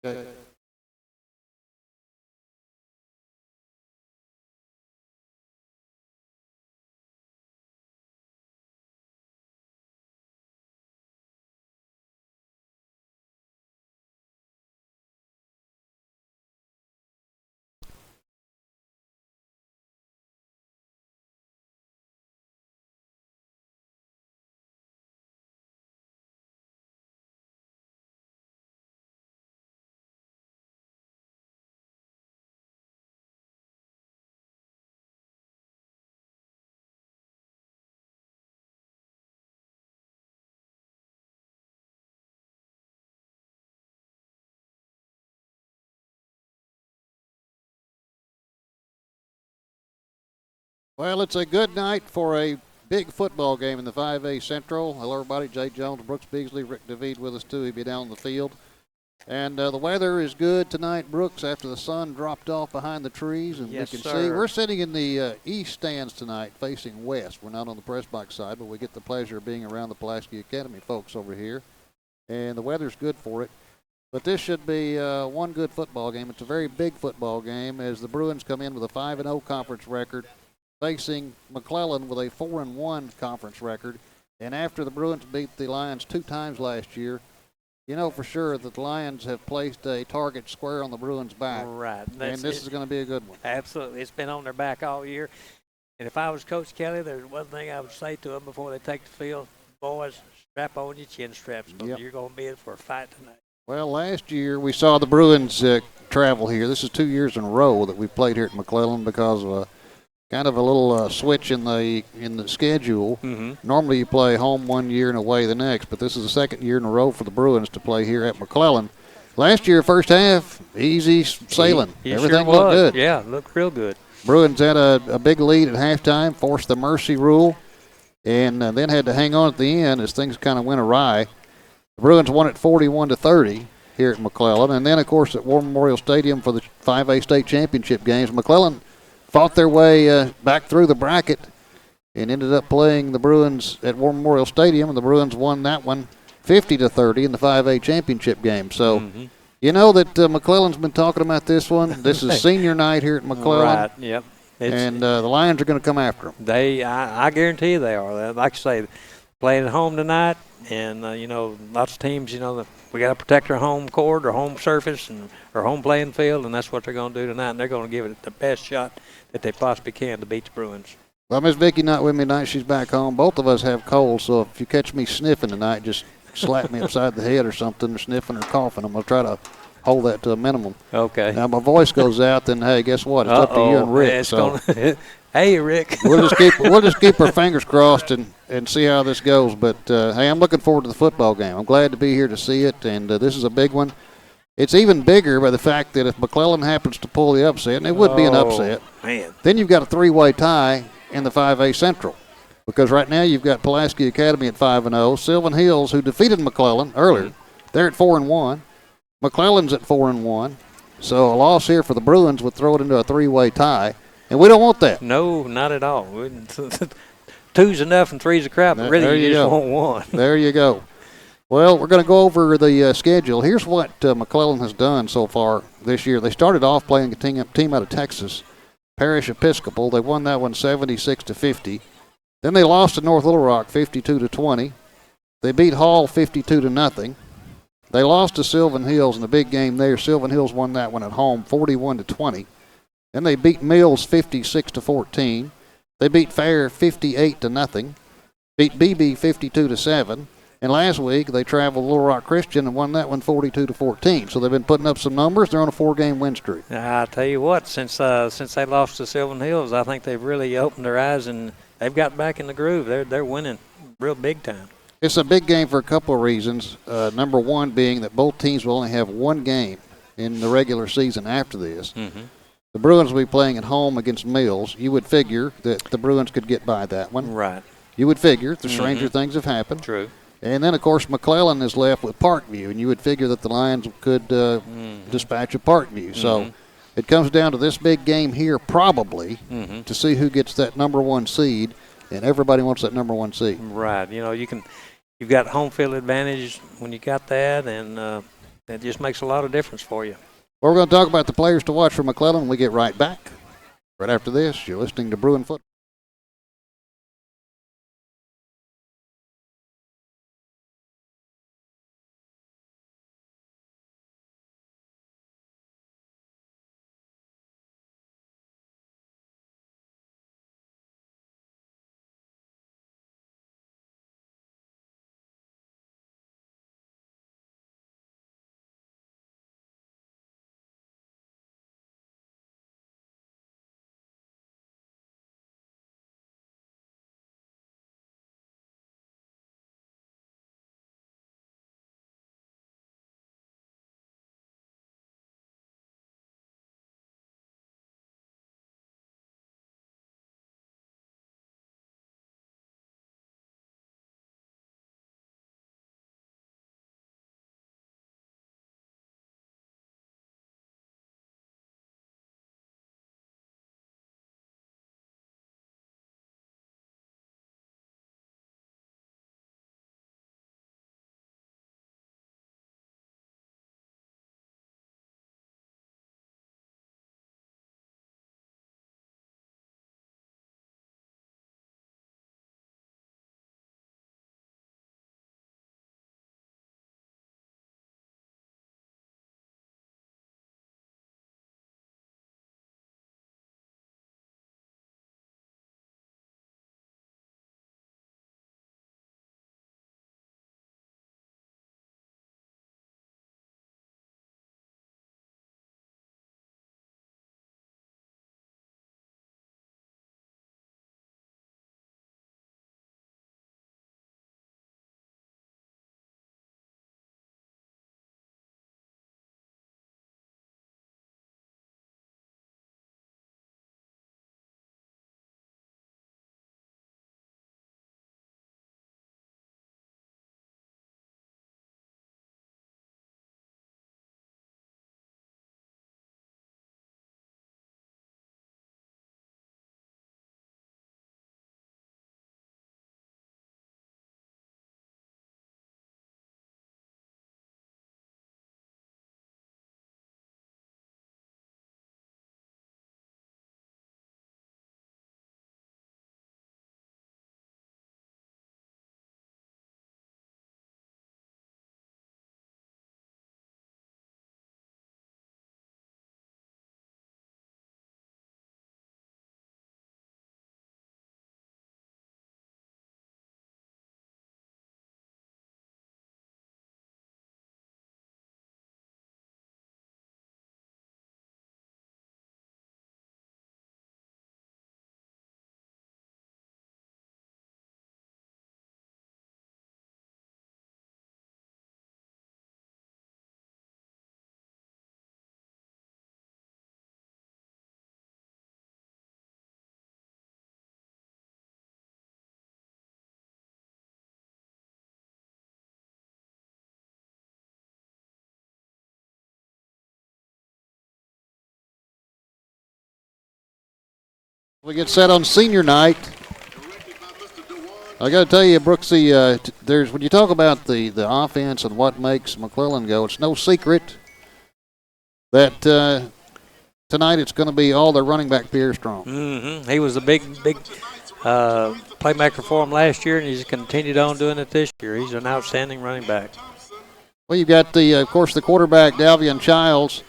Okay. Well, it's a good night for a big football game in the 5A Central. Hello, everybody. Jay Jones, Brooks Beasley, Rick DeVede with us, too. He'll be down on the field. And the weather is good tonight, Brooks, after the sun dropped off behind the trees. And yes, we can sir. see we're sitting in the east stands tonight facing west. We're not on the press box side, but we get the pleasure of being around the Pulaski Academy folks over here. And the weather's good for it. But this should be one good football game. It's a very big football game as the Bruins come in with a 5-0 conference record, facing McClellan with a 4-1 conference record. And after the Bruins beat the Lions 2 times last year, you know for sure that the Lions have placed a target square on the Bruins' back. Right. And this is going to be a good one. Absolutely. It's been on their back all year. And if I was Coach Kelly, there's one thing I would say to them before they take the field. Boys, strap on your chin straps because you're going to be in for a fight tonight. Well, last year we saw the Bruins travel here. This is 2 years in a row that we played here at McClellan because of kind of a little switch in the schedule. Normally you play home 1 year and away the next, but this is the second year in a row for the Bruins to play here at McClellan. Last year, first half, easy sailing. Everything looked good. Yeah, looked real good. Bruins had a big lead at halftime, forced the mercy rule, and then had to hang on at the end as things kind of went awry. The Bruins won it 41-30 here at McClellan, and then, of course, at War Memorial Stadium for the 5A state championship games, McClellan fought their way back through the bracket and ended up playing the Bruins at War Memorial Stadium, and the Bruins won that one 50-30 in the 5A championship game. So, you know that McClellan's been talking about this one. This is senior night here at McClellan. Right, yep. And the Lions are going to come after them. I guarantee you they are. Like I say, playing at home tonight, and, lots of teams, we got to protect our home court or home surface and our home playing field, and that's what they're going to do tonight, and they're going to give it the best shot that they possibly can to beat the Bruins. Well, Miss Vicki not with me tonight. She's back home. Both of us have colds, so if you catch me sniffing tonight, just slap me upside the head or something, or sniffing or coughing. I'm going to try to hold that to a minimum. Okay. Now, my voice goes out, then, hey, guess what? It's up to you and Rick. Hey, Rick. we'll just keep our fingers crossed and see how this goes. But, hey, I'm looking forward to the football game. I'm glad to be here to see it, and this is a big one. It's even bigger by the fact that if McClellan happens to pull the upset, and it would be an upset, then you've got a 3-way tie in the 5A Central. Because right now you've got Pulaski Academy at 5-0, Sylvan Hills, who defeated McClellan earlier, they're at 4-1. McClellan's at 4-1. So a loss here for the Bruins would throw it into a 3-way tie, and we don't want that. No, not at all. Two's enough and three's a crap, but really you just want one. There you go. Well, we're going to go over the schedule. Here's what McClellan has done so far this year. They started off playing a team out of Texas, Parish Episcopal. They won that one 76-50. Then they lost to North Little Rock 52-20. They beat Hall 52-0. They lost to Sylvan Hills in the big game there. Sylvan Hills won that one at home 41-20. Then they beat Mills 56-14. They beat Fair 58-0. Beat BB 52-7. And last week, they traveled Little Rock Christian and won that one 42-14. So they've been putting up some numbers. They're on a 4-game win streak. I tell you what, since they lost to Sylvan Hills, I think they've really opened their eyes and they've got back in the groove. They're winning real big time. It's a big game for a couple of reasons. Number one being that both teams will only have one game in the regular season after this. The Bruins will be playing at home against Mills. You would figure that the Bruins could get by that one. Right. You would figure. The stranger things have happened. True. And then, of course, McClellan is left with Parkview, and you would figure that the Lions could dispatch of Parkview. So it comes down to this big game here probably to see who gets that number one seed, and everybody wants that number one seed. Right. You've got home field advantage when you got that, and It just makes a lot of difference for you. Well, we're going to talk about the players to watch for McClellan when we get right back. Right after this, you're listening to Bruin Football. We get set on senior night. I got to tell you, Brooksy, there's when you talk about the offense and what makes McClellan go, it's no secret that tonight it's going to be all their running back Pierre Strong. Mm-hmm. He was a big playmaker for him last year, and he's continued on doing it this year. He's an outstanding running back. Well, you've got of course, the quarterback Dalvian Childs.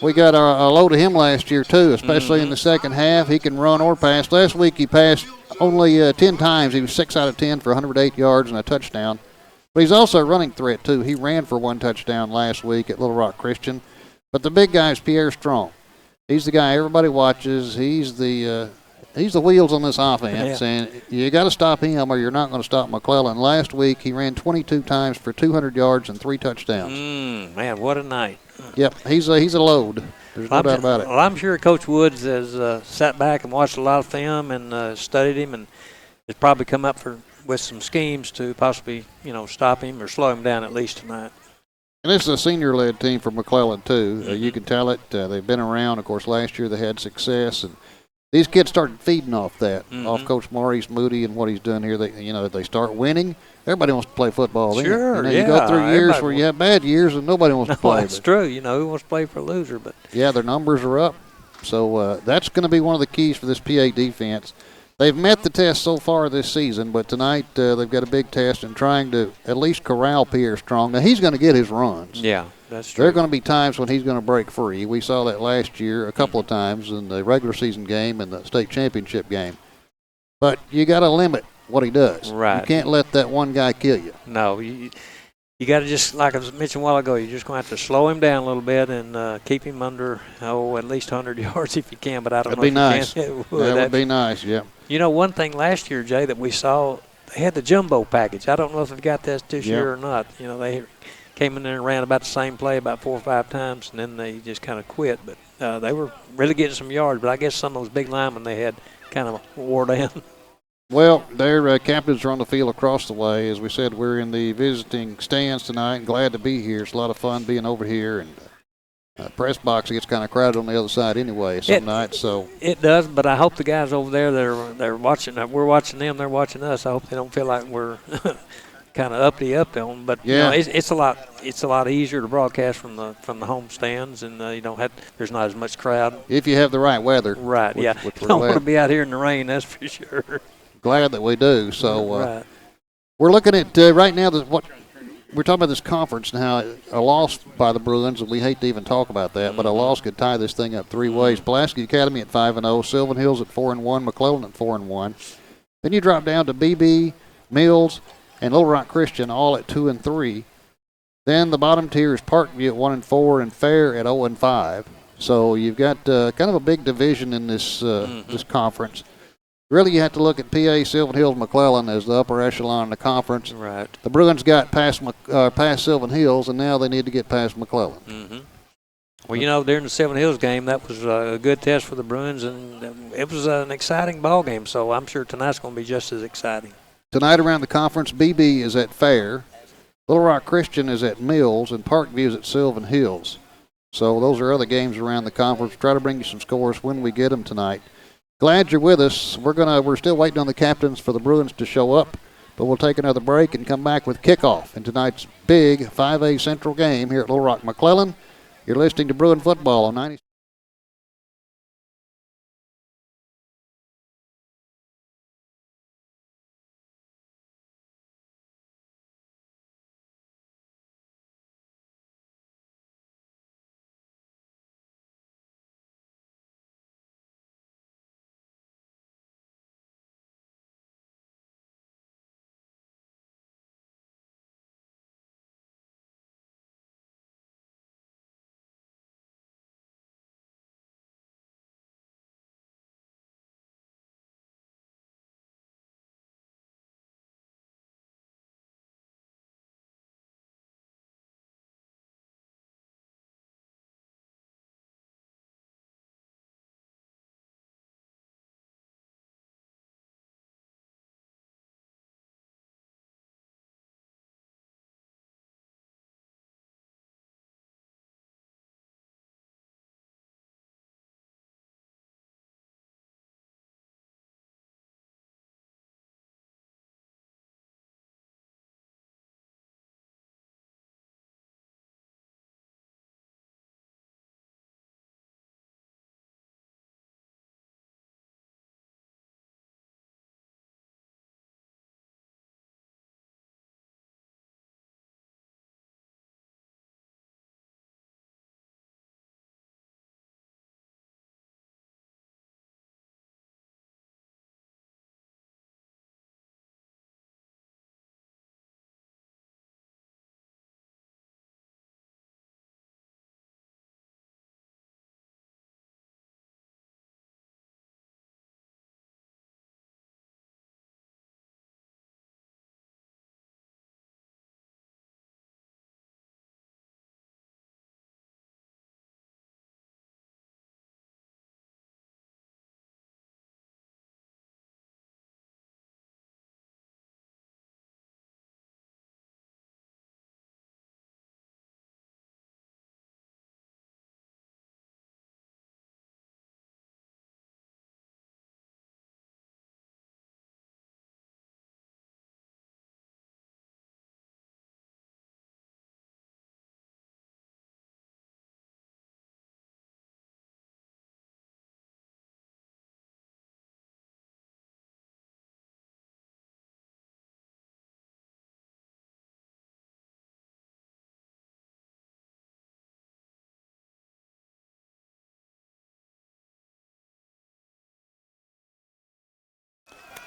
We got a load of him last year too, especially in the second half. He can run or pass. Last week he passed only 10 times. He was 6 out of 10 for 108 yards and a touchdown. But he's also a running threat too. He ran for 1 touchdown last week at Little Rock Christian. But the big guy is Pierre Strong. He's the guy everybody watches. He's the wheels on this offense, and you got to stop him or you're not going to stop McClellan. Last week he ran 22 times for 200 yards and 3 touchdowns. Man, what a night! Yep, he's a load. There's no doubt about it. Well, I'm sure Coach Woods has sat back and watched a lot of film and studied him, and has probably come up with some schemes to possibly stop him or slow him down at least tonight. And this is a senior-led team for McClellan too. You can tell it. They've been around. Of course, last year they had success, and these kids started feeding off that, Mm-hmm. off Coach Maurice Moody and what he's doing here. They start winning. Everybody wants to play football. Sure, then. You go through years where you have bad years and nobody wants to play. That's true. Who wants to play for a loser? But yeah, their numbers are up. So that's going to be one of the keys for this PA defense. They've met the test so far this season, but tonight they've got a big test in trying to at least corral Pierre Strong. Now, he's going to get his runs. Yeah, that's true. There are going to be times when he's going to break free. We saw that last year a couple of times in the regular season game and the state championship game. But you got to limit what he does. Right. You can't let that one guy kill you. No, you got to just, like I mentioned a while ago, you're just going to have to slow him down a little bit and keep him under, at least 100 yards if you can. But I don't know if nice. you can. That would be nice, yeah. One thing last year, Jay, that we saw, they had the jumbo package. I don't know if they've got this year or not. They came in there and ran about the same play about 4 or 5 times, and then they just kind of quit. But they were really getting some yards. But I guess some of those big linemen they had kind of wore down. Well, their captains are on the field across the way. As we said, we're in the visiting stands tonight. Glad to be here. It's a lot of fun being over here. And press box gets kind of crowded on the other side anyway some nights. So it does, but I hope the guys over there they're watching. We're watching them. They're watching us. I hope they don't feel like we're kind of uppity up to them. But yeah, it's a lot easier to broadcast from the home stands, and you don't have. There's not as much crowd if you have the right weather. Right. Which you don't want to be out here in the rain. That's for sure. Glad that we do. So right. We're looking at right now what we're talking about this conference and how a loss by the Bruins, and we hate to even talk about that, but a loss could tie this thing up 3 ways. Pulaski Academy at 5-0, Sylvan Hills at 4-1, McClellan at 4-1. Then you drop down to BB, Mills, and Little Rock Christian all at 2-3. Then the bottom tier is Parkview at 1-4 and Fair at 0-5. So you've got kind of a big division in this this conference. Really, you have to look at PA, Sylvan Hills, McClellan as the upper echelon in the conference. Right. The Bruins got past Sylvan Hills, and now they need to get past McClellan. Mm-hmm. Well, during the Sylvan Hills game, that was a good test for the Bruins, and it was an exciting ball game. So I'm sure tonight's going to be just as exciting. Tonight around the conference, BB is at Fair, Little Rock Christian is at Mills, and Parkview is at Sylvan Hills. So those are other games around the conference. Try to bring you some scores when we get them tonight. Glad you're with us. We're still waiting on the captains for the Bruins to show up, but we'll take another break and come back with kickoff in tonight's big 5A Central game here at Little Rock McClellan. You're listening to Bruin Football on 90.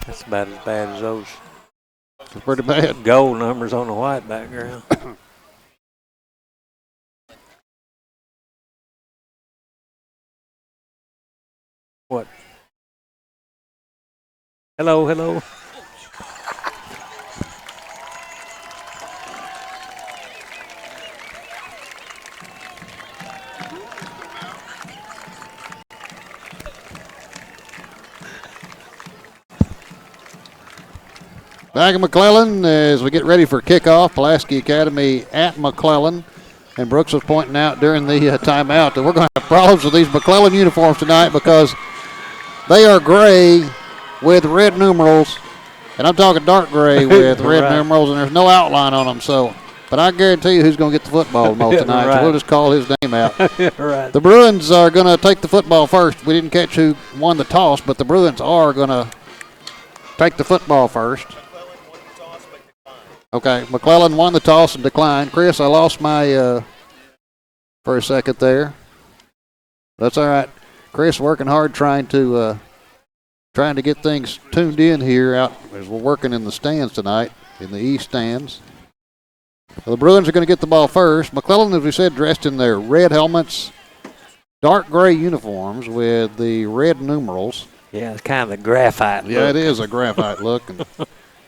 That's about as bad as those It's pretty bad. gold numbers on the white background. What? Hello, hello. Back in McClellan as we get ready for kickoff. Pulaski Academy at McClellan. And Brooks was pointing out during the timeout that we're going to have problems with these McClellan uniforms tonight because they are gray with red numerals. And I'm talking dark gray with red Right. numerals, and there's no outline on them. So, but I guarantee you who's going to get the football most tonight. Right. So we'll just call his name out. Right. The Bruins are going to take the football first. We didn't catch who won the toss, but the Bruins are going to take the football first. Okay, McClellan won the toss and declined. Chris, I lost my for a second there. That's all right. Chris working hard trying to get things tuned in here out as we're working in the stands tonight, in the east stands. Well, the Bruins are going to get the ball first. McClellan, as we said, dressed in their red helmets, dark gray uniforms with the red numerals. Yeah, it's kind of a graphite look. Yeah, it is a graphite look. And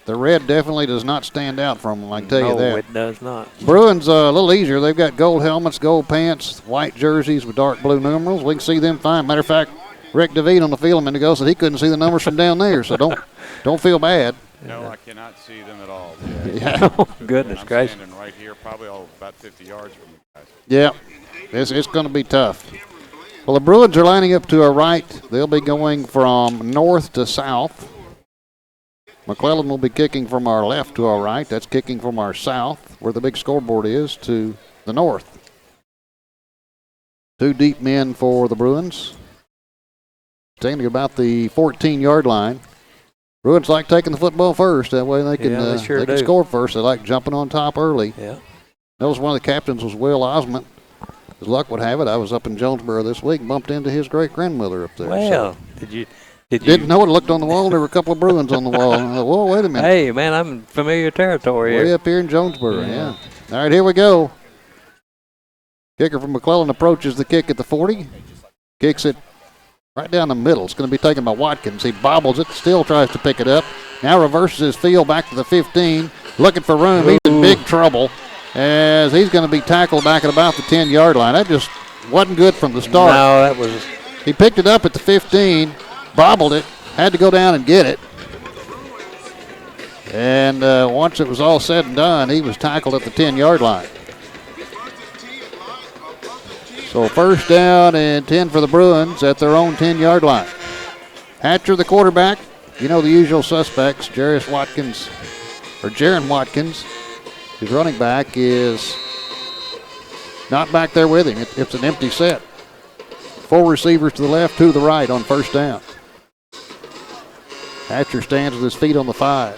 the red definitely does not stand out from them, I can tell you that. No, it does not. Bruins a little easier. They've got gold helmets, gold pants, white jerseys with dark blue numerals. We can see them fine. Matter of fact, Rick DeVete on the field a minute ago said he couldn't see the numbers from down there, so don't feel bad. No, I cannot see them at all. Yeah. Oh, goodness I'm gracious. standing right here, probably about 50 yards from you guys. Yeah, it's going to be tough. Well, the Bruins are lining up to our right. They'll be going from north to south. McClellan will be kicking from our left to our right. That's kicking from our south, where the big scoreboard is, to the north. Two deep men for the Bruins. Standing about the 14-yard line. Bruins like taking the football first. That way they can, they can score first. They like jumping on top early. Yeah. Notice one of the captains was Will Osment. As luck would have it, I was up in Jonesboro this week and bumped into his great-grandmother up there. Well, so. did you? Didn't know it. Looked on the wall. There were a couple of Bruins on the wall. And I thought, whoa, wait a minute. Hey, man, I'm in familiar territory Way here. up here in Jonesboro, yeah. All right, here we go. Kicker from McClellan approaches the kick at the 40. Kicks it right down the middle. It's going to be taken by Watkins. He bobbles it, still tries to pick it up. Now reverses his field back to the 15. Looking for room. He's in big trouble as he's going to be tackled back at about the 10-yard line. That just wasn't good from the start. No, that was. He picked it up at the 15. Bobbled it, had to go down and get it. And once it was all said and done, he was tackled at the 10-yard line. So first down and 10 for the Bruins at their own 10-yard line. Hatcher, the quarterback. You know the usual suspects. Jaron Watkins, his running back, is not back there with him. It's an empty set. 4 receivers to the left, 2 to the right on first down. Hatcher stands with his feet on the 5.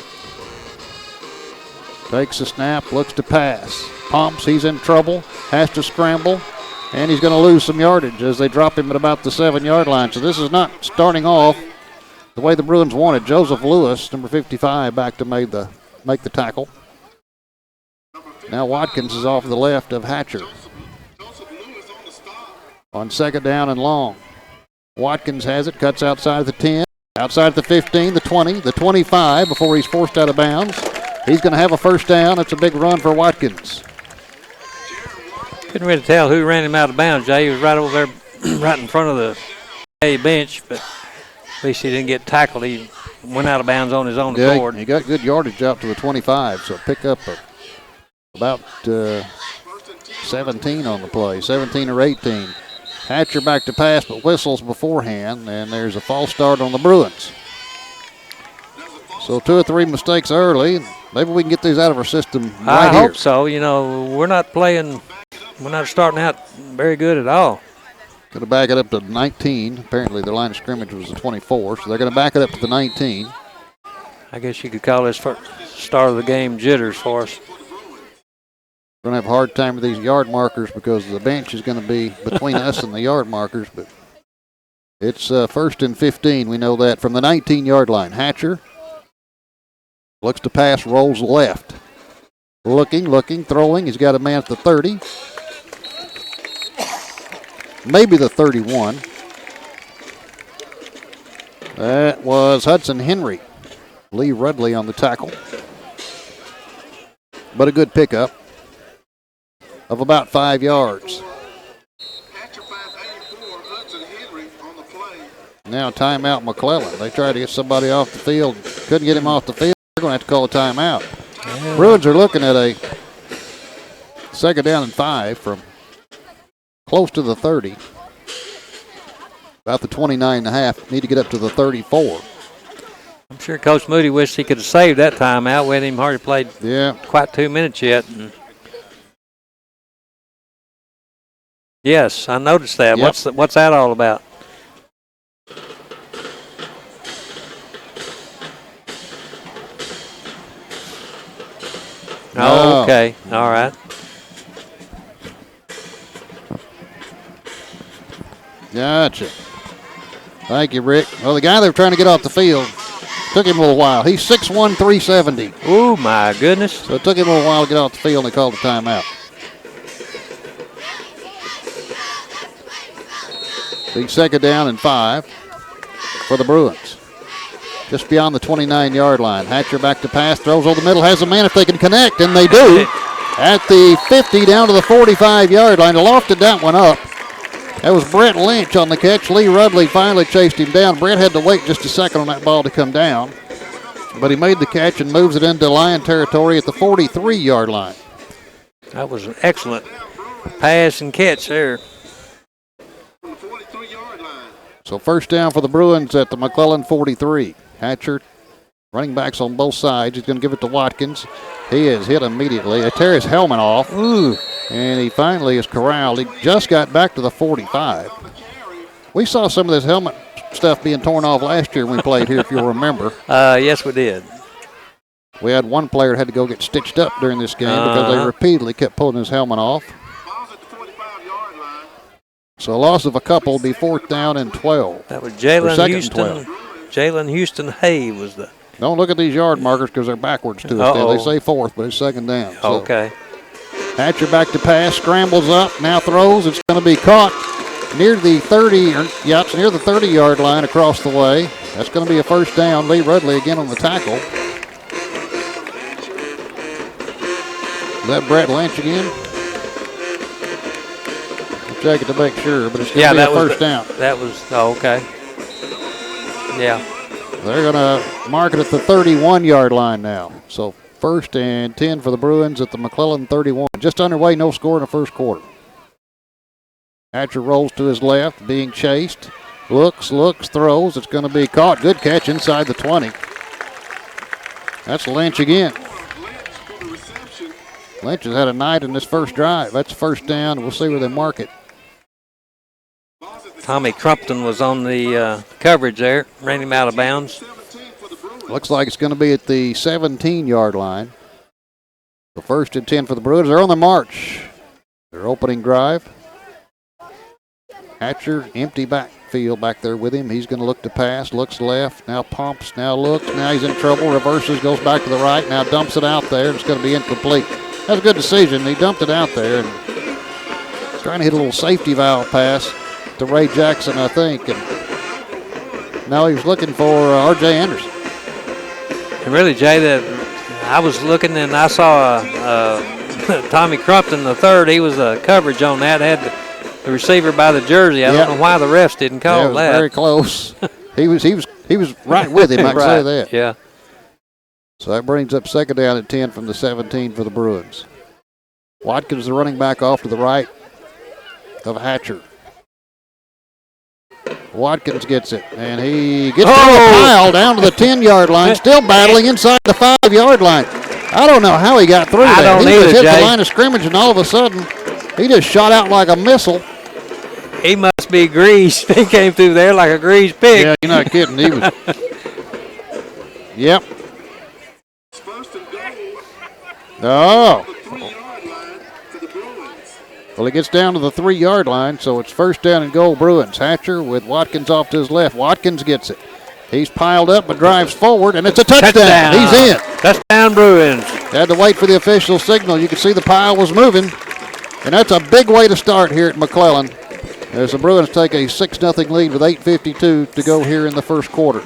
Takes a snap, looks to pass. Pumps, he's in trouble, has to scramble, and he's going to lose some yardage as they drop him at about the 7-yard line. So this is not starting off the way the Bruins wanted. Joseph Lewis, number 55, back to make the tackle. Now Watkins is off the left of Hatcher. On second down and long. Watkins has it, cuts outside the 10. Outside the 15, the 20, the 25 before he's forced out of bounds. He's going to have a first down. It's a big run for Watkins. Couldn't really tell who ran him out of bounds, Jay. He was right over there, right in front of the bench, but at least he didn't get tackled. He went out of bounds on his own accord. He got good yardage out to the 25, so pick up about 17 on the play, 17 or 18. Hatcher back to pass, but whistles beforehand, and there's a false start on the Bruins. So 2 or 3 mistakes early. Maybe we can get these out of our system right I here. hope so. You know, we're not starting out very good at all. Going to back it up to 19. Apparently their line of scrimmage was the 24, so they're going to back it up to the 19. I guess you could call this start of the game jitters for us. We're going to have a hard time with these yard markers because the bench is going to be between us and the yard markers, but it's first and 15. We know that from the 19-yard line. Hatcher Looks to pass, rolls left. Looking, throwing. He's got a man at the 30. Maybe the 31. That was Hudson Henry. Lee Rudley on the tackle. But a good pickup of about 5 yards. Now timeout McClellan. They tried to get somebody off the field. Couldn't get him off the field. They're going to have to call a timeout. Yeah. Bruins are looking at a 2nd down and 5 from close to the 30. About the 29 and a half. Need to get up to the 34. I'm sure Coach Moody wished he could have saved that timeout. We hadn't even hardly played quite 2 minutes yet. Yes, I noticed that. Yep. What's that all about? Oh, okay. All right. Gotcha. Thank you, Rick. Well, the guy they were trying to get off the field took him a little while. He's 6'1", 370. Oh, my goodness. So it took him a little while to get off the field, and they called the timeout. Big 2nd down and 5 for the Bruins. Just beyond the 29-yard line. Hatcher back to pass, throws over the middle, has a man if they can connect, and they do. At the 50 down to the 45-yard line. They lofted that one up. That was Brett Lynch on the catch. Lee Rudley finally chased him down. Brett had to wait just a second on that ball to come down. But he made the catch and moves it into Lion territory at the 43-yard line. That was an excellent pass and catch there. So 1st down for the Bruins at the McClellan 43. Hatcher, running backs on both sides. He's going to give it to Watkins. He is hit immediately. They tear his helmet off. Ooh. And he finally is corralled. He just got back to the 45. We saw some of this helmet stuff being torn off last year when we played here, if you'll remember. Yes, we did. We had one player had to go get stitched up during this game because they repeatedly kept pulling his helmet off. So a loss of a couple will be 4th down and 12. That was Jalen Houston. Jalen Houston Hay was the. Don't look at these yard markers because they're backwards to us. They say 4th, but it's 2nd down. So. Okay. Hatcher back to pass, scrambles up, now throws. It's going to be caught near the 30, it's near the 30-yard line across the way. That's going to be a 1st down. Lee Rudley again on the tackle. Is that Brett Lynch again? I'll check it to make sure, but it's going to be a 1st down. That was, okay. Yeah. They're going to mark it at the 31-yard line now. So 1st and 10 for the Bruins at the McClellan 31. Just underway, no score in the 1st quarter. Hatcher rolls to his left, being chased. Looks, throws. It's going to be caught. Good catch inside the 20. That's Lynch again. Lynch has had a night in this first drive. That's 1st down. We'll see where they mark it. Tommy Crumpton was on the coverage there, ran him out of bounds. Looks like it's going to be at the 17-yard line. The 1st and 10 for the Bruins. They're on the march. Their opening drive. Hatcher, empty backfield back there with him. He's going to look to pass, looks left, now pumps, now looks. Now he's in trouble, reverses, goes back to the right, now dumps it out there. It's going to be incomplete. That's a good decision. He dumped it out there and trying to hit a little safety valve pass to Ray Jackson, I think. And now he was looking for R.J. Anderson. And really, Jay, I was looking and I saw Tommy Crumpton, the 3rd. He was a coverage on that. Had the receiver by the jersey. I don't know why the refs didn't call it was that. Very close. he was right with him. I can say that. Yeah. So that brings up 2nd down and 10 from the 17 for the Bruins. Watkins, the running back, off to the right of Hatcher. Watkins gets it, and he gets down the pile down to the 10-yard line, still battling inside the 5-yard line. I don't know how he got through that. He just hit the line of scrimmage, and all of a sudden, he just shot out like a missile. He must be greased. He came through there like a greased pig. Yeah, you're not kidding. He was. Yep. Oh. Well, he gets down to the 3-yard line, so it's 1st down and goal Bruins. Hatcher with Watkins off to his left. Watkins gets it. He's piled up but drives forward, and it's a touchdown. He's in. Touchdown Bruins. Had to wait for the official signal. You could see the pile was moving, and that's a big way to start here at McClellan as the Bruins take a 6-0 lead with 8:52 to go here in the first quarter.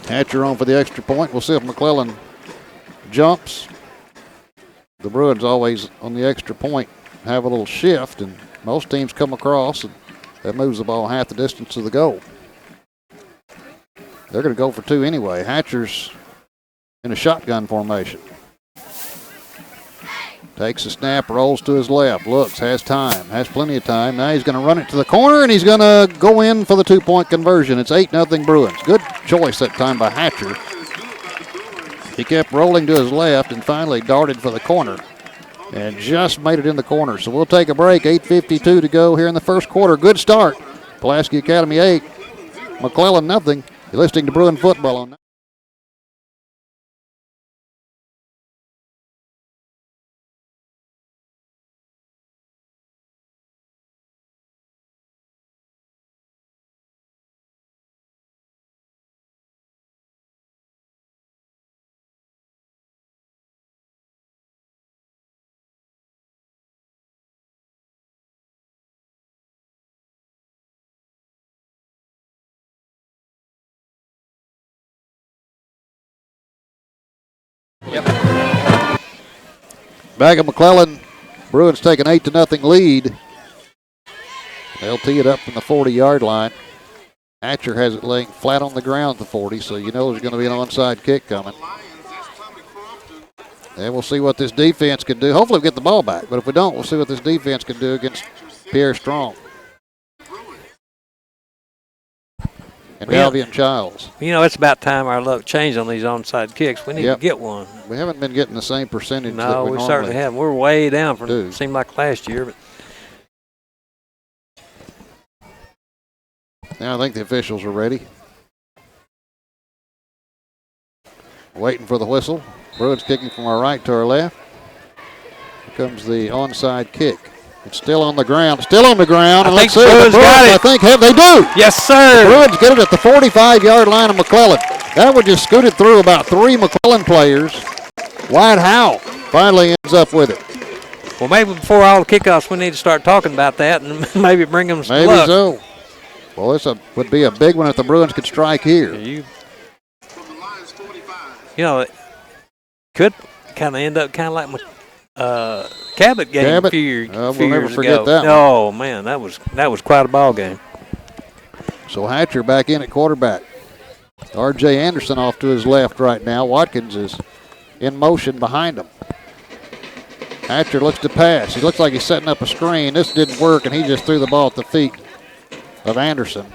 Hatcher on for the extra point. We'll see if McClellan jumps. The Bruins always on the extra point have a little shift, and most teams come across, and that moves the ball half the distance to the goal. They're going to go for two anyway. Hatcher's in a shotgun formation. Takes a snap, rolls to his left, looks, has time, has plenty of time. Now he's going to run it to the corner, and he's going to go in for the 2-point conversion. It's 8-0 Bruins. Good choice that time by Hatcher. He kept rolling to his left and finally darted for the corner and just made it in the corner. So we'll take a break. 8:52 to go here in the first quarter. Good start. Pulaski Academy 8, McClellan nothing. You're listening to Bruin Football on back at McClellan. Bruins take an 8-0 lead. They'll tee it up from the 40-yard line. Hatcher has it laying flat on the ground at the 40, so you know there's going to be an onside kick coming. And we'll see what this defense can do. Hopefully we'll get the ball back, but if we don't, we'll see what this defense can do against Pierre Strong and Albion Childs. You know, it's about time our luck changed on these onside kicks. We need to get one. We haven't been getting the same percentage that No, we we certainly haven't. We're way down from it seemed like last year. But now I think the officials are ready. Waiting for the whistle. Bruins kicking from our right to our left. Here comes the onside kick. It's still on the ground. Still on the ground. I think the Bruins got it. I think they do. Yes, sir. The Bruins get it at the 45-yard line of McClellan. That would just scoot it through about 3 McClellan players. Wyatt Howe finally ends up with it. Well, maybe before all the kickoffs, we need to start talking about that and maybe bring them some Maybe luck. so. Well, this would be a big one if the Bruins could strike here. You know, it could kind of end up kind of like my Cabot game a few years we'll never forget ago. that one. Oh, man, that was quite a ball game. So Hatcher back in at quarterback. R.J. Anderson off to his left right now. Watkins is in motion behind him. Hatcher looks to pass. He looks like he's setting up a screen. This didn't work, and he just threw the ball at the feet of Anderson.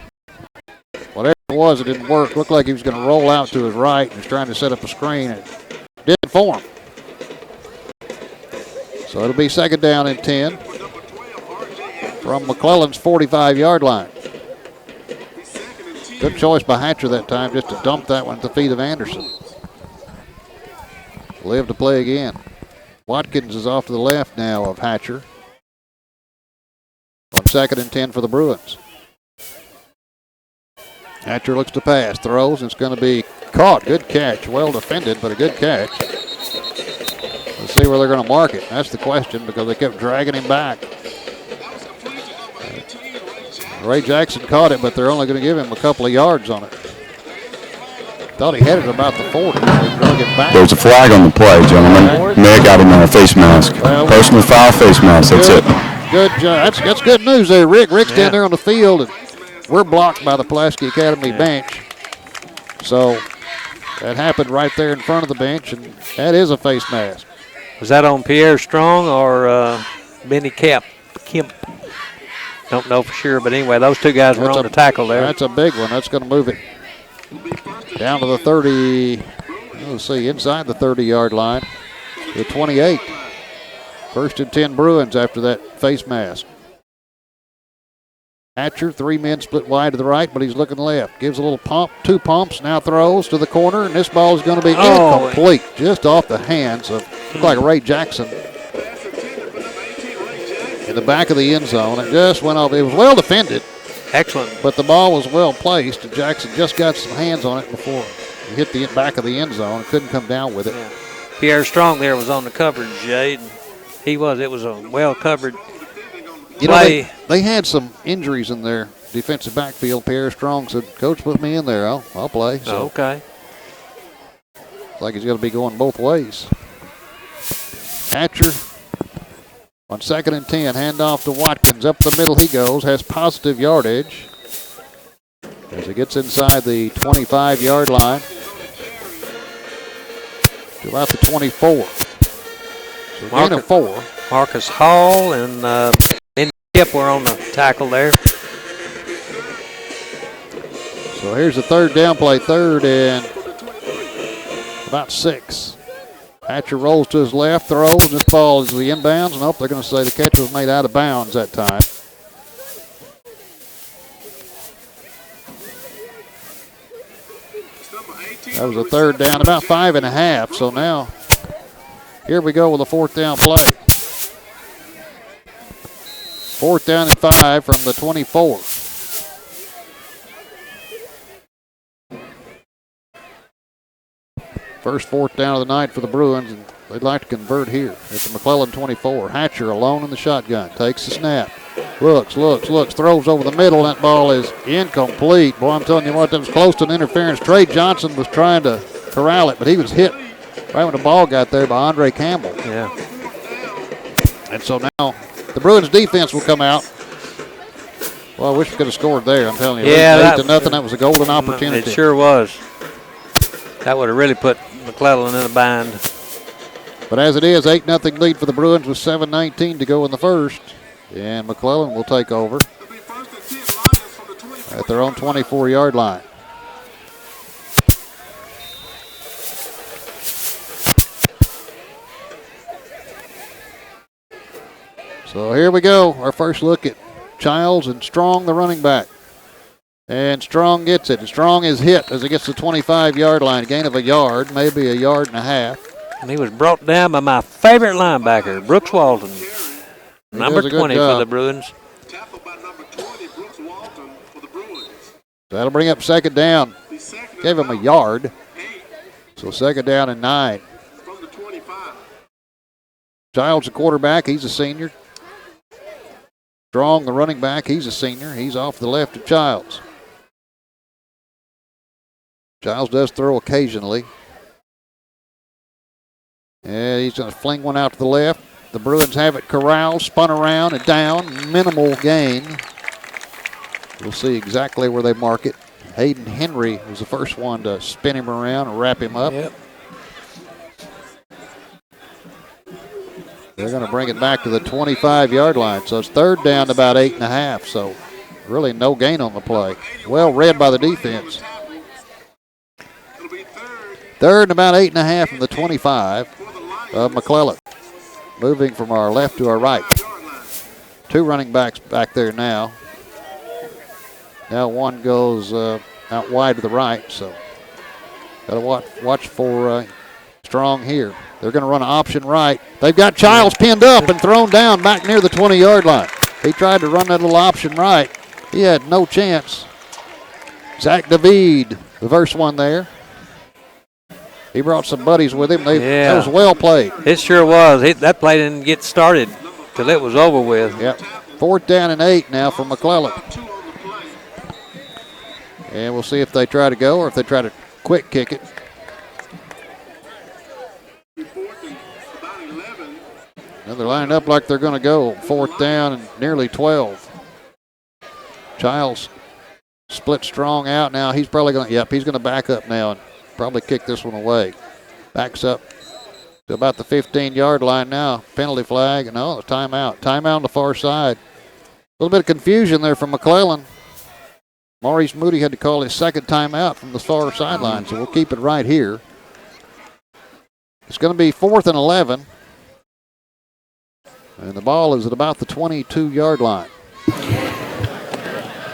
Whatever it was, it didn't work. Looked like he was going to roll out to his right and was trying to set up a screen. It didn't for him. So it'll be second down and 10 from McClellan's 45-yard line. Good choice by Hatcher that time just to dump that one at the feet of Anderson. Live to play again. Watkins is off to the left now of Hatcher. On second and 10 for the Bruins. Hatcher looks to pass, throws, and it's going to be caught. Good catch. Well defended, but a good catch. Let's see where they're going to mark it. That's the question because they kept dragging him back. Ray Jackson caught it, but they're only going to give him a couple of yards on it. Thought he had it about the 40. They drug it back. There's a flag on the play, gentlemen. May have got him in a face mask. Well, personal foul, face mask. That's it. Good job. That's good news there, Rick. Rick's down there on the field, and we're blocked by the Pulaski Academy bench. So that happened right there in front of the bench, and that is a face mask. Was that on Pierre Strong or Benny Kemp? Don't know for sure, but anyway, those two guys were on the tackle there. That's a big one. That's going to move it down to the 30. Let's see, inside the 30-yard line. The 28. First and 10 Bruins after that face mask. Hatcher, 3 men split wide to the right, but he's looking left. Gives a little pump, 2 pumps, now throws to the corner, and this ball is going to be incomplete, just off the hands of, like Ray Jackson. In the back of the end zone. It just went off. It was well defended. Excellent. But the ball was well placed, and Jackson just got some hands on it before he hit the back of the end zone and couldn't come down with it. Yeah. Pierre Strong there was on the coverage, Jade. He was. It was a well-covered play. They had some injuries in their defensive backfield. Pierre Strong said, "Coach, put me in there. I'll play." So Okay. it's like he's going to be going both ways. Hatcher on 2nd and 10. Handoff to Watkins. Up the middle he goes. Has positive yardage as he gets inside the 25-yard line to about the 24. So gain of 4. Marcus Hall and Kip were on the tackle there. So here's the 3rd down play. 3rd and about 6. Hatcher rolls to his left, throws. This ball is the inbounds. Nope, they're going to say the catch was made out of bounds that time. That was a 3rd down, about 5.5. So now, here we go with a 4th down play. 4th down and 5 from the 24. First 4th down of the night for the Bruins, and they'd like to convert here at the McClellan 24. Hatcher alone in the shotgun, takes the snap, looks, throws over the middle, and that ball is incomplete. Boy, I'm telling you what, that was close to an interference. Trey Johnson was trying to corral it, but he was hit right when the ball got there by Andre Campbell. Yeah. And so now the Bruins defense will come out. Well, I wish we could have scored there. I'm telling you, Yeah, 8-0. That was a golden opportunity. It sure was. That would have really put McClellan in a bind. But as it is, 8-0 lead for the Bruins with 7:19 to go in the first. And McClellan will take over at their own 24-yard line. So here we go. Our first look at Childs and Strong, the running back. And Strong gets it. And Strong is hit as he gets the 25-yard line. Gain of a yard, maybe a yard and a half. And he was brought down by my favorite linebacker, Brooks Walton. Number 20 for the Bruins. That'll bring up 2nd down. Gave him a yard. So 2nd down and 9. Childs, the quarterback, he's a senior. Strong, the running back, he's a senior. He's off the left of Childs. Childs does throw occasionally. And he's going to fling one out to the left. The Bruins have it corralled, spun around and down. Minimal gain. We'll see exactly where they mark it. Hayden Henry was the first one to spin him around and wrap him up. Yep. They're going to bring it back to the 25-yard line. So it's 3rd down to about 8.5. So really no gain on the play. Well read by the defense. 3rd and about 8.5 from the 25 of McClellan. Moving from our left to our right. 2 running backs back there now. Now one goes out wide to the right. So got to watch for Strong here. They're going to run an option right. They've got Childs pinned up and thrown down back near the 20-yard line. He tried to run that little option right. He had no chance. Zach David, the first one there. He brought some buddies with him. That was well played. It sure was. That play didn't get started till it was over with. Yep. 4th down and 8 now for McClellan. And we'll see if they try to go or if they try to quick kick it. Now they're lining up like they're going to go. 4th down and nearly 12. Childs split Strong out now. He's probably going to, he's going to back up now and probably kick this one away. Backs up to about the 15-yard line now. Penalty flag. No, timeout. Timeout on the far side. A little bit of confusion there from McClellan. Maurice Moody had to call his 2nd timeout from the far sideline, so we'll keep it right here. It's going to be 4th and 11. And the ball is at about the 22-yard line.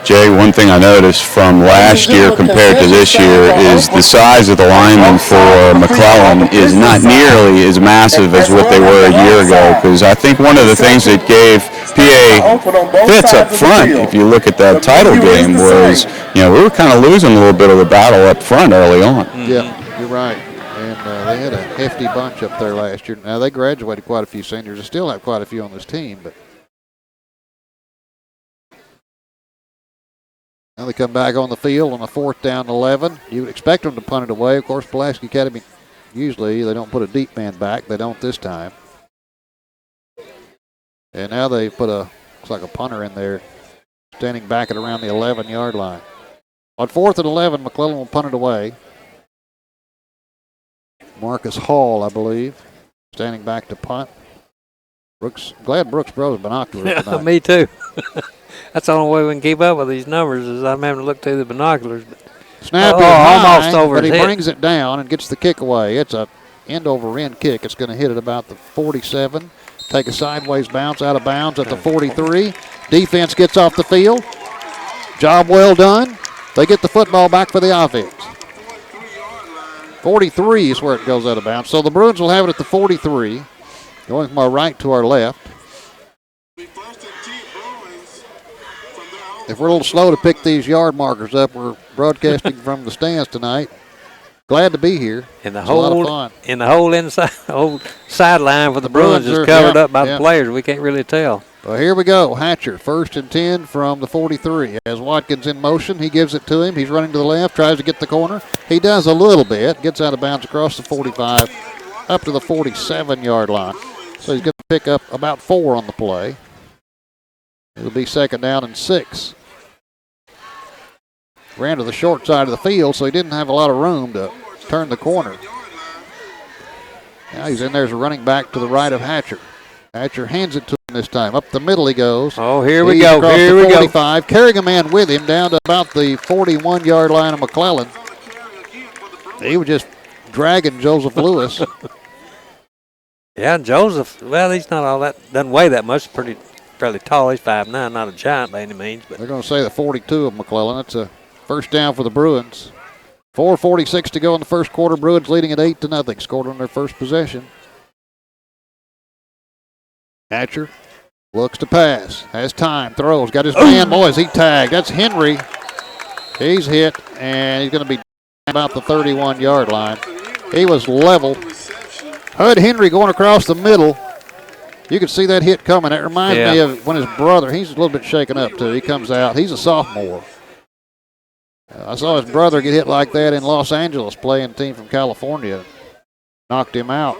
Jay, one thing I noticed from last year compared to this year is the size of the linemen for McClellan is not nearly as massive as what they were a year ago, because I think one of the things that gave PA fits up front, if you look at that title game, was, we were kind of losing a little bit of the battle up front early on. Yeah, you're right. And they had a hefty bunch up there last year. Now, they graduated quite a few seniors. They still have quite a few on this team, but now they come back on the field on a 4th down and 11. You would expect them to punt it away. Of course, Pulaski Academy, usually they don't put a deep man back. They don't this time. And now they put looks like a punter in there, standing back at around the 11-yard line. On 4th and 11, McClellan will punt it away. Marcus Hall, I believe, standing back to punt. Glad Brooks brought his binoculars tonight. Me too. That's the only way we can keep up with these numbers is I'm having to look through the binoculars. Snap is high, almost over but his he head. brings it down and gets the kick away. It's a end-over-end kick. It's going to hit at about the 47. Take a sideways bounce out of bounds at the 43. Defense gets off the field. Job well done. They get the football back for the offense. 43 is where it goes out of bounds. So the Bruins will have it at the 43, going from our right to our left. If we're a little slow to pick these yard markers up, we're broadcasting from the stands tonight. Glad to be here. And the it's a lot of fun. And the whole inside, whole sideline for the Bruins is covered up by the players. We can't really tell. Well, here we go. Hatcher, 1st and 10 from the 43. As Watkins in motion, he gives it to him. He's running to the left, tries to get the corner. He does a little bit, gets out of bounds across the 45, up to the 47-yard line. So he's going to pick up about 4 on the play. It'll be 2nd down and 6. Ran to the short side of the field, so he didn't have a lot of room to turn the corner. Now he's in there as a running back to the right of Hatcher. Hatcher hands it to him this time. Up the middle he goes. Oh, here we go. Here we 45, carrying a man with him down to about the 41-yard line of McClellan. He was just dragging Joseph Lewis. Yeah, Joseph, well, he's not all that, doesn't weigh that much. Fairly tall. He's 5'9", not a giant by any means. But they're going to say the 42 of McClellan. That's a first down for the Bruins. 4:46 to go in the first quarter. Bruins leading at 8-0. Scored on their first possession. Hatcher looks to pass. Has time. Throws. Got his man. Boys, he tagged. That's Henry. He's hit, and he's going to be about the 31-yard line. He was leveled. Hud Henry going across the middle. You can see that hit coming. It reminds me of when his brother, he's a little bit shaken up too. He comes out. He's a sophomore. I saw his brother get hit like that in Los Angeles playing a team from California. Knocked him out.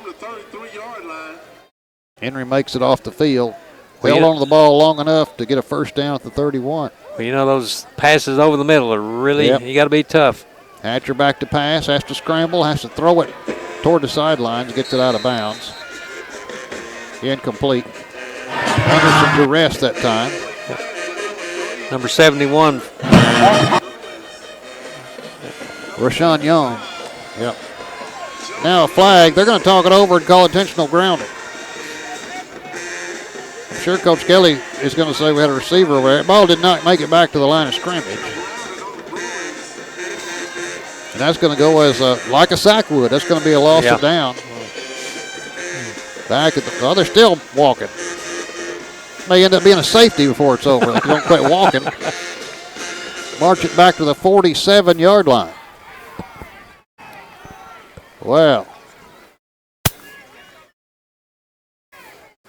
Henry makes it off the field. Held on to the ball long enough to get a first down at the 31. Well, you know, those passes over the middle are really, you got to be tough. Hatcher back to pass, has to scramble, has to throw it toward the sidelines, gets it out of bounds. Incomplete. Under some duress that time. Number 71. Rashawn Young. Yep. Now a flag. They're going to talk it over and call intentional grounding. I'm sure Coach Kelly is going to say we had a receiver over there. Ball did not make it back to the line of scrimmage. And that's going to go as like a sack would. That's going to be a loss of down. Back at the, they're still walking. May end up being a safety before it's over. They don't quit walking. March it back to the 47-yard line. Well.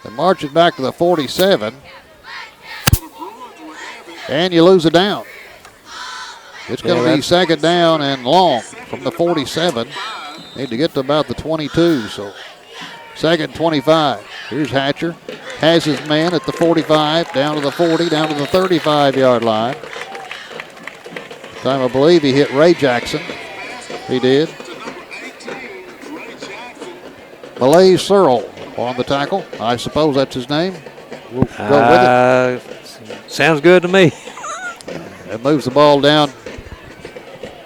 They march it back to the 47. And you lose a down. It's going to be 2nd down and long from the 47. Need to get to about the 22, so 2nd and 25. Here's Hatcher. Has his man at the 45, down to the 40, down to the 35-yard line. Time I believe he hit Ray Jackson. He did. Malay Searle on the tackle. I suppose that's his name. We'll go with it. Sounds good to me. It moves the ball down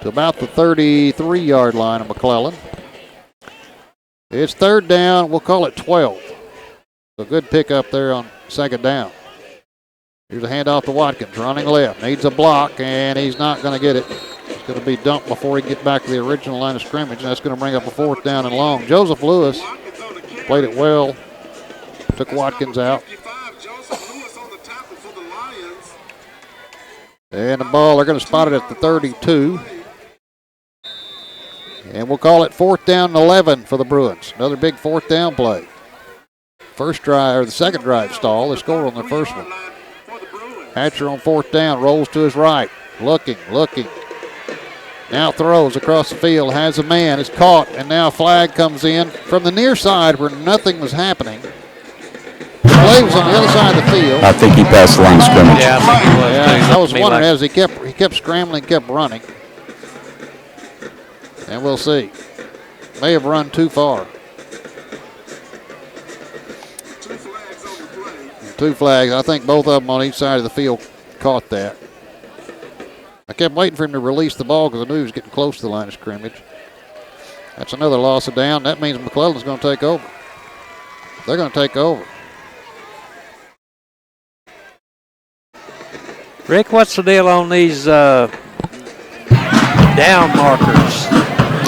to about the 33-yard line of McClellan. It's 3rd down. We'll call it 12. So good pick up there on 2nd down. Here's a handoff to Watkins, running left. Needs a block, and he's not going to get it. It's going to be dumped before he can get back to the original line of scrimmage, and that's going to bring up a 4th down and long. Joseph Lewis played it well, took Watkins out. And the ball, they're going to spot it at the 32. And we'll call it 4th down and 11 for the Bruins. Another big 4th down play. First drive, or the second drive stall. They scored on their first one. Hatcher on 4th down, rolls to his right. Looking. Now throws across the field, has a man, is caught, and now a flag comes in from the near side where nothing was happening. The play was on the other side of the field. I think he passed the line of scrimmage. Yeah, I think he was. Yeah, I was wondering as he kept scrambling, kept running. And we'll see. May have run too far. 2 flags. I think both of them on each side of the field caught that. I kept waiting for him to release the ball because I knew he was getting close to the line of scrimmage. That's another loss of down. That means McClellan's going to take over. They're going to take over. Rick, what's the deal on these down markers?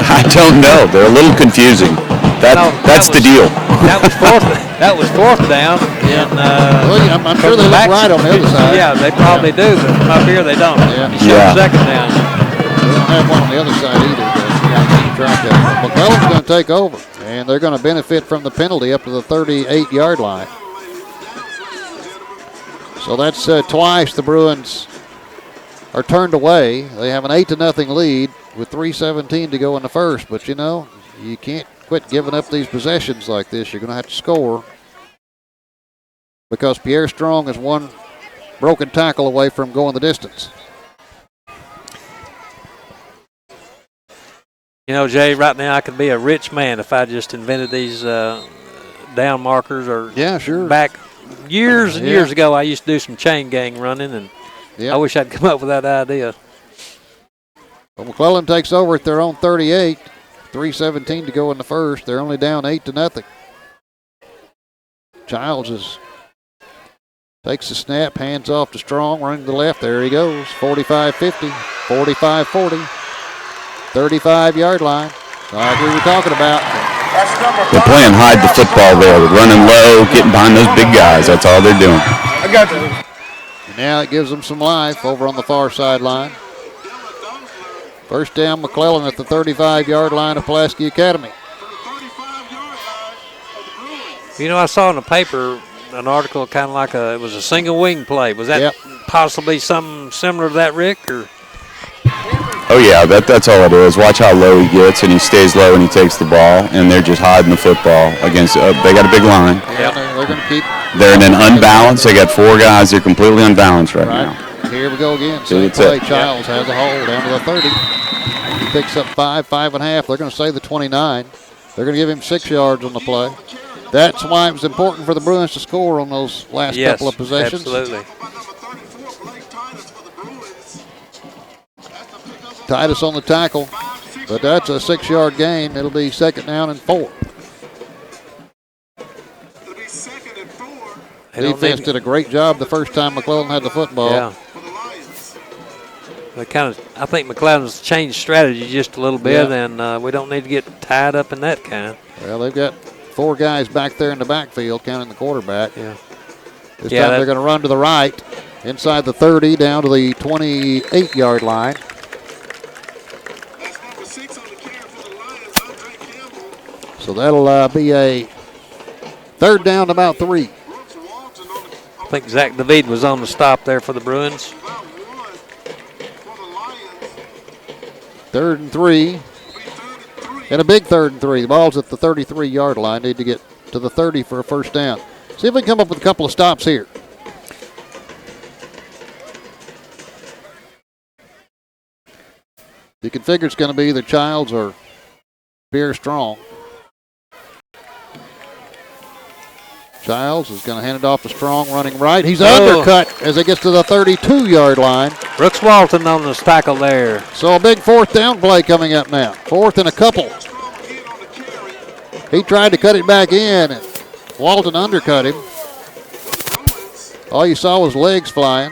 I don't know. They're a little confusing. That's the deal. That was 4th down. And, well, I'm sure they look right on the other side. Yeah, they probably do, but up here they don't. Yeah. 2nd down. They don't have one on the other side either, but you got to keep track of it. McClellan's going to take over, and they're going to benefit from the penalty up to the 38-yard line. So that's twice the Bruins are turned away. They have an 8-0 lead with 3:17 to go in the first, but you know, you can't quit giving up these possessions like this. You're going to have to score because Pierre Strong is one broken tackle away from going the distance. You know, Jay, right now I could be a rich man if I just invented these down markers. Or yeah, sure. Back years and years ago, I used to do some chain gang running, and I wish I'd come up with that idea. Well, McClellan takes over at their own 38. 3:17 to go in the first. They're only down 8-0. Childs takes the snap, hands off to Strong, running to the left. There he goes. 45-50, 45-40, 35-yard line. Like we were talking about. They're playing hide the football there. They're running low, getting behind those big guys. That's all they're doing. I got you. And now it gives them some life over on the far sideline. First down, McClellan at the 35-yard line of Pulaski Academy. You know, I saw in the paper an article kind of like it was a single wing play. Was that possibly something similar to that, Rick? Or? Oh, yeah, that's all it is. Watch how low he gets, and he stays low, and he takes the ball, and they're just hiding the football against they got a big line. Yeah, they're going to keep. They're in an unbalanced. They got 4 guys. They're completely unbalanced right now. Here we go again. Same play. Childs has a hold down to the 30. He picks up 5.5. They're going to say the 29. They're going to give him 6 yards on the play. That's why it was important for the Bruins to score on those last couple of possessions. Absolutely. Titus on the tackle, but that's a 6-yard gain. It'll be 2nd down and 4. Defense did a great job the first time McClellan had the football. Yeah. I think McClellan's changed strategy just a little bit, and we don't need to get tied up in that kind. Well, they've got 4 guys back there in the backfield, counting the quarterback. Yeah. This time they're going to run to the right, inside the 30, down to the 28-yard line. So that'll be a 3rd down and about 3. I think Zach David was on the stop there for the Bruins. 3rd and 3. And a big 3rd and 3. The ball's at the 33-yard line. Need to get to the 30 for a first down. See if we can come up with a couple of stops here. You can figure it's going to be either Childs or Pierre Strong. Childs is going to hand it off to Strong, running right. He's undercut as he gets to the 32-yard line. Brooks Walton on this tackle there. So a big 4th down play coming up now. 4th and a couple. He tried to cut it back in, and Walton undercut him. All you saw was legs flying.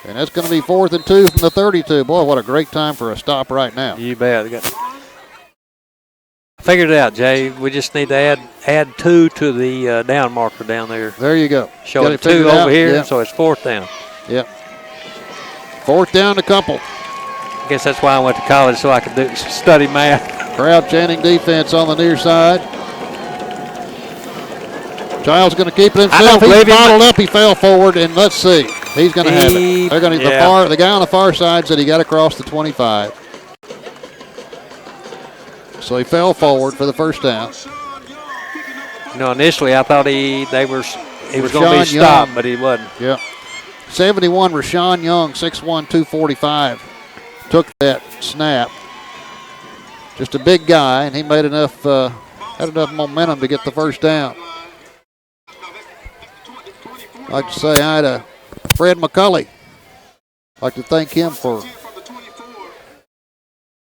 And that's going to be 4th and 2 from the 32. Boy, what a great time for a stop right now. You bet. Figured it out, Jay. We just need to add 2 to the down marker down there. There you go. Show it 2 over here, so it's 4th down. Yep. 4th down a couple. I guess that's why I went to college, so I could study math. Crowd chanting defense on the near side. Child's going to keep it himself. He's bottled up. He fell forward, and let's see. He's going to have it. They're going to the guy on the far side said he got across the 25. So he fell forward for the first down. You know, initially I thought he was going to be stopped, but he wasn't. Yeah. 71, Rashawn Young, 6'1", 245, took that snap. Just a big guy, and he made enough had enough momentum to get the first down. I'd like to say hi to Fred McCulley. I'd like to thank him for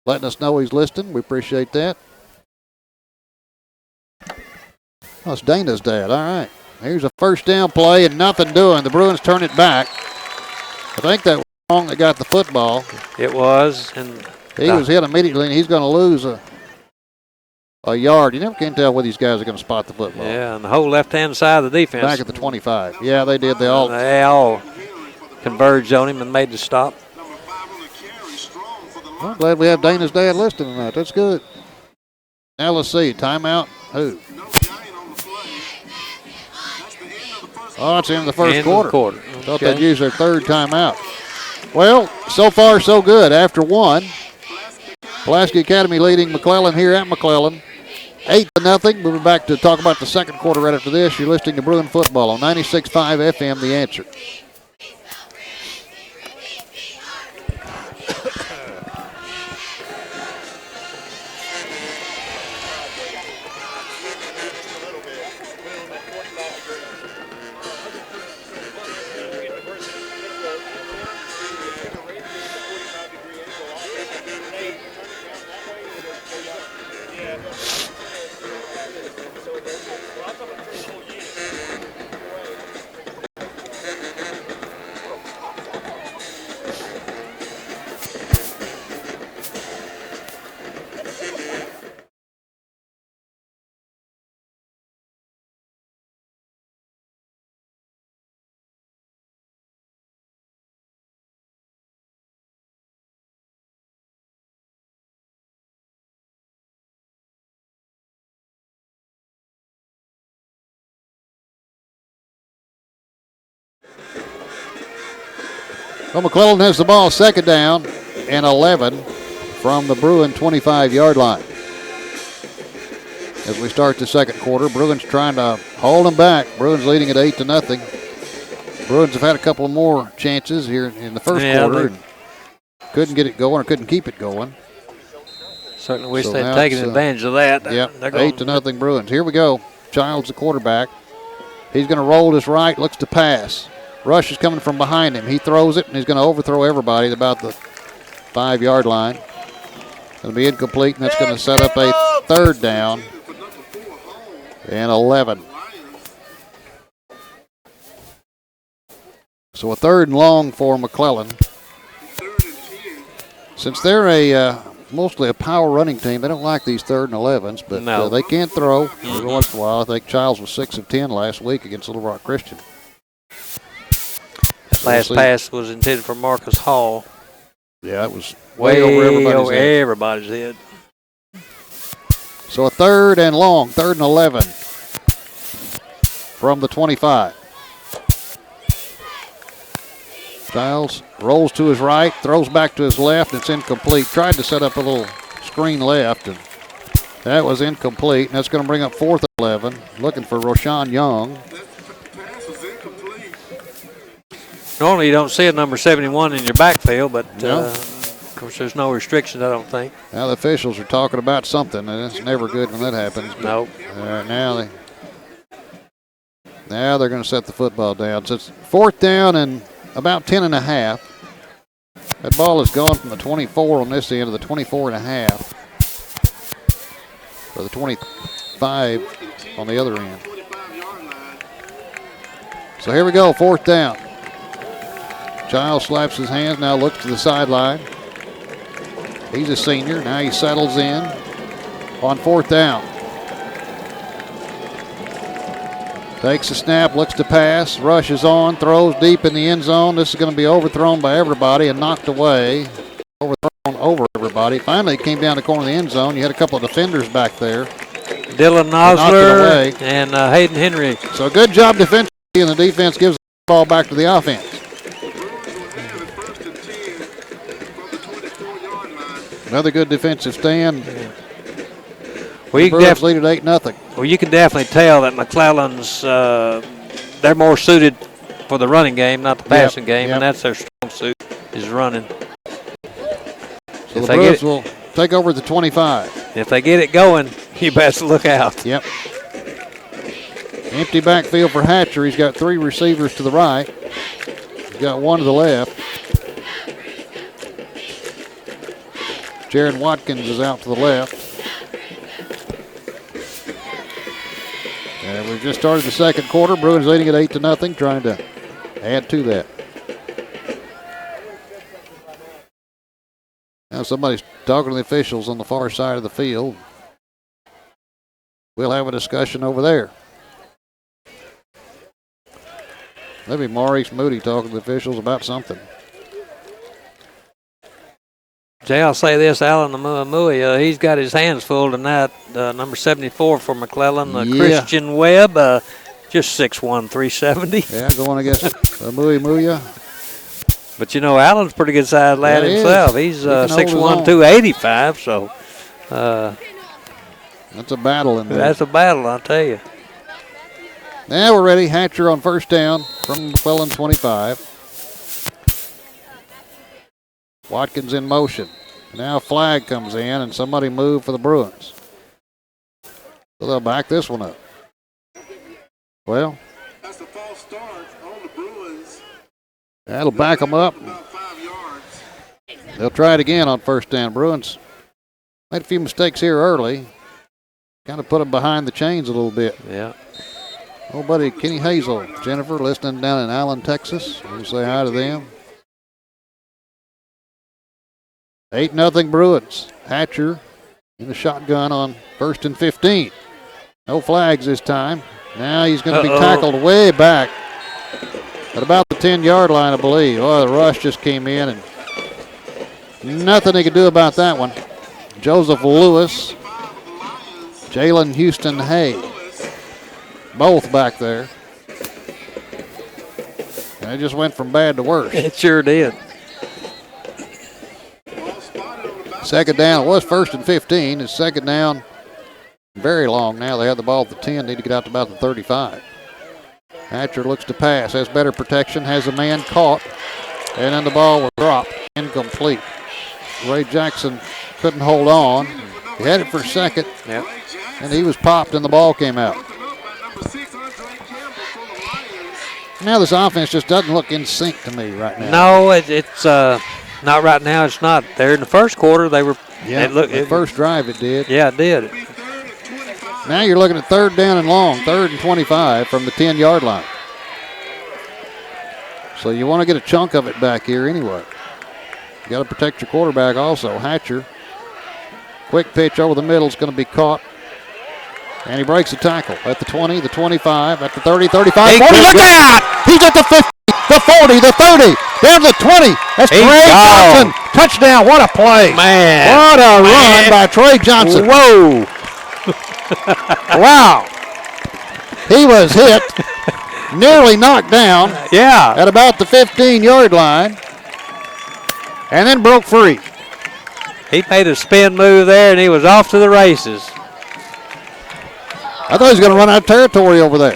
letting us know he's listening. We appreciate that. Oh, it's Dana's dad. All right. Here's a first down play and nothing doing. The Bruins turn it back. I think that was wrong that got the football. It was. And he was hit immediately, and he's going to lose a yard. You never can tell whether these guys are going to spot the football. Yeah, and the whole left-hand side of the defense. Back at the 25. Yeah, they did. They all converged on him and made the stop. I'm glad we have Dana's dad listening to that. That's good. Now let's see. Timeout. Who? Oh, it's in the first quarter. Thought they'd use their third timeout. Well, so far so good. After one, Pulaski Academy leading McClellan here at McClellan. 8-0. Moving back to talk about the second quarter right after this. You're listening to Bruin Football on 96.5 FM, The Answer. Well, McClellan has the ball, second down and 11 from the Bruin 25-yard line. As we start the second quarter, Bruins trying to hold them back. Bruins leading at 8-0. Bruins have had a couple more chances here in the first quarter and couldn't get it going or couldn't keep it going. Certainly wish they'd taken advantage of that. Yep, 8-0 Bruins. Here we go. Childs the quarterback. He's going to roll this right, looks to pass. Rush is coming from behind him. He throws it, and he's going to overthrow everybody at about the 5-yard line. Going to be incomplete, and that's going to set up a third down and 11. So a third and long for McClellan. Since they're mostly a power running team, they don't like these 3rd and 11s, but they can throw every once in a while. I think Childs was 6 of 10 last week against Little Rock Christian. Last pass was intended for Marcus Hall. Yeah, it was way over everybody's head. So a third and long, 3rd and 11 from the 25. Childs rolls to his right, throws back to his left. It's incomplete. Tried to set up a little screen left, and that was incomplete. And that's going to bring up 4th and 11. Looking for Rashawn Young. Normally you don't see a number 71 in your backfield, but of course there's no restrictions, I don't think. Now the officials are talking about something, and it's never good when that happens. Nope. Now they're going to set the football down. So it's 4th down and about 10 and a half. That ball is gone from the 24 on this end to the 24 and a half. Or the 25 on the other end. So here we go, 4th down. Giles slaps his hands, now looks to the sideline. He's a senior, now he settles in on 4th down. Takes a snap, looks to pass, rushes on, throws deep in the end zone. This is going to be overthrown by everybody and knocked away. Overthrown over everybody. Finally, it came down the corner of the end zone. You had a couple of defenders back there. Dylan Nosler and Hayden Henry. So good job defensively, and the defense gives the ball back to the offense. Another good defensive stand. Well, you can lead at 8-0. Well, you can definitely tell that McClellan's they're more suited for the running game, not the passing game, and that's their strong suit is running. So the Bruins will take over at the 25. If they get it going, you best look out. Yep. Empty backfield for Hatcher. He's got 3 receivers to the right. He's got 1 to the left. Jaron Watkins is out to the left. And we've just started the second quarter. Bruins leading at 8-0, trying to add to that. Now somebody's talking to the officials on the far side of the field. We'll have a discussion over there. Maybe Maurice Moody talking to the officials about something. Jay, I'll say this, Alan Amui, he's got his hands full tonight. Number 74 for McClellan, Christian Webb, just 6'1", 370. Yeah, going against Amui Muya. But, you know, Alan's a pretty good sized lad himself. He's 6'1", 285, so. That's a battle in there. That's a battle, I'll tell you. Now we're ready. Hatcher on 1st down from McClellan 25. Watkins in motion. Now a flag comes in and somebody moved for the Bruins. So they'll back this one up. Well, that's a false start on the Bruins. That'll back them up. About 5 yards. They'll try it again on 1st down. Bruins made a few mistakes here early. Kind of put them behind the chains a little bit. Yeah. Old buddy Kenny Hazel, Jennifer, listening down in Allen, Texas. We'll say hi to them. 8-0 Bruins. Hatcher in the shotgun on 1st and 15. No flags this time. Now he's going to be tackled way back at about the 10-yard line, I believe. Oh, the rush just came in, and nothing he could do about that one. Joseph Lewis, Jalen Houston Hay, both back there. And it just went from bad to worse. It sure did. 2nd down. It was 1st and 15. It's 2nd down. Very long now. They have the ball at the 10. Need to get out to about the 35. Hatcher looks to pass. Has better protection. Has a man caught. And then the ball will drop. Incomplete. Ray Jackson couldn't hold on. He had it for a second. Yep. And he was popped and the ball came out. Now this offense just doesn't look in sync to me right now. No, it's not right now. It's not. There in the first quarter, they were. Yeah, the first drive it did. Yeah, it did. Now you're looking at 3rd down and long, 3rd and 25 from the 10-yard line. So you want to get a chunk of it back here anyway. You got to protect your quarterback also. Hatcher, quick pitch over the middle is going to be caught. And he breaks the tackle at the 20, the 25, at the 30, 35, 40. Look out! He's at the 50, the 40, the 30, down to the 20. That's Trey Johnson. Touchdown. What a play. Man. What a run by Trey Johnson. Whoa. Wow. He was hit, nearly knocked down at about the 15-yard line, and then broke free. He made a spin move there, and he was off to the races. I thought he was going to run out of territory over there.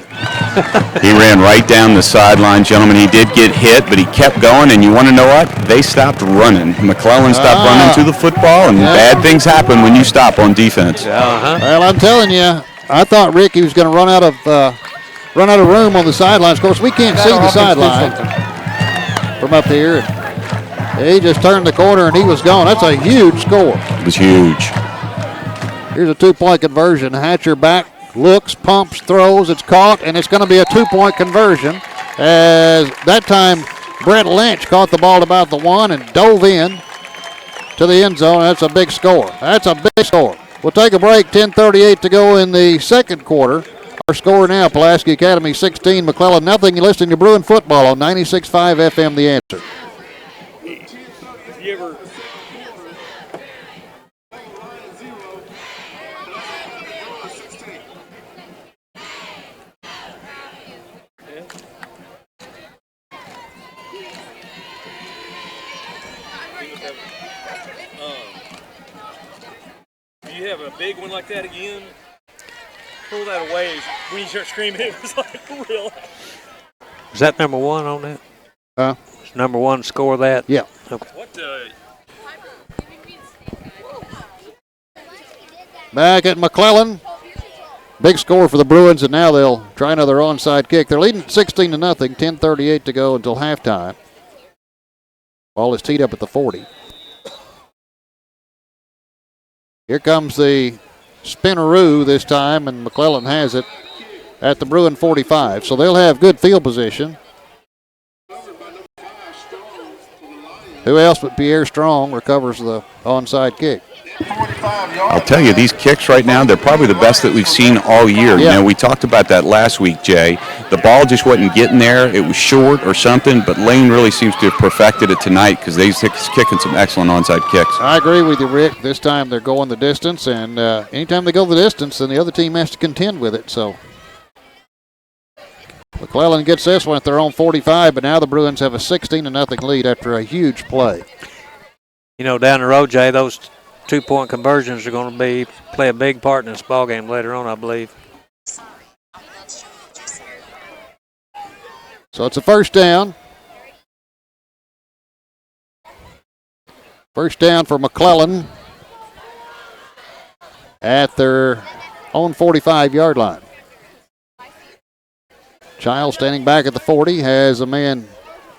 He ran right down the sideline, gentlemen. He did get hit, but he kept going, and you want to know what? They stopped running. McClellan stopped running to the football, and bad things happen when you stop on defense. Well, I'm telling you, I thought Ricky was going to run out of room on the sidelines. Of course, we can't see the sideline from up here. He just turned the corner, and he was gone. That's a huge score. It was huge. Here's a 2-point conversion. Hatcher back, looks, pumps, throws. It's caught, and it's going to be a 2-point conversion. As that time, Brett Lynch caught the ball at about the 1 and dove in to the end zone. That's a big score. That's a big score. We'll take a break. 10:38 to go in the second quarter. Our score now, Pulaski Academy 16, McClellan nothing. You're listening to Bruin Football on 96.5 FM, The Answer. You ever do you have a big one like that again? Pull that away. When you start screaming, it was like real. Is that number 1 on that? Is number 1 score that? Yeah. Okay. What Back at McClellan. Big score for the Bruins, and now they'll try another onside kick. They're leading 16 to nothing. 10:38 to go until halftime. Ball is teed up at the 40. Here comes the spinneroo this time, and McClellan has it at the Bruin 45. So they'll have good field position. Who else but Pierre Strong recovers the onside kick? I'll tell you, these kicks right now, they're probably the best that we've seen all year. Yeah. You know, we talked about that last week, Jay. The ball just wasn't getting there. It was short or something, but Lane really seems to have perfected it tonight because he's kicking some excellent onside kicks. I agree with you, Rick. This time they're going the distance, and anytime they go the distance, then the other team has to contend with it. So McClellan gets this one at their own 45, but now the Bruins have a 16 to nothing lead after a huge play. You know, down the road, Jay, those 2-point conversions are going to play a big part in this ball game later on, I believe. So it's a first down. First down for McClellan at their own 45-yard line. Child standing back at the 40 has a man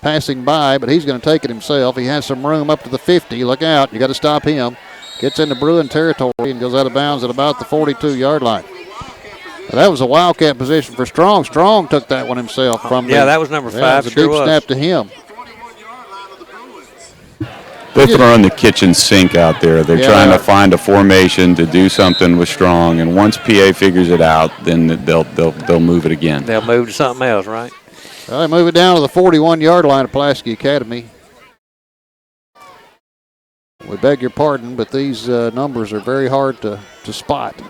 passing by, but he's going to take it himself. He has some room up to the 50. Look out. You got to stop him. Gets into Bruin territory and goes out of bounds at about the 42-yard line. Now, that was a wildcat position for Strong. Strong took that one himself from Yeah, that was number 5. That was a deep snap to him. They're throwing the kitchen sink out there. They're trying to find a formation to do something with Strong, and once PA figures it out, then they'll move it again. They'll move to something else, right? Well, they move it down to the 41-yard line of Pulaski Academy. We beg your pardon, but these numbers are very hard to spot.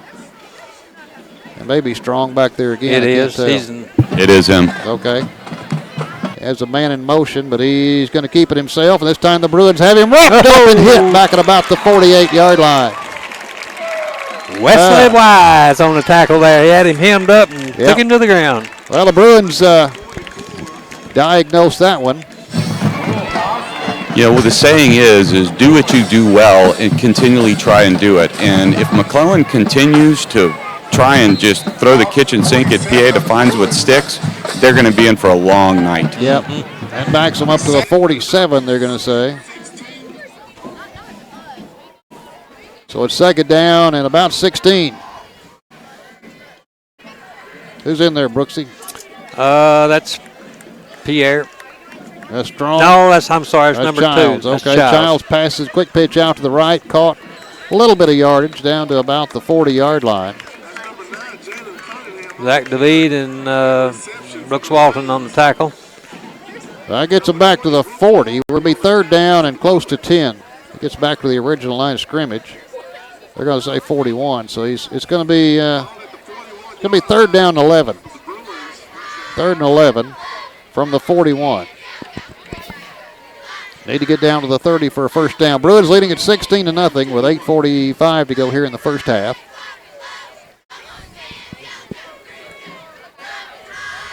And maybe Strong back there again. It is. It is him. Okay. Has a man in motion, but he's going to keep it himself. And this time the Bruins have him wrapped up and hit back at about the 48-yard line. Wesley Wise on the tackle there. He had him hemmed up and took him to the ground. Well, the Bruins diagnosed that one. Yeah, well, the saying is do what you do well and continually try and do it. And if McClellan continues to try and just throw the kitchen sink at PA to find what sticks, they're going to be in for a long night. Yep. That backs them up to the 47, they're going to say. So it's second down and about 16. Who's in there, Brooksy? That's Pierre. That's Strong. No, I'm sorry, that's number Childs. 2. That's Okay, Childs passes, quick pitch out to the right, caught a little bit of yardage down to about the 40-yard line. Zach DeVede and Brooks Walton on the tackle. That gets him back to the 40. We'll be third down and close to 10. It gets back to the original line of scrimmage. They're going to say 41, so it's going to be third down and 11. Third and 11 from the 41. Need to get down to the 30 for a first down. Bruins leading at 16 to nothing with 8:45 to go here in the first half.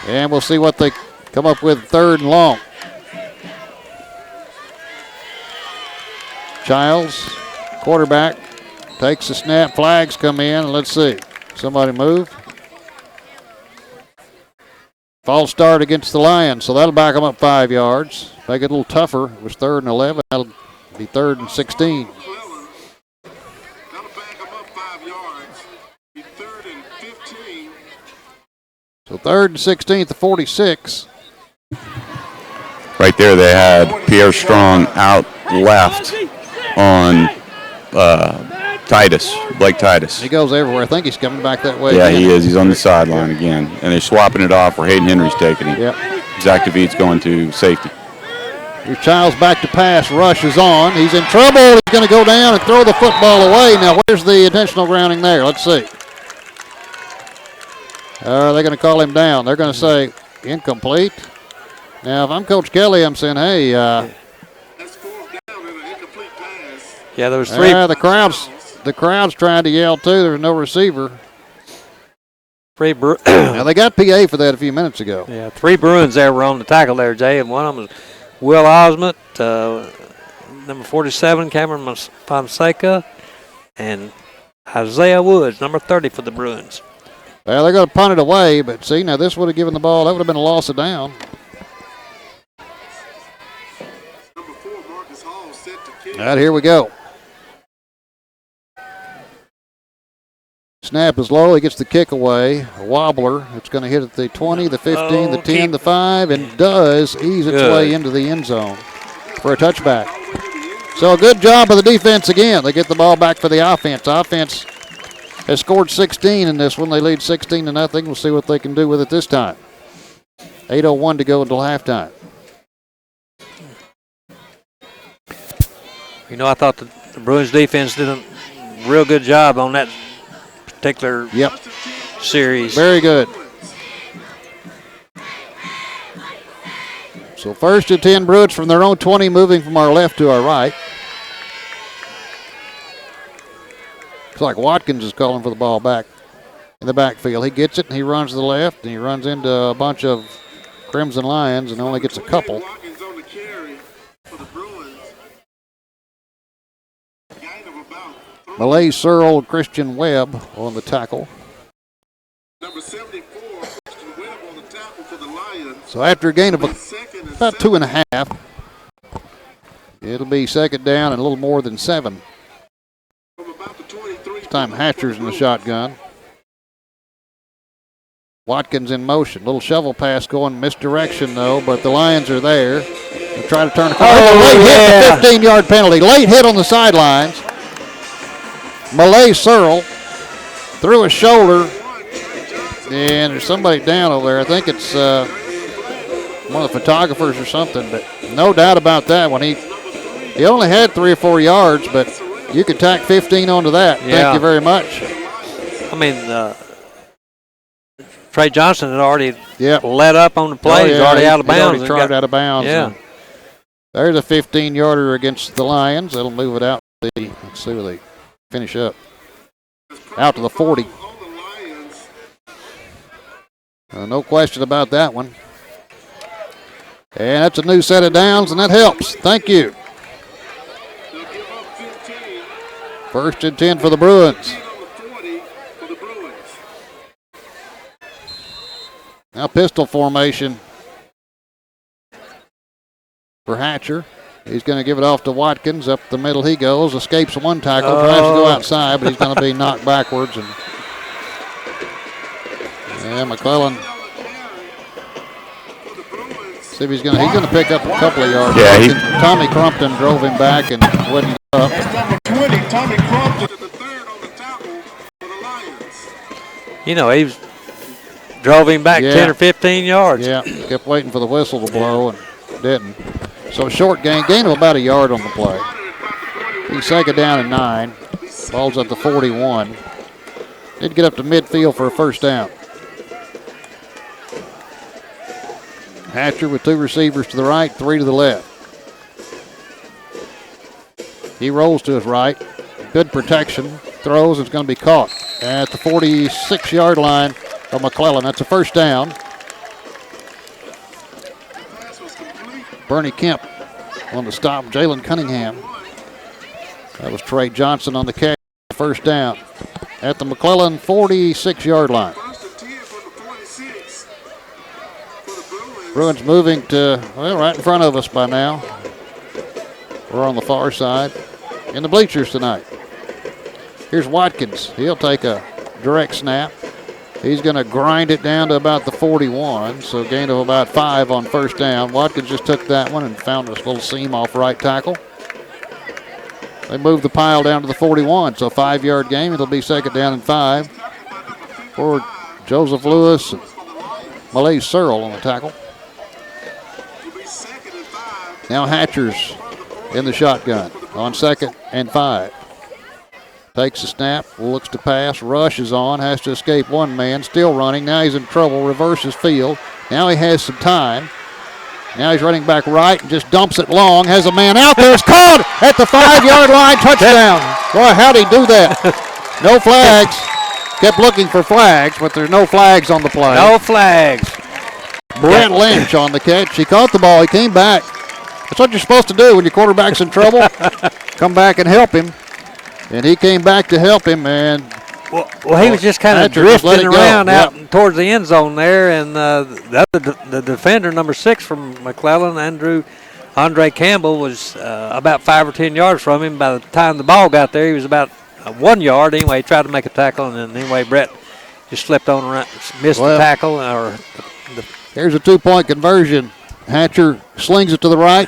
And we'll see what they come up with third and long. Childs, quarterback, takes the snap. Flags come in. Let's see. Somebody move. False start against the Lions, so that'll back them up 5 yards. Make it a little tougher. It was third and 11. That'll be third and 16. That'll back them up 5 yards. Be third and 15. So third and 16 at the 46. Right there, they had Pierre Strong out left on Blake Titus. He goes everywhere. I think he's coming back that way. Yeah, again. he is. He's on the sideline again. And they're swapping it off where Hayden Henry's taking him. Yep. Zach DeVite's going to safety. Here's Childs back to pass. Rush is on. He's in trouble. He's going to go down and throw the football away. Now, where's the intentional grounding there? Let's see. Are they going to call him down? They're going to say incomplete. Now, if I'm Coach Kelly, I'm saying, hey. That's fourth down and an incomplete pass. Yeah, there was 3. The crowd's trying to yell, too. There's no receiver. 3 Now, they got PA for that a few minutes ago. Yeah, 3 Bruins there were on the tackle there, Jay, and one of them was Will Osment, number 47, Cameron Fonseca, and Isaiah Woods, number 30 for the Bruins. Well, they're going to punt it away, but see, now this would have given the ball. That would have been a loss of down. Number 4, Marcus Hall, set to kick. All right, here we go. Snap is low. He gets the kick away. A wobbler. It's going to hit at the 20, the 15, the 10, the 5, and does ease its way into the end zone for a touchback. So a good job of the defense again. They get the ball back for the offense. Offense has scored 16 in this one. They lead 16-0. We'll see what they can do with it this time. 8:01 to go until halftime. You know, I thought the Bruins defense did a real good job on that particular series. Very good. So 1st and 10 Bruins from their own 20, moving from our left to our right. Looks like Watkins is calling for the ball back in the backfield. He gets it and he runs to the left and he runs into a bunch of Crimson Lions and only gets a couple. Watkins on the carry for the Bruins. Gain of about 3. Malay Searle, Christian Webb on the tackle. Number 74, Christian Webb on the tackle for the Lions. So after a gain of Second and about 2.5, it'll be second down and a little more than 7. from about the 23. This time Hatcher's in the shotgun. Watkins in motion. Little shovel pass going misdirection though, but the Lions are there. They try to turn the corner. Late hit, the 15-yard penalty. Late hit on the sidelines. Malay Searle threw his shoulder, and there's somebody down over there. I think it's one of the photographers or something, but no doubt about that one. He only had 3 or 4 yards, but you could tack 15 onto that. Yeah. Thank you very much. I mean, Trey Johnson had already Yep. let up on the play. He's already out of He's bounds. already tried out of bounds. Yeah. And there's a 15-yarder against the Lions. That'll move it out. Let's see where they finish up. Out to the 40. No question about that one. And that's a new set of downs, and that helps. Thank you. 1st and 10 for the Bruins. Now pistol formation for Hatcher. He's going to give it off to Watkins. Up the middle he goes. Escapes one tackle. Tries to go outside, but he's going to be knocked backwards. And McClellan. See if he's going to pick up a couple of yards. Yeah, Tommy Crumpton drove him back and wouldn't up. Number 20, Tommy Crumpton, the 3rd on the tackle for the Lions. You know, he drove him back 10 or 15 yards. Yeah, kept waiting for the whistle to blow and didn't. So short gain of about a yard on the play. He's second down and 9. Ball's at the 41. Did get up to midfield for a first down. Hatcher with 2 receivers to the right, 3 to the left. He rolls to his right. Good protection. Throws, and it's going to be caught at the 46-yard line of McClellan. That's a first down. Bernie Kemp on the stop. Jalen Cunningham. That was Trey Johnson on the catch. First down at the McClellan 46-yard line. Bruins moving to, well, right in front of us by now. We're on the far side in the bleachers tonight. Here's Watkins. He'll take a direct snap. He's going to grind it down to about the 41, so gain of about 5 on first down. Watkins just took that one and found this little seam off right tackle. They moved the pile down to the 41, so 5-yard gain. It'll be second down and 5 for Joseph Lewis and Malay Searle on the tackle. Now Hatcher's in the shotgun on second and 5. Takes a snap, looks to pass, rushes on, has to escape one man, still running. Now he's in trouble, reverses field. Now he has some time. Now he's running back right and just dumps it long, has a man out there. It's caught at the 5-yard line, touchdown. Boy, how'd he do that? No flags. Kept looking for flags, but there's no flags on the play. No flags. Brent Lynch on the catch. He caught the ball. He came back. That's what you're supposed to do when your quarterback's in trouble. Come back and help him. And he came back to help him, and well, he was just kind of drifting around out towards the end zone there, and the defender, number 6 from McClellan, Andre Campbell, was about 5 or 10 yards from him. By the time the ball got there, he was about 1 yard. Anyway, he tried to make a tackle, and then anyway, Brett just slipped on around, missed the tackle. Here's a 2-point conversion. Hatcher slings it to the right.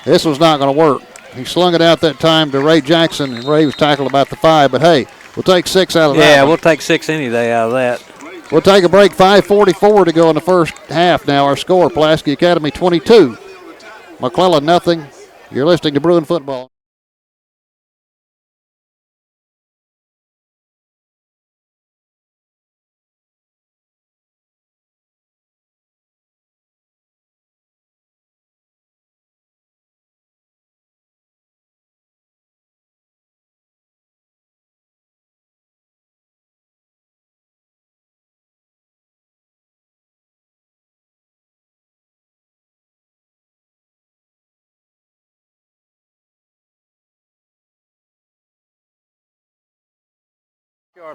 This was not going to work. He slung it out that time to Ray Jackson, and Ray was tackled about the 5. But, hey, we'll take 6 out of that. Yeah, we'll take 6 any day out of that. We'll take a break. 5:44 to go in the first half now. Our score, Pulaski Academy 22. McClellan nothing. You're listening to Bruin Football.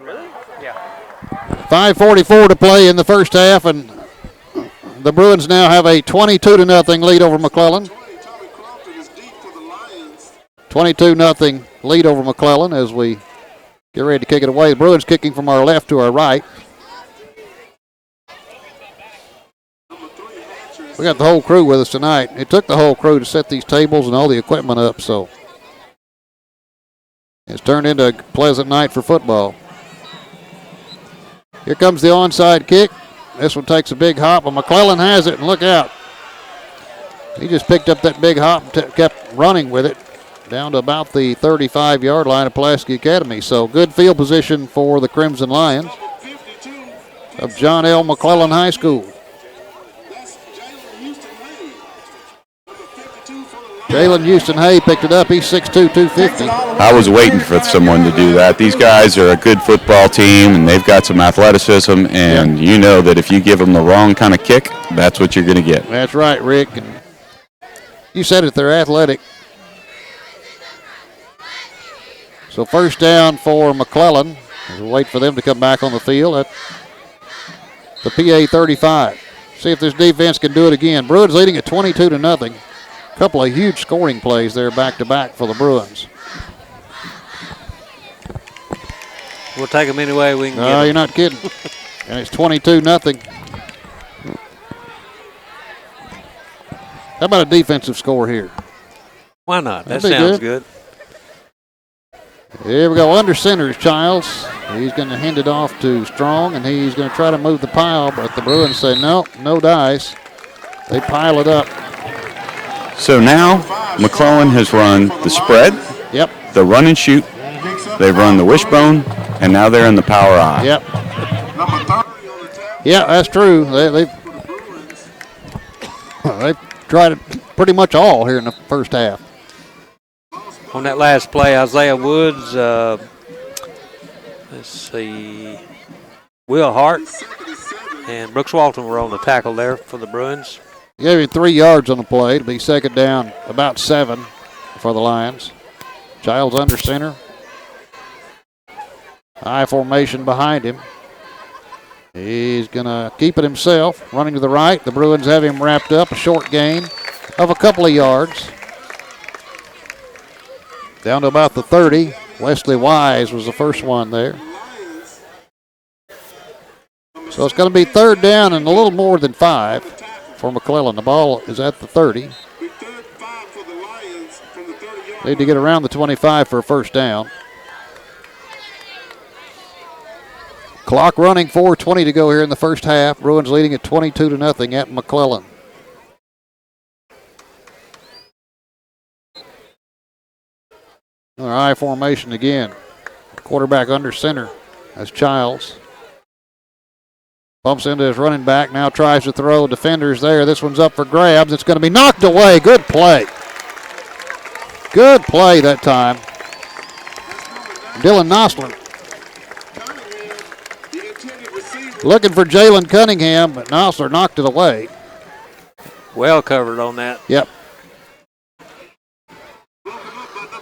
Really? Yeah. 5:44 to play in the first half, and the Bruins now have a 22-0 lead over McClellan. 22-0 lead over McClellan as we get ready to kick it away. The Bruins kicking from our left to our right. We got the whole crew with us tonight. It took the whole crew to set these tables and all the equipment up, so it's turned into a pleasant night for football. Here comes the onside kick. This one takes a big hop, but McClellan has it, and look out. He just picked up that big hop and kept running with it down to about the 35-yard line of Pulaski Academy. So good field position for the Crimson Lions of John L. McClellan High School. Jalen Houston Hay picked it up. He's 6'2", 250. I was waiting for someone to do that. These guys are a good football team, and they've got some athleticism, and you know that if you give them the wrong kind of kick, that's what you're going to get. That's right, Rick. And you said it, they're athletic. So first down for McClellan. We'll wait for them to come back on the field at the PA 35. See if this defense can do it again. Bruins leading at 22-0. A couple of huge scoring plays there back-to-back for the Bruins. We'll take them any way we can get No, you're not kidding. And it's 22-0. How about a defensive score here? Why not? That That'd be sounds good. good. Here we go. Under center is Childs. He's going to hand it off to Strong, and he's going to try to move the pile, but the Bruins say no dice. They pile it up. So now McClellan has run the spread, Yep. the run and shoot, they've run the wishbone, and now they're in the power eye. Yep. Yeah, that's true. They've tried it pretty much all here in the first half. On that last play, Isaiah Woods, let's see, Will Hart and Brooks Walton were on the tackle there for the Bruins. Gave him 3 yards on the play to be second down, about 7 for the Lions. Childs under center. High formation behind him. He's going to keep it himself, running to the right. The Bruins have him wrapped up, a short gain of a couple of yards. Down to about the 30. Wesley Wise was the first one there. So it's going to be 3rd down and a little more than 5 for McClellan. The ball is at the 30. Need to get around the 25 for a first down. Clock running, 4:20 to go here in the first half. Bruins leading at 22-0 at McClellan. Another I formation again. Quarterback under center. That's Childs. Bumps into his running back. Now tries to throw. Defenders there. This one's up for grabs. It's going to be knocked away. Good play. Good play that time. Dylan Nosler looking for Jalen Cunningham, but Nosler knocked it away. Well covered on that. Yep.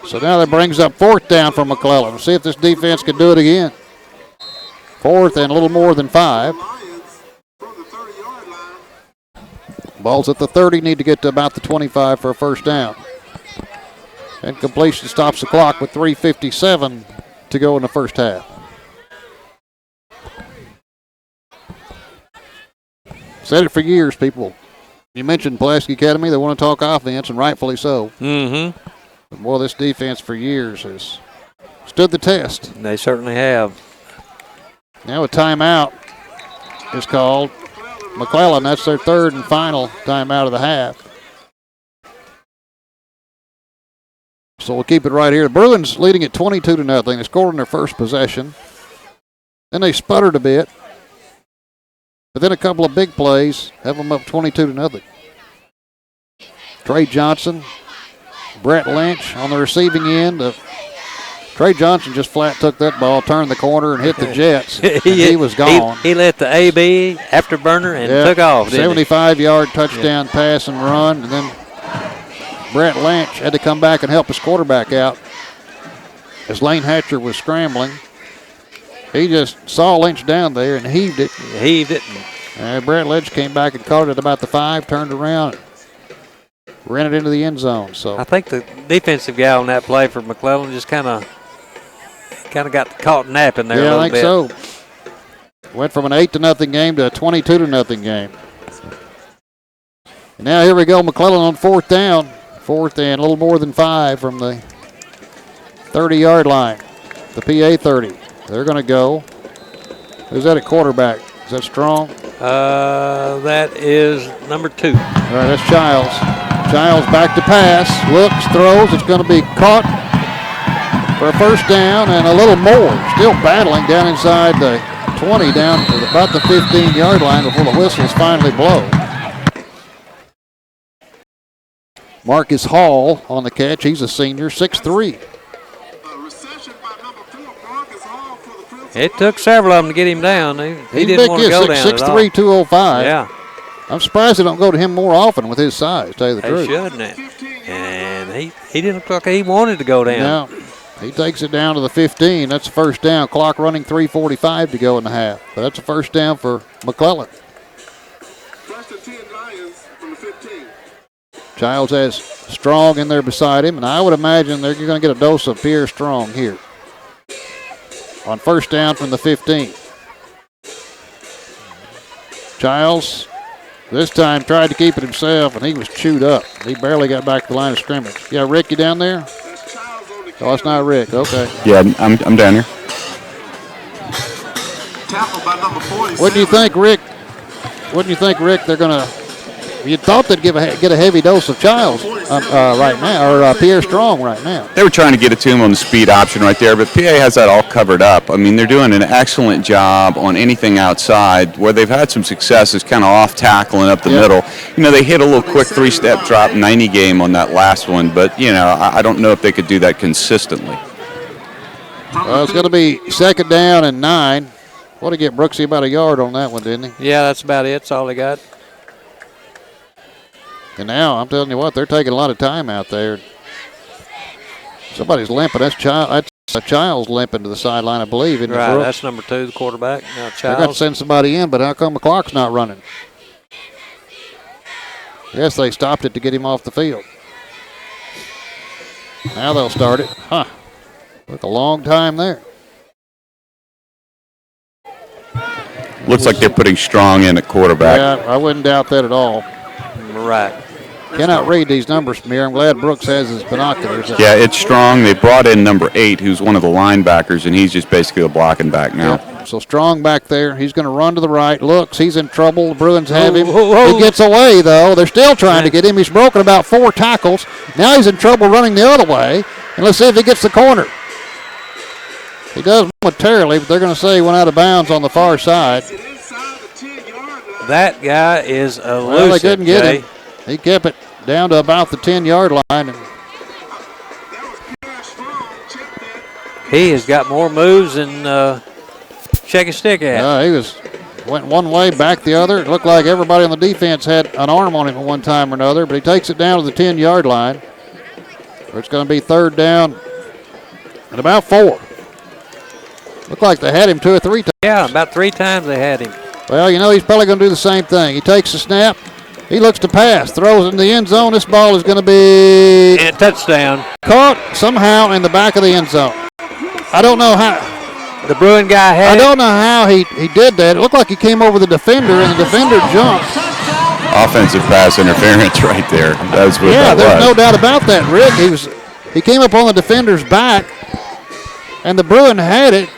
So now that brings up 4th down for McClellan. We'll see if this defense can do it again. 4th and a little more than 5. Ball's at the 30, need to get to about the 25 for a first down. And completion stops the clock with 3:57 to go in the first half. Said it for years, people. You mentioned Pulaski Academy, they want to talk offense, and rightfully so. Mm-hmm. But boy, this defense for years has stood the test. They certainly have. Now a timeout is called. McClellan, that's their 3rd and final timeout of the half. So we'll keep it right here. The Bruins leading at 22-0. They scored on their first possession. Then they sputtered a bit. But then a couple of big plays have them up 22-0. Trey Johnson, Brett Lynch on the receiving end. Trey Johnson just flat took that ball, turned the corner, and hit the Jets. he was gone. He let the AB afterburner and took off. 75-yard touchdown pass and run, and then Brett Lynch had to come back and help his quarterback out as Lane Hatcher was scrambling. He just saw Lynch down there and heaved it. Brett Lynch came back and caught it at about the 5, turned around, ran it into the end zone. So I think the defensive guy on that play for McClellan just kind of got caught napping there a little bit. Yeah, I think so. Went from an 8-0 game to a 22-0 game. And now here we go, McClellan on 4th down. 4th and a little more than 5 from the 30-yard line. The PA 30. They're going to go. Who's that at quarterback? Is that Strong? That is number 2. All right, that's Childs. Childs back to pass. Looks, throws. It's going to be caught for a first down and a little more. Still battling down inside the 20, down to about the 15-yard line before the whistles finally blow. Marcus Hall on the catch. He's a senior, 6'3". It took several of them to get him down. He didn't want to go down 6'3", 205. Yeah. I'm surprised they don't go to him more often with his size, to tell you the truth. They shouldn't. And he didn't look like he wanted to go down. Now, he takes it down to the 15. That's the first down. Clock running, 3:45 to go in the half. But that's a first down for McClellan. Childs has Strong in there beside him, and I would imagine you're going to get a dose of Pierre Strong here. On first down from the 15. Childs this time tried to keep it himself, and he was chewed up. He barely got back to the line of scrimmage. Yeah, Rick, you down there? Oh, it's not Rick. Okay. Yeah, I'm down here. What do you think, Rick? What do you think, Rick? They're going to. You thought they'd get a heavy dose of Childs right now, or Pierre Strong right now. They were trying to get it to him on the speed option right there, but PA has that all covered up. I mean, they're doing an excellent job on anything outside. Where they've had some success is kind of off tackling up the middle. You know, they hit a little quick 3-step drop 90 game on that last one, but, you know, I don't know if they could do that consistently. Well, it's going to be 2nd down and 9. Want to get Brooksy about a yard on that one, didn't he? Yeah, that's about it. That's all they got. And now, I'm telling you what, they're taking a lot of time out there. Somebody's limping. That's Childs limping to the sideline, I believe. Isn't right, it, that's number 2, the quarterback. Now Childs. They're going to send somebody in, but how come the clock's not running? I guess they stopped it to get him off the field. Now they'll start it. Huh. Took a long time there. Looks like they're putting Strong in at quarterback. Yeah, I wouldn't doubt that at all. Right. Cannot read these numbers from here. I'm glad Brooks has his binoculars. Yeah, it's Strong. They brought in number 8, who's one of the linebackers, and he's just basically a blocking back now. Yeah. So Strong back there. He's going to run to the right. Looks, he's in trouble. The Bruins have him. Whoa. He gets away, though. They're still trying to get him. He's broken about 4 tackles. Now he's in trouble running the other way. And let's see if he gets the corner. He does momentarily, but they're going to say he went out of bounds on the far side. That guy is elusive. Well, they couldn't get Jay. him. He kept it down to about the 10-yard line. And He has got more moves than check his stick at. he went one way, back the other. It looked like everybody on the defense had an arm on him at one time or another, but he takes it down to the 10-yard line. Where it's going to be 3rd down and about 4. Looked like they had him 2 or 3 times. Yeah, about 3 times they had him. Well, he's probably going to do the same thing. He takes the snap. He looks to pass, throws it in the end zone. This ball is going to be And touchdown. caught somehow in the back of the end zone. I don't know how. The Bruin guy had I don't know how he did that. It looked like he came over the defender, and the defender jumped. Offensive pass interference right there. That's what that there's was. no doubt about that, Rick. He came up on the defender's back, and the Bruin had it,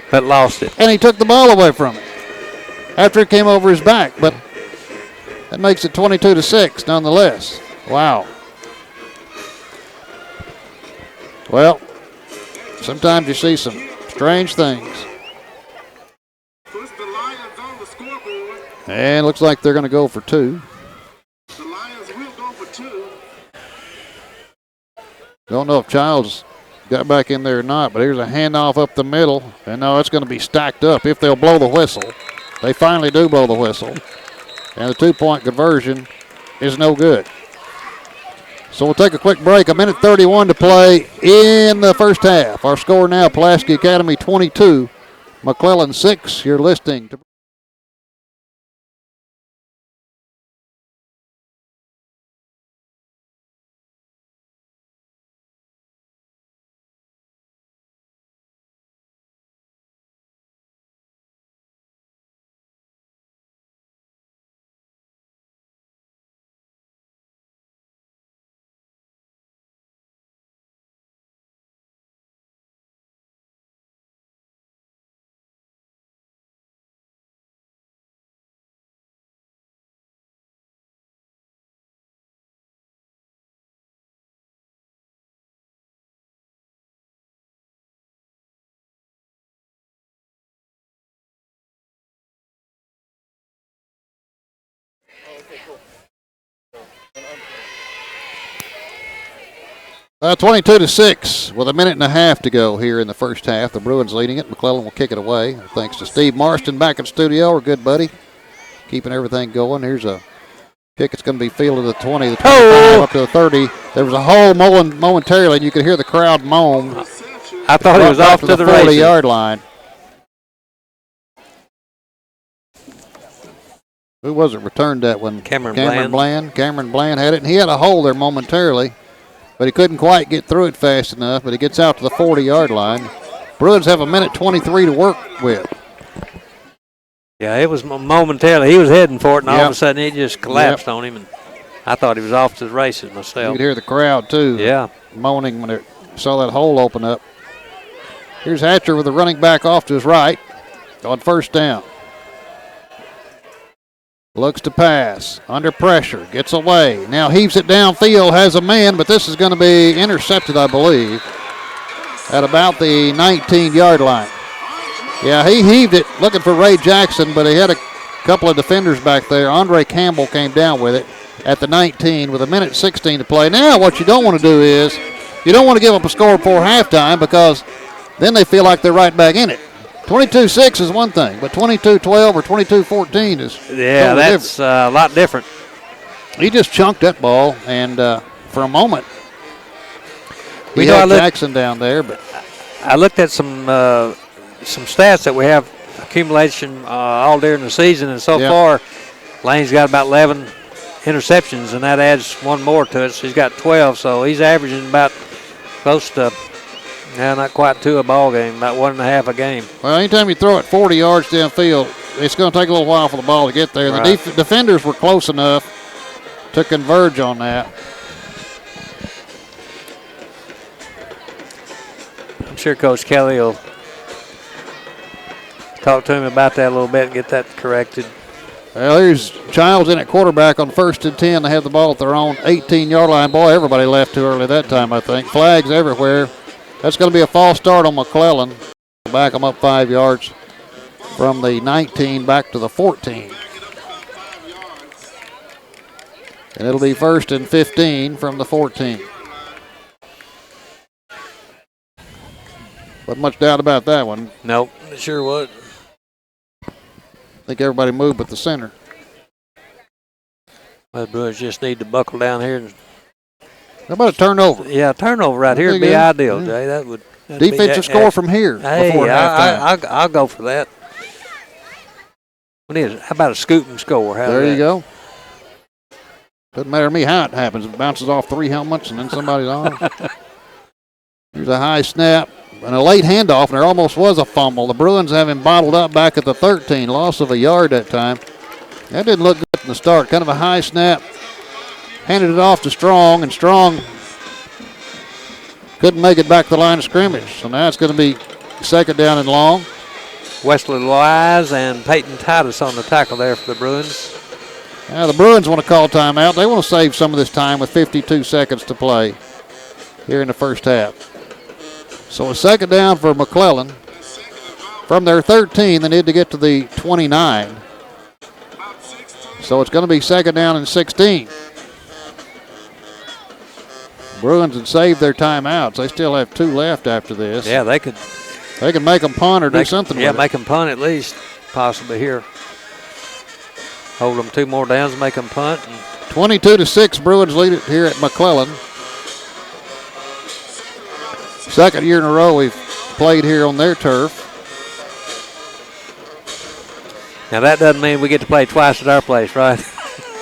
but lost it. and he took the ball away from him after it came over his back. But that makes it 22-6 nonetheless. Wow. Well, sometimes you see some strange things. Puts the Lions on the scoreboard. And looks like they're going to go for 2. The Lions will go for 2. Don't know if Childs got back in there or not, but here's a handoff up the middle. And no, it's going to be stacked up if they'll blow the whistle. They finally do blow the whistle. And the 2-point conversion is no good. So we'll take a quick break. 1:31 to play in the first half. Our score now, Pulaski Academy 22, McClellan 6. You're listening to Well, 22-6 with 1.5 minutes to go here in the first half. The Bruins leading it. McClellan will kick it away. Thanks to Steve Marston back in studio, our good buddy, keeping everything going. Here's a kick. It's going to be fielded at the 20, the 25, up to the 30. There was a hole momentarily, and you could hear the crowd moan. I thought he was off to the 40-yard line. Who was it returned that one? Cameron Bland. Cameron Bland had it, and he had a hole there momentarily, but he couldn't quite get through it fast enough, but he gets out to the 40-yard line. Bruins have 1:23 to work with. Yeah, it was momentarily. He was heading for it, and all of a sudden it just collapsed on him, and I thought he was off to the races myself. You could hear the crowd, too, yeah, moaning when they saw that hole open up. Here's Hatcher with the running back off to his right on first down. Looks to pass, under pressure, gets away. Now heaves it downfield, has a man, but this is going to be intercepted, I believe, at about the 19-yard line. Yeah, he heaved it looking for Ray Jackson, but he had a couple of defenders back there. Andre Campbell came down with it at the 19 with 1:16 to play. Now what you don't want to do is you don't want to give up a score before halftime, because then they feel like they're right back in it. 22-6 is one thing, but 22-12 or 22-14 is that's a lot different. He just chunked that ball, and for a moment, he had Jackson down there. But I looked at some stats that we have accumulation all during the season, and so far, Lane's got about 11 interceptions, and that adds one more to it. So he's got 12, so he's averaging about close to. Not quite 2 a ball game, about 1.5 a game. Well, anytime you throw it 40 yards downfield, it's going to take a little while for the ball to get there. Right. The defenders were close enough to converge on that. I'm sure Coach Kelly will talk to him about that a little bit and get that corrected. Well, here's Childs in at quarterback on 1st and 10. They have the ball at their own 18-yard line. Boy, everybody left too early that time, I think. Flags everywhere. That's going to be a false start on McClellan. Back them up 5 yards from the 19 back to the 14. And it'll be 1st and 15 from the 14. Wasn't much doubt about that one. Nope, it sure would. I think everybody moved but the center. Well, the Bruins just need to buckle down here. And, How about a turnover? yeah, turnover right here would be ideal, Jay. That would. Defensive score from here before halftime. I'll go for that. How about a scoop and score? There you go. Doesn't matter to me how it happens. It bounces off 3 helmets and then somebody's on. Here's a high snap and a late handoff, and there almost was a fumble. The Bruins have him bottled up back at the 13. Loss of a yard that time. That didn't look good in the start. Kind of a high snap. Handed it off to Strong, and Strong couldn't make it back to the line of scrimmage. So now it's going to be 2nd down and long. Wesley Wise and Peyton Titus on the tackle there for the Bruins. Now the Bruins want to call timeout. They want to save some of this time with 52 seconds to play here in the first half. So a 2nd down for McClellan. From their 13, they need to get to the 29. So it's going to be 2nd down and 16. Bruins had saved their timeouts. They still have 2 left after this. Yeah, they could. They can make them punt or do something with it. Yeah, make them punt at least, possibly here. Hold them 2 more downs, make them punt. 22-6, Bruins lead it here at McClellan. 2nd year in a row we've played here on their turf. Now that doesn't mean we get to play twice at our place, right?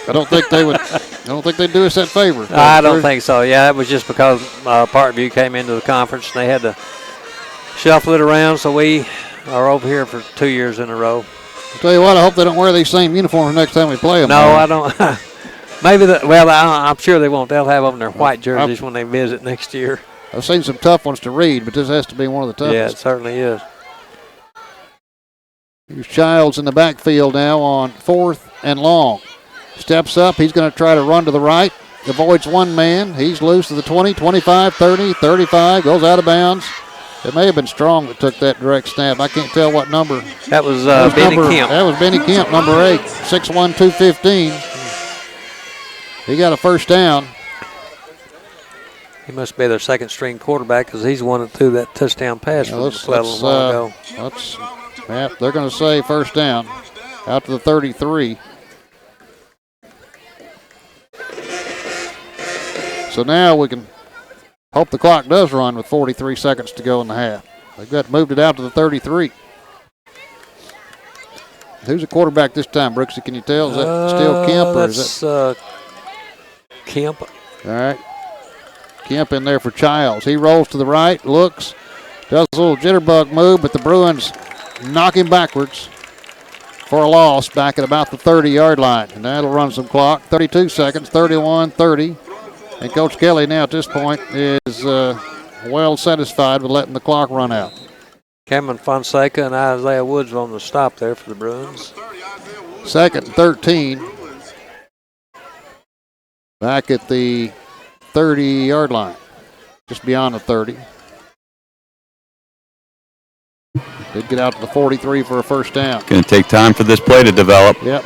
I don't think they would. I don't think they'd do us that favor. I don't think so. Yeah, that was just because Parkview came into the conference and they had to shuffle it around. So we are over here for 2 years in a row. I'll tell you what. I hope they don't wear these same uniforms next time we play them. No, I don't. Maybe I'm sure they won't. They'll have on their white jerseys when they visit next year. I've seen some tough ones to read, but this has to be one of the toughest. Yeah, it certainly is. Here's Childs in the backfield now on 4th and long. Steps up. He's going to try to run to the right. Avoids one man. He's loose to the 20, 25, 30, 35. Goes out of bounds. It may have been Strong that took that direct snap. I can't tell what number. That was Benny Kemp. That was Benny Kemp, number 8, 6'1", 215. He got a 1st down. He must be their 2nd string quarterback because he's the one that threw that touchdown pass for McClellan a while ago. Yeah, they're going to say 1st down out to the 33. So now we can hope the clock does run with 43 seconds to go in the half. They've moved it out to the 33. Who's the quarterback this time, Brooksy? Can you tell? Is that still Kemp? Or is that Kemp. All right. Kemp in there for Childs. He rolls to the right, looks, does a little jitterbug move, but the Bruins knock him backwards for a loss back at about the 30-yard line. And that'll run some clock. 32 seconds, 31, 30. And Coach Kelly now at this point is well satisfied with letting the clock run out. Cameron Fonseca and Isaiah Woods on the stop there for the Bruins. 2nd and 13. Back at the 30-yard line, just beyond the 30. Did get out to the 43 for a 1st down. Going to take time for this play to develop. Yep.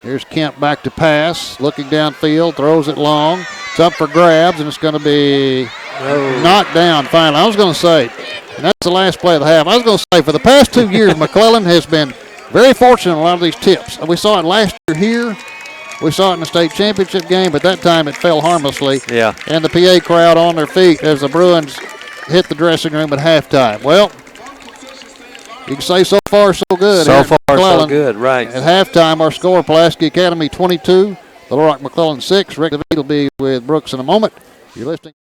Here's Kemp back to pass, looking downfield, throws it long. It's up for grabs, and it's going to be knocked down finally. I was going to say, and that's the last play of the half. I was going to say, for the past 2 years, McClellan has been very fortunate in a lot of these tips. We saw it last year here. We saw it in the state championship game, but that time it fell harmlessly. Yeah. And the PA crowd on their feet as the Bruins hit the dressing room at halftime. Well, you can say so far so good. So far so good, right. At halftime, our score, Pulaski Academy 22, Little Rock McClellan 6. Rick DeVito will be with Brooks in a moment. You're listening.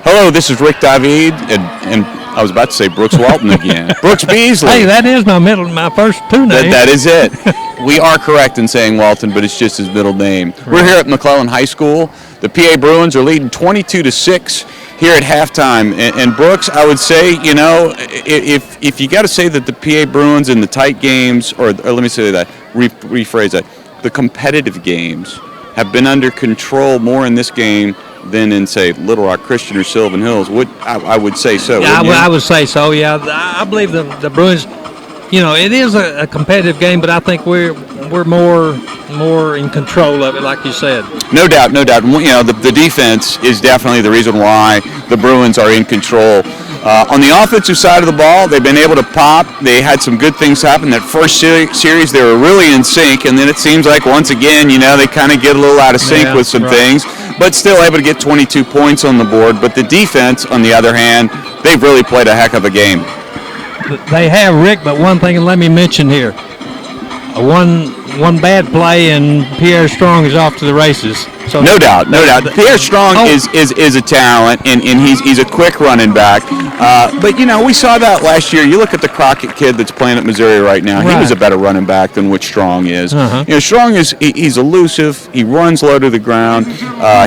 Hello, this is Rick David, and I was about to say Brooks Walton again. Brooks Beasley. Hey, that is my first two names. That is it. We are correct in saying Walton, but it's just his middle name. Right. We're here at McClellan High School. The PA Bruins are leading 22-6 here at halftime. And Brooks, I would say, if you got to say that the PA Bruins in the tight games, or let me say that, rephrase that, the competitive games have been under control more in this game than in, say, Little Rock Christian or Sylvan Hills. I would say so. Yeah, I would say so, yeah. I believe the Bruins, it is a competitive game, but I think we're more in control of it, like you said. No doubt. The defense is definitely the reason why the Bruins are in control. On the offensive side of the ball, they've been able to pop. They had some good things happen. That first series, they were really in sync, and then it seems like once again, they kind of get a little out of sync with some things, but still able to get 22 points on the board. But the defense, on the other hand, they've really played a heck of a game. They have, Rick, but one thing let me mention here. One bad play and Pierre Strong is off to the races. So no doubt. Pierre Strong is a talent, and he's a quick running back. But we saw that last year. You look at the Crockett kid that's playing at Missouri right now. Right. He was a better running back than what Strong is. Strong he's elusive. He runs low to the ground.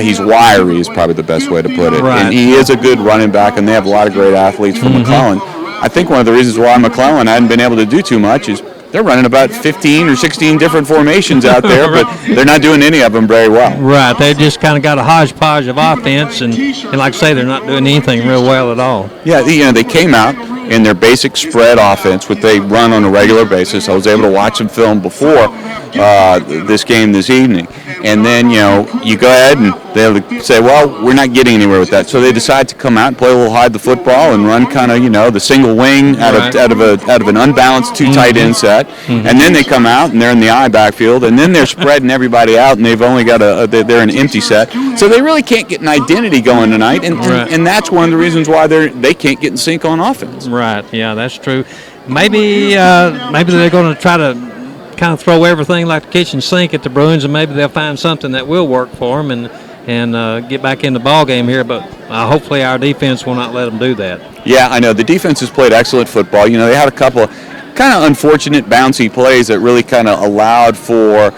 He's wiry is probably the best way to put it. Right. And he is a good running back, and they have a lot of great athletes from McClellan. I think one of the reasons why McClellan hadn't been able to do too much is they're running about 15 or 16 different formations out there, but they're not doing any of them very well. Right. They just kind of got a hodgepodge of offense, and like I say, they're not doing anything real well at all. Yeah, they came out in their basic spread offense, which they run on a regular basis. I was able to watch some film before this game this evening. And then, you go ahead and they'll say, well, we're not getting anywhere with that. So they decide to come out and play a little hide the football and run kind of, the single wing out of an unbalanced two tight end set. And then they come out and they're in the I backfield, and then they're spreading everybody out, and they've only got they're an empty set. So they really can't get an identity going tonight, and that's one of the reasons why they can't get in sync on offense. Right. Yeah, that's true. Maybe they're going to try to kind of throw everything like the kitchen sink at the Bruins, and maybe they'll find something that will work for them and get back in the ball game here. But hopefully our defense will not let them do that. Yeah, I know. The defense has played excellent football. They had a couple of kind of unfortunate bouncy plays that really kind of allowed for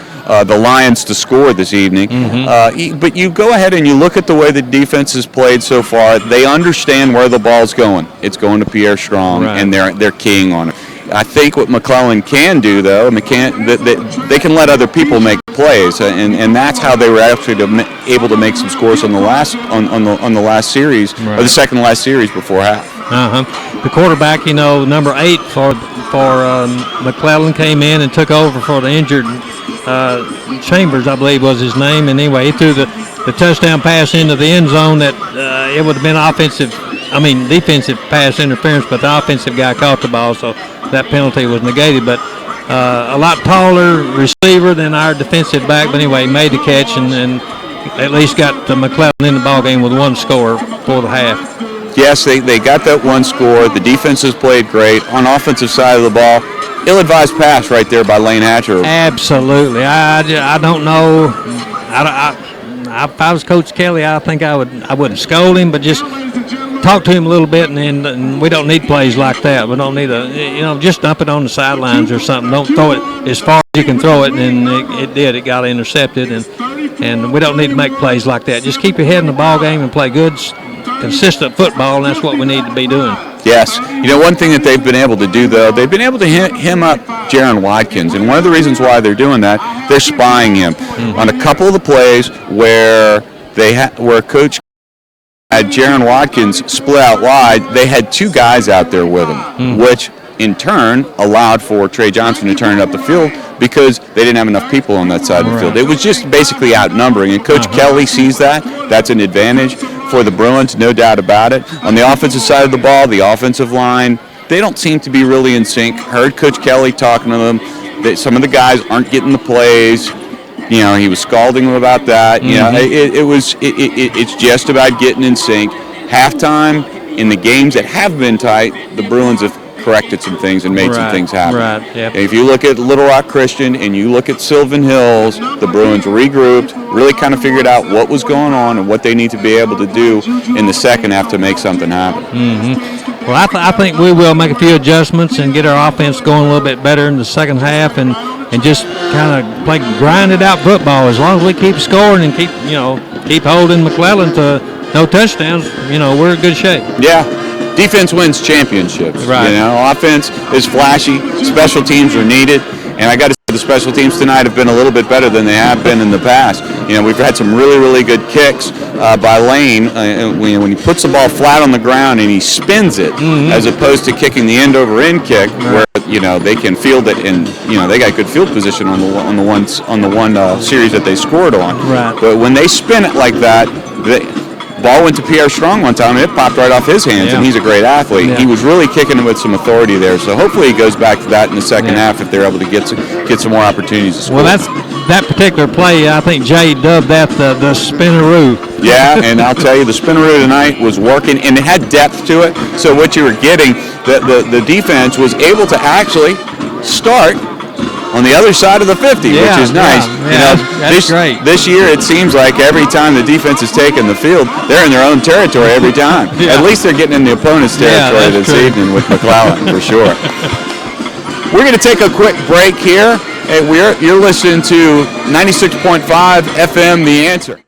the Lions to score this evening. But you go ahead and you look at the way the defense has played so far. They understand where the ball's going. It's going to Pierre Strong, and they're keying on it. I think what McClellan can do, though, they can let other people make plays, and that's how they were actually able to make some scores on the last series, or the second to last series before half. The quarterback, number 8 for McClellan came in and took over for the injured Chambers, I believe was his name. And anyway, he threw the touchdown pass into the end zone that it would have been defensive pass interference, but the offensive guy caught the ball, so that penalty was negated. But a lot taller receiver than our defensive back, but anyway, made the catch and at least got McClellan in the ball game with one score for the half. Yes, they got that one score. The defense has played great. On offensive side of the ball, ill-advised pass right there by Lane Hatcher. Absolutely. I don't know. If I was Coach Kelly, I think I wouldn't scold him, but just talk to him a little bit, and we don't need plays like that. We don't need just dump it on the sidelines or something. Don't throw it as far as you can throw it, and it got intercepted, and we don't need to make plays like that. Just keep your head in the ball game and play good, consistent football, and that's what we need to be doing. Yes. One thing that they've been able to do, though, they've been able to hem up Jaron Watkins, and one of the reasons why they're doing that, they're spying him on a couple of the plays where where Coach had Jaron Watkins split out wide. They had 2 guys out there with him, which in turn allowed for Trey Johnson to turn it up the field because they didn't have enough people on that side of the field. It was just basically outnumbering, and Coach Kelly sees that. That's an advantage for the Bruins, no doubt about it. On the offensive side of the ball, the offensive line, they don't seem to be really in sync. Heard Coach Kelly talking to them. That some of the guys aren't getting the plays. He was scalding them about that. It's just about getting in sync. Halftime, in the games that have been tight, the Bruins have corrected some things and made some things happen. Right, yep. If you look at Little Rock Christian and you look at Sylvan Hills, the Bruins regrouped, really kind of figured out what was going on and what they need to be able to do in the second half to make something happen. Well, I think we will make a few adjustments and get our offense going a little bit better in the second half, and just kind of play grinded out football. As long as we keep scoring and keep holding McClellan to no touchdowns, we're in good shape. Yeah. Defense wins championships. Right. Offense is flashy. Special teams are needed. And I got to say, the special teams tonight have been a little bit better than they have been in the past. We've had some really, really good kicks by Lane when he puts the ball flat on the ground and he spins it, as opposed to kicking the end-over-end kick, where they can field it, and they got good field position on the one series that they scored on. Right. But when they spin it like that, ball went to Pierre Strong one time, and it popped right off his hands, and he's a great athlete. Yeah. He was really kicking it with some authority there, so hopefully he goes back to that in the second half if they're able to get some more opportunities to score. Well, that particular play, I think Jay dubbed that the spinneroo. Yeah, and I'll tell you, the spinneroo tonight was working, and it had depth to it, so what you were getting, the defense was able to actually start on the other side of the 50, which is nice. That's great. This year, it seems like every time the defense is taking the field, they're in their own territory every time. Yeah. At least they're getting in the opponent's territory this evening with McClellan, for sure. We're going to take a quick break here, and you're listening to 96.5 FM, The Answer.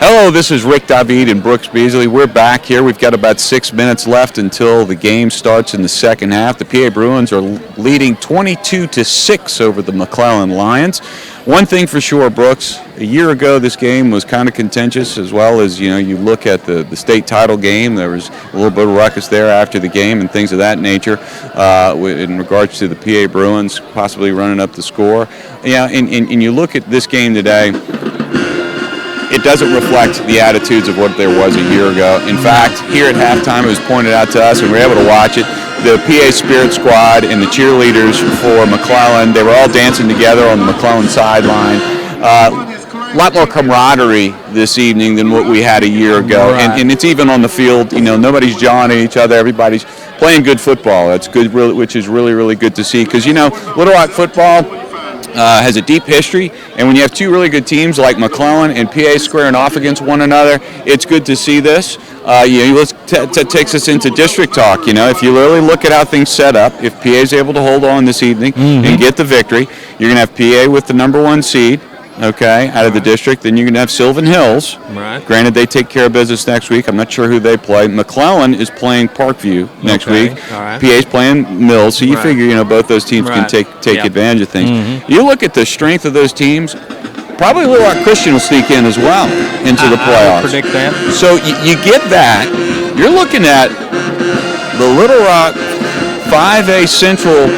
Hello, this is Rick David and Brooks Beasley. We're back here. We've got about 6 minutes left until the game starts in the second half. The PA Bruins are leading 22-6 over the McClellan Lions. One thing for sure, Brooks, a year ago this game was kind of contentious, as well as, you look at the state title game. There was a little bit of ruckus there after the game and things of that nature in regards to the PA Bruins possibly running up the score. Yeah, and you look at this game today, it doesn't reflect the attitudes of what there was a year ago. In fact, here at halftime, it was pointed out to us, and we were able to watch it. The PA Spirit Squad and the cheerleaders for McClellan, they were all dancing together on the McClellan sideline. A lot more camaraderie this evening than what we had a year ago. Right. And it's even on the field. Nobody's jawing at each other. Everybody's playing good football. That's good, which is really, really good to see. Because, Little Rock football has a deep history, and when you have two really good teams like McClellan and PA squaring off against one another, it's good to see this. That takes us into district talk. If you really look at how things set up, if PA is able to hold on this evening and get the victory, you're going to have PA with the number 1 seed, out of the district. Then you're going to have Sylvan Hills. Right. Granted, they take care of business next week. I'm not sure who they play. McClellan is playing Parkview next week. All right. PA's playing Mills. So you Right. figure, both those teams can Right. take Yep. advantage of things. You look at the strength of those teams, probably Little Rock Christian will sneak in as well into the I playoffs. would predict that. So you get that. You're looking at the Little Rock 5A Central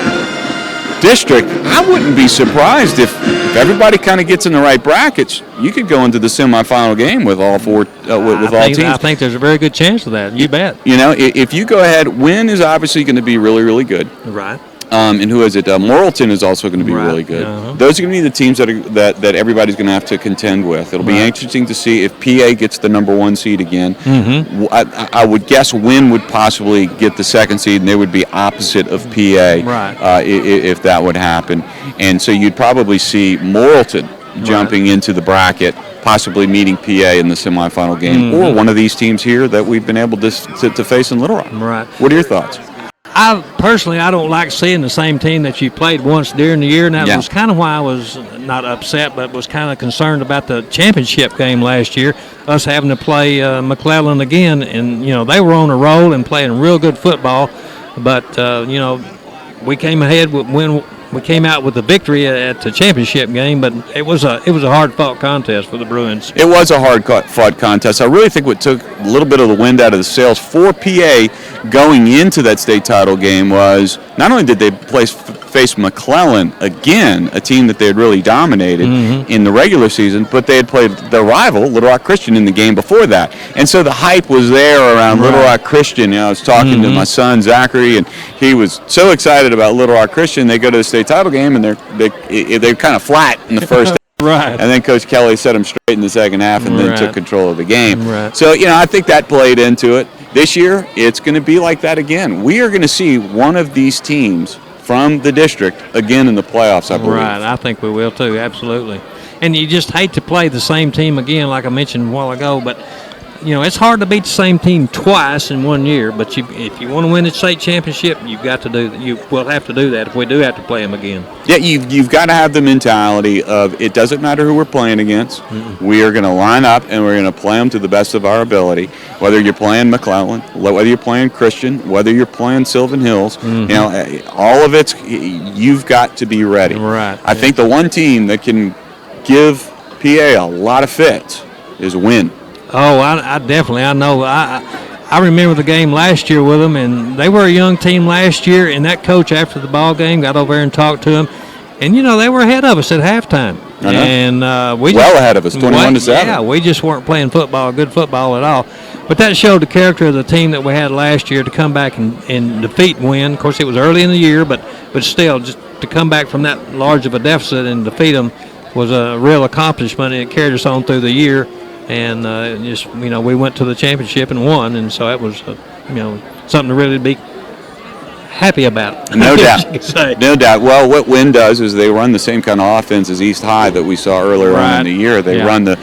District. I wouldn't be surprised if everybody kind of gets in the right brackets. You could go into the semifinal game with all four, with all teams. I think there's a very good chance of that. You bet. If you go ahead, Wynn is obviously going to be really, really good. Right. And who is it? Morrilton is also going to be Right. really good. Uh-huh. Those are going to be the teams that everybody's going to have to contend with. It'll be Right. interesting to see if PA gets the number 1 seed again. Mm-hmm. I would guess Wynn would possibly get the 2nd seed, and they would be opposite of PA Right. if that would happen. And so you'd probably see Morrilton jumping into the bracket, possibly meeting PA in the semifinal game, or one of these teams here that we've been able to face in Little Rock. Right. What are your thoughts? I don't like seeing the same team that you played once during the year, and that Yeah. was kind of why I was not upset, but was kind of concerned about the championship game last year, us having to play McClellan again, and they were on a roll and playing real good football, but we came ahead when we came out with the victory at the championship game, but it was a hard-fought contest for the Bruins. It was a hard-fought contest. I really think what took a little bit of the wind out of the sails for PA going into that state title game was not only did they face McClellan again, a team that they had really dominated in the regular season, but they had played their rival, Little Rock Christian, in the game before that. And so the hype was there around Little Rock Christian. I was talking to my son, Zachary, and he was so excited about Little Rock Christian. They go to the state title game, and they're kind of flat in the first half. Right. And then Coach Kelly set them straight in the second half and then took control of the game. Right. So, I think that played into it. This year, it's going to be like that again. We are going to see one of these teams from the district again in the playoffs, I believe. Right, I think we will too, absolutely. And you just hate to play the same team again, like I mentioned a while ago, but it's hard to beat the same team twice in 1 year, but if you want to win the state championship, you've got to do that. You will have to do that if we do have to play them again. Yeah, you've got to have the mentality of it doesn't matter who we're playing against. We are going to line up and we're going to play them to the best of our ability. Whether you're playing McClellan, whether you're playing Christian, whether you're playing Sylvan Hills, all of it's you've got to be ready. Right. I think the one team that can give PA a lot of fits is Wynn. Oh, I definitely, I know. I remember the game last year with them, and they were a young team last year, and that coach after the ball game got over there and talked to them, and, they were ahead of us at halftime. And we well ahead of us, 21-7. Yeah, we just weren't playing good football at all. But that showed the character of the team that we had last year to come back and defeat Wynn. Of course, it was early in the year, but still, just to come back from that large of a deficit and defeat them was a real accomplishment, and it carried us on through the year. And we went to the championship and won, and so that was something to really be happy about. No doubt. You could say. No doubt. Well, what Wynn does is they run the same kind of offense as East High that we saw earlier on in the year. They run the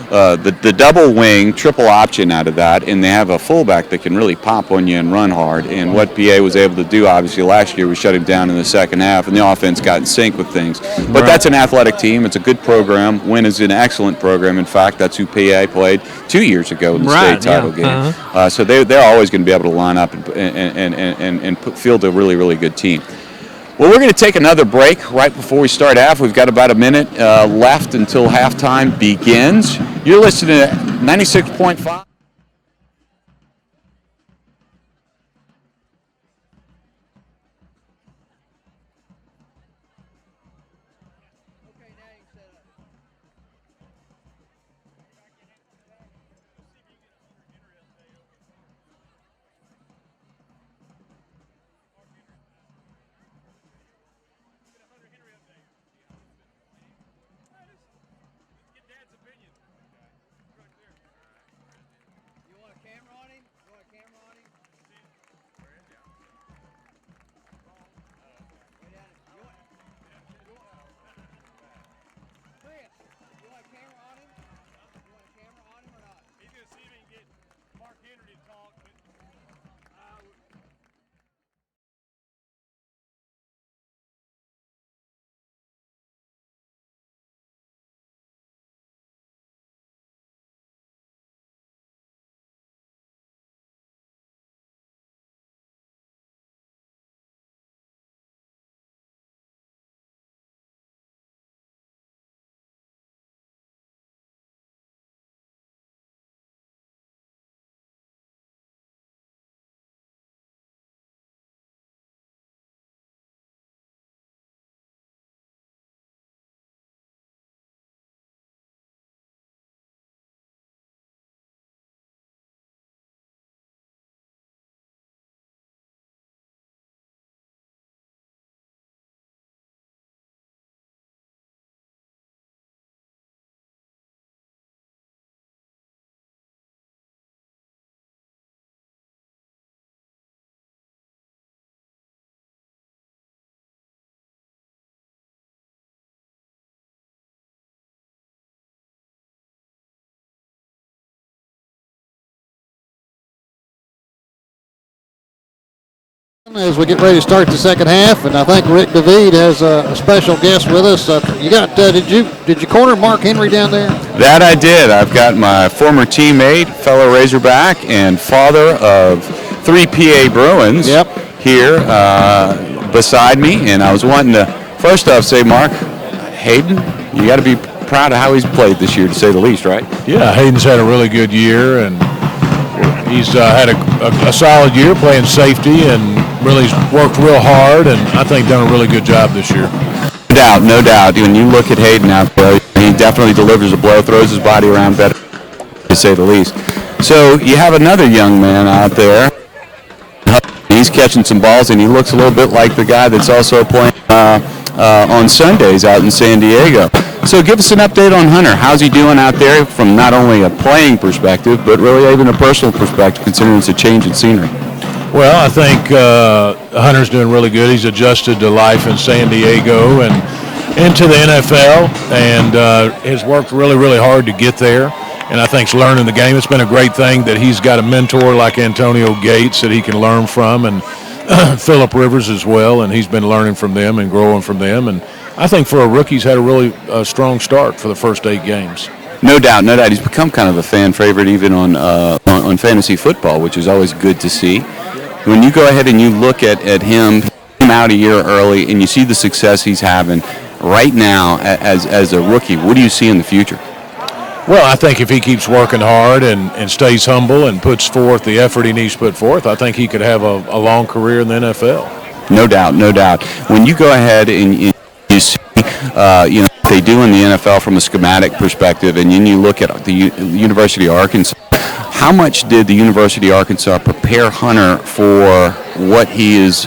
the double wing, triple option out of that, and they have a fullback that can really pop on you and run hard. And what PA was able to do, obviously, last year was shut him down in the second half, and the offense got in sync with things. But that's an athletic team. It's a good program. Wynn is an excellent program. In fact, that's who PA played 2 years ago in the state title game. So they're always going to be able to line up and field a really, really good team. Well, we're going to take another break right before we start half. We've got about a minute left until halftime begins. You're listening to 96.5. As we get ready to start the second half, and I think Rick David has a special guest with us. You got did you corner Mark Henry down there? That I did. I've got my former teammate, fellow Razorback, and father of 3 PA Bruins here beside me. And I was wanting to first off say, Mark, Hayden, you got to be proud of how he's played this year, to say the least, right? Yeah, Hayden's had a really good year, and he's had a solid year playing safety and really worked real hard, and I think done a really good job this year. No doubt. When you look at Hayden out there, he definitely delivers a blow, throws his body around better, to say the least. So you have another young man out there. He's catching some balls, and he looks a little bit like the guy that's also playing on Sundays out in San Diego. So give us an update on Hunter. How's he doing out there from not only a playing perspective, but really even a personal perspective, considering it's a change in scenery? Well, I think Hunter's doing really good. He's adjusted to life in San Diego and into the NFL, and has worked really, really hard to get there. And I think he's learning the game. It's been a great thing that he's got a mentor like Antonio Gates that he can learn from, and Phillip Rivers as well, and he's been learning from them and growing from them. And I think for a rookie, he's had a really strong start for the first 8 games. No doubt. He's become kind of a fan favorite even on fantasy football, which is always good to see. When you go ahead and you look at him out a year early and you see the success he's having right now as a rookie, what do you see in the future? Well, I think if he keeps working hard and stays humble and puts forth the effort he needs to put forth, I think he could have a long career in the NFL. No doubt. When you go ahead and you see, what they do in the NFL from a schematic perspective, and then you look at the University of Arkansas, how much did the University of Arkansas prepare Hunter for what he is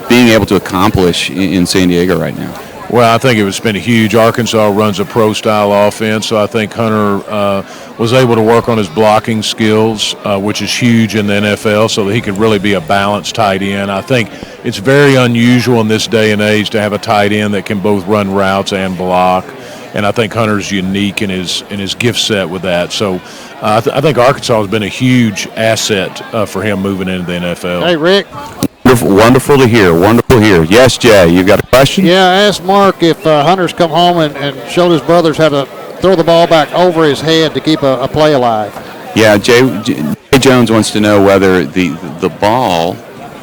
being able to accomplish in San Diego right now? Well, I think it's been huge. Arkansas runs a pro-style offense, so I think Hunter was able to work on his blocking skills, which is huge in the NFL, so that he could really be a balanced tight end. I think it's very unusual in this day and age to have a tight end that can both run routes and block. and I think Hunter's unique in his gift set with that. So I think Arkansas has been a huge asset for him moving into the NFL. Hey, Rick. Wonderful to hear. Wonderful to hear. Yes, Jay, you got a question? Yeah, I asked Mark if Hunter's come home and showed his brothers how to throw the ball back over his head to keep a play alive. Yeah, Jay Jones wants to know whether the ball,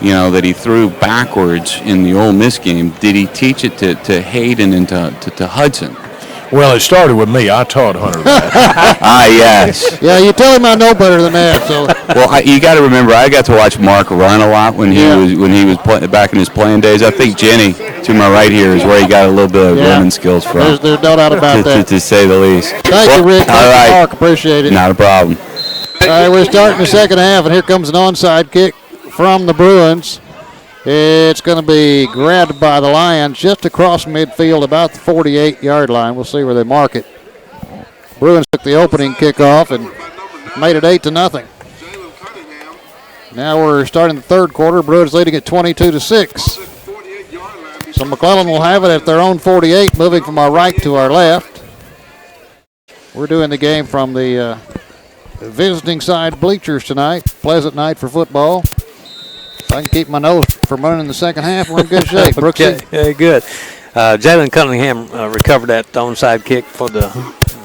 that he threw backwards in the Ole Miss game, did he teach it to Hayden and to Hudson? Well, it started with me. I taught Hunter that. Yes. Yeah, you tell him I know better than that. So. Well, you got to remember, I got to watch Mark run a lot when he was back in his playing days. I think Jenny, to my right here, is where he got a little bit of running skills from. There's no doubt about that. To say the least. Thank you, Rick. All right. Mark, appreciate it. Not a problem. All right, we're starting the second half, and here comes an onside kick from the Bruins. It's going to be grabbed by the Lions just across midfield, about the 48-yard line. We'll see where they mark it. Bruins took the opening kickoff and made it 8-0. Now we're starting the third quarter. Bruins leading at 22-6. So McClellan will have it at their own 48, moving from our right to our left. We're doing the game from the visiting side bleachers tonight. Pleasant night for football. If I can keep my nose from running in the second half, we're in good shape. Brooksy. Okay, good. Jalen Cunningham recovered that onside kick for the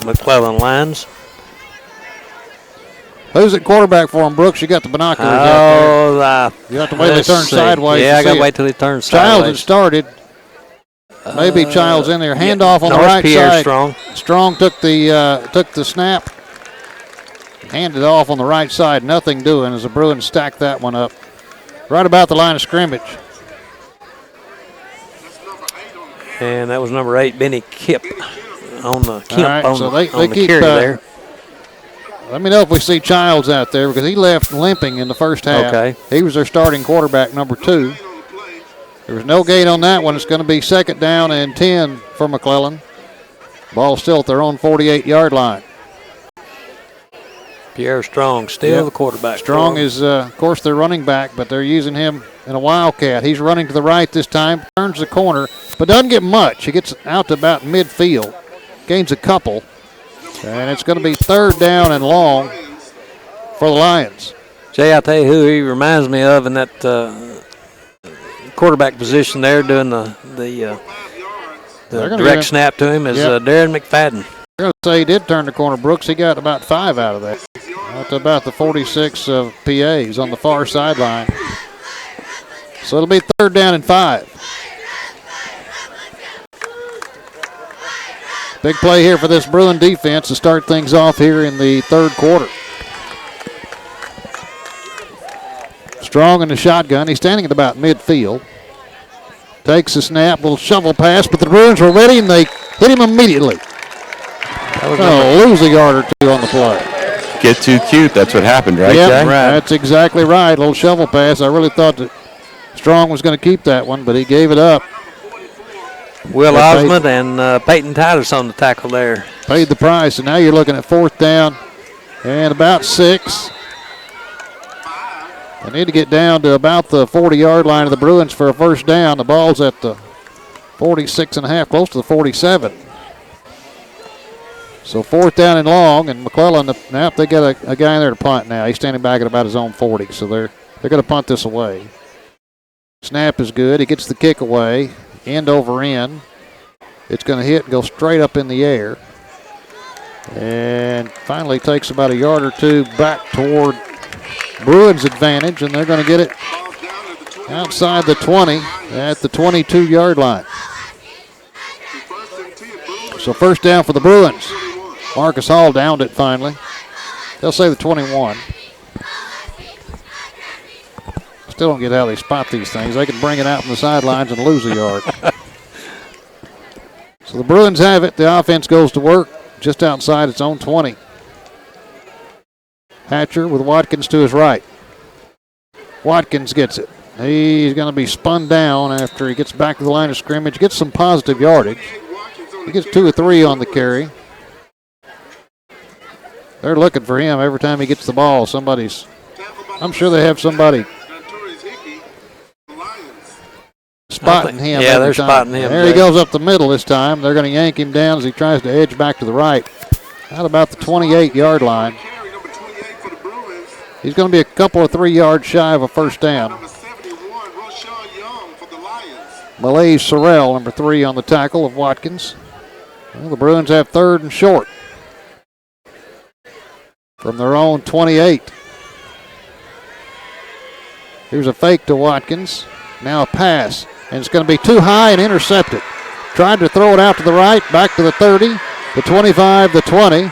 McClellan Lions. Who's at quarterback for him, Brooks? You got the binoculars out there. You have to wait till they turn sideways. Yeah, I got to wait till they turn sideways. Childs had started. Maybe Childs in there. Handoff on the right Pierre side. Strong. Strong took the snap. Handed off on the right side. Nothing doing as the Bruins stacked that one up. Right about the line of scrimmage. And that was number 8, Benny Kemp, on the carry there. Let me know if we see Childs out there because he left limping in the first half. Okay. He was their starting quarterback, number 2. There was no gain on that one. It's going to be 2nd down and 10 for McClellan. Ball still at their own 48-yard line. Pierre Strong, still the quarterback. Strong is, of course, their running back, but they're using him in a wildcat. He's running to the right this time, turns the corner, but doesn't get much. He gets out to about midfield, gains a couple, and it's going to be 3rd down and long for the Lions. Jay, I'll tell you who he reminds me of in that quarterback position there, doing the direct snap to him is Darren McFadden. I'm going to say he did turn the corner, Brooks. He got about 5 out of that. Out to about the 46 of PAs on the far sideline. So it'll be 3rd down and 5. Big play here for this Bruin defense to start things off here in the third quarter. Strong in the shotgun. He's standing at about midfield. Takes the snap, little shovel pass, but the Bruins were ready and they hit him immediately. Lose a yard or 2 on the play. Get too cute. That's what happened, right, Jay? Right. That's exactly right. A little shovel pass. I really thought that Strong was going to keep that one, but he gave it up. Will Osmond and Peyton Titus on the tackle there. Paid the price, and now you're looking at 4th down and about 6. They need to get down to about the 40-yard line of the Bruins for a first down. The ball's at the 46.5, close to the 47. So 4th down and long, and McClellan, now they got a guy in there to punt now. He's standing back at about his own 40, so they're going to punt this away. Snap is good. He gets the kick away, end over end. It's going to hit and go straight up in the air. And finally takes about a yard or 2 back toward Bruins' advantage, and they're going to get it outside the 20 at the 22-yard line. So first down for the Bruins. Marcus Hall downed it finally. They'll say the 21. Still don't get how they spot these things. They can bring it out from the sidelines and lose a yard. So the Bruins have it. The offense goes to work just outside its own 20. Hatcher with Watkins to his right. Watkins gets it. He's going to be spun down after he gets back to the line of scrimmage, gets some positive yardage. He gets 2 or 3 on the carry. They're looking for him every time he gets the ball. I'm sure they have somebody spotting him. Yeah, they're every time. spotting him. There he goes up the middle this time. They're going to yank him down as he tries to edge back to the right. Out about the 28-yard line. Carry number 28 for the Bruins. He's going to be a couple of 3 yards shy of a first down. Number 71, Roshan Young for the Lions. Malaise Sorrell, number 3 on the tackle of Watkins. Well, the Bruins have 3rd and short from their own 28. Here's a fake to Watkins. Now a pass, and it's going to be too high and intercepted. Tried to throw it out to the right, back to the 30, the 25, the 20.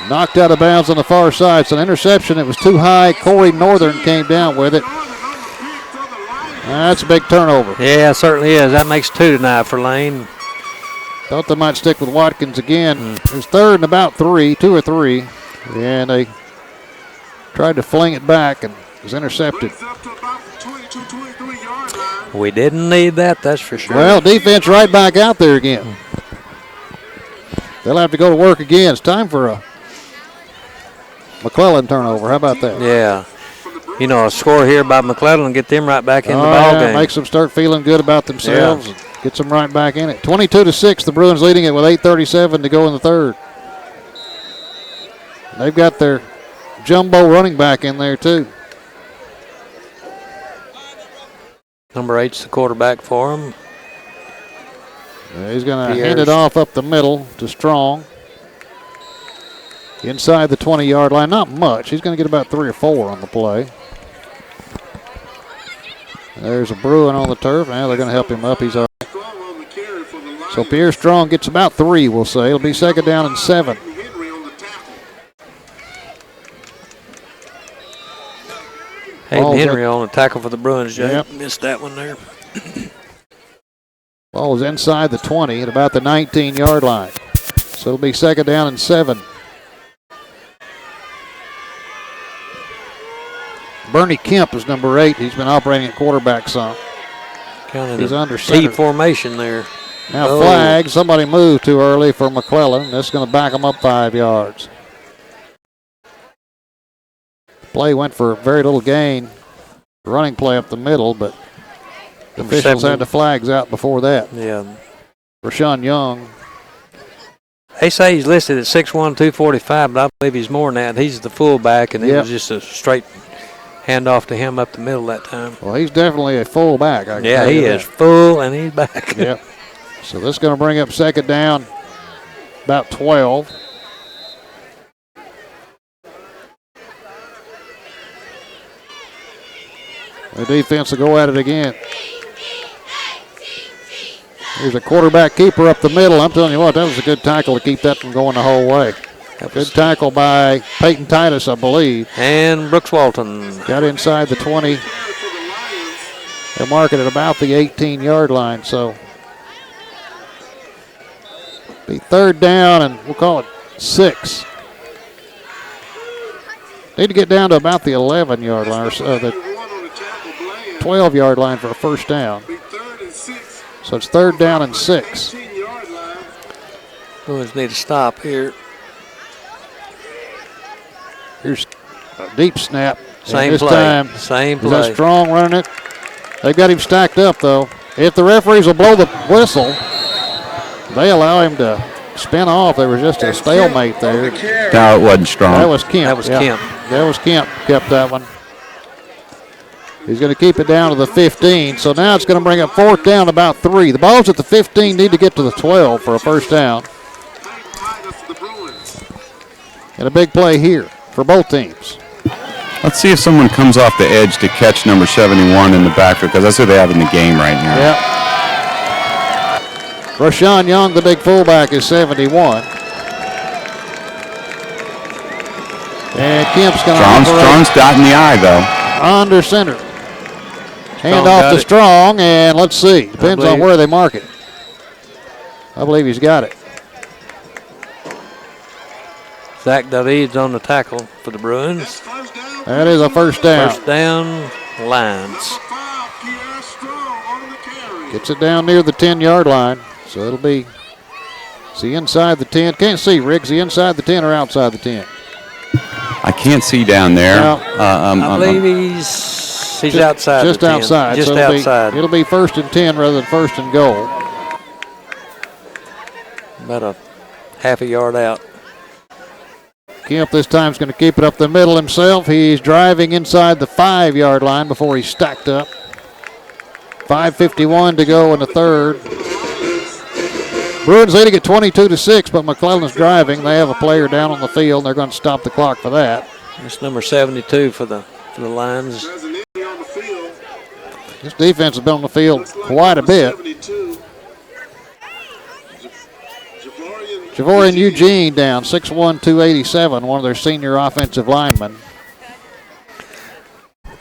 Knocked out of bounds on the far side. It's an interception. It was too high. Corey Northern came down with it. That's a big turnover. Yeah, it certainly is. That makes 2 tonight for Lane. Thought they might stick with Watkins again. It was 3rd and about 3, 2 or 3. And they tried to fling it back and it was intercepted. It's up to about the 22, 23-yard line. We didn't need that, that's for sure. Well, defense right back out there again. They'll have to go to work again. It's time for a McClellan turnover. How about that? Yeah. You know, a score here by McClellan and get them right back in the ball game. Makes them start feeling good about themselves. And gets them right back in it. 22-6, the Bruins leading it with 8:37 to go in the third. They've got their jumbo running back in there, too. Number 8's the quarterback for him. He's going to hand it off up the middle to Strong. Inside the 20-yard line, not much. He's going to get about 3 or 4 on the play. There's a Bruin on the turf. Now they're going to help him up. He's all right. So Pierre Strong gets about 3, we'll say. It'll be 2nd down and 7. Hayden Henry on the tackle for the Bruins, Jay. Yep. Missed that one there. Ball is inside the 20 at about the 19-yard line. So it'll be 2nd down and 7. Bernie Kemp is number 8. He's been operating at quarterback some. Kind of He's the under T center. formation there. Now flag. Somebody moved too early for McClellan. That's going to back him up 5 yards. Play went for very little gain. Running play up the middle, but the officials had the flags out before that. Yeah. Rashawn Young. They say he's listed at 6'1", 245, but I believe he's more than that. He's the fullback, and it was just a straight handoff to him up the middle that time. Well, he's definitely a fullback. Yeah, he is full, and he's back. Yep. So this is going to bring up 2nd down, about 12. The defense will go at it again. Here's a quarterback keeper up the middle. I'm telling you what, that was a good tackle to keep that from going the whole way. Good tackle by Peyton Titus, I believe. And Brooks Walton. Got inside the 20. They'll mark it at about the 18-yard line, so be 3rd down, and we'll call it 6. Need to get down to about the 11-yard line, or the 12-yard line for a first down. So it's 3rd down and 6. Bruins need to stop here. Here's a deep snap. Same play. Same play. Is that Strong running it? They've got him stacked up, though. If the referees will blow the whistle, they allow him to spin off. There was just a stalemate there. No, it wasn't Strong. That was Kemp. That was Kemp. That was Kemp. Kept that one. He's going to keep it down to the 15. So now it's going to bring up 4th down about 3. The ball's at the 15. Need to get to the 12 for a first down. And a big play here for both teams. Let's see if someone comes off the edge to catch number 71 in the backfield, because that's who they have in the game right now. Yep. Rashawn Young, the big fullback, is 71. And Kemp's going to Strong's dotting the I, though. Under center. Hand off to Strong, and let's see. Depends on where they mark it. I believe he's got it. Zach David's on the tackle for the Bruins. That is a first down. First down, Lions. Gets it down near the 10-yard line. So it'll be, see inside the 10. Can't see, Rick. See inside the 10 or outside the 10? I can't see down there. Well, I believe he's He's outside. Just the 10. outside. Just so outside. It'll be 1st and 10 rather than 1st and goal. About a half a yard out. Kemp this time is going to keep it up the middle himself. He's driving inside the 5-yard line before he's stacked up. 5:51 to go in the third. Bruins leading at 22-6, but McClellan's driving. They have a player down on the field, and they're going to stop the clock for that. It's number 72 for the Lions. There's an injury on the field. This defense has been on the field quite a bit. 72. Javorian Eugene down, 6'1", 287, one of their senior offensive linemen.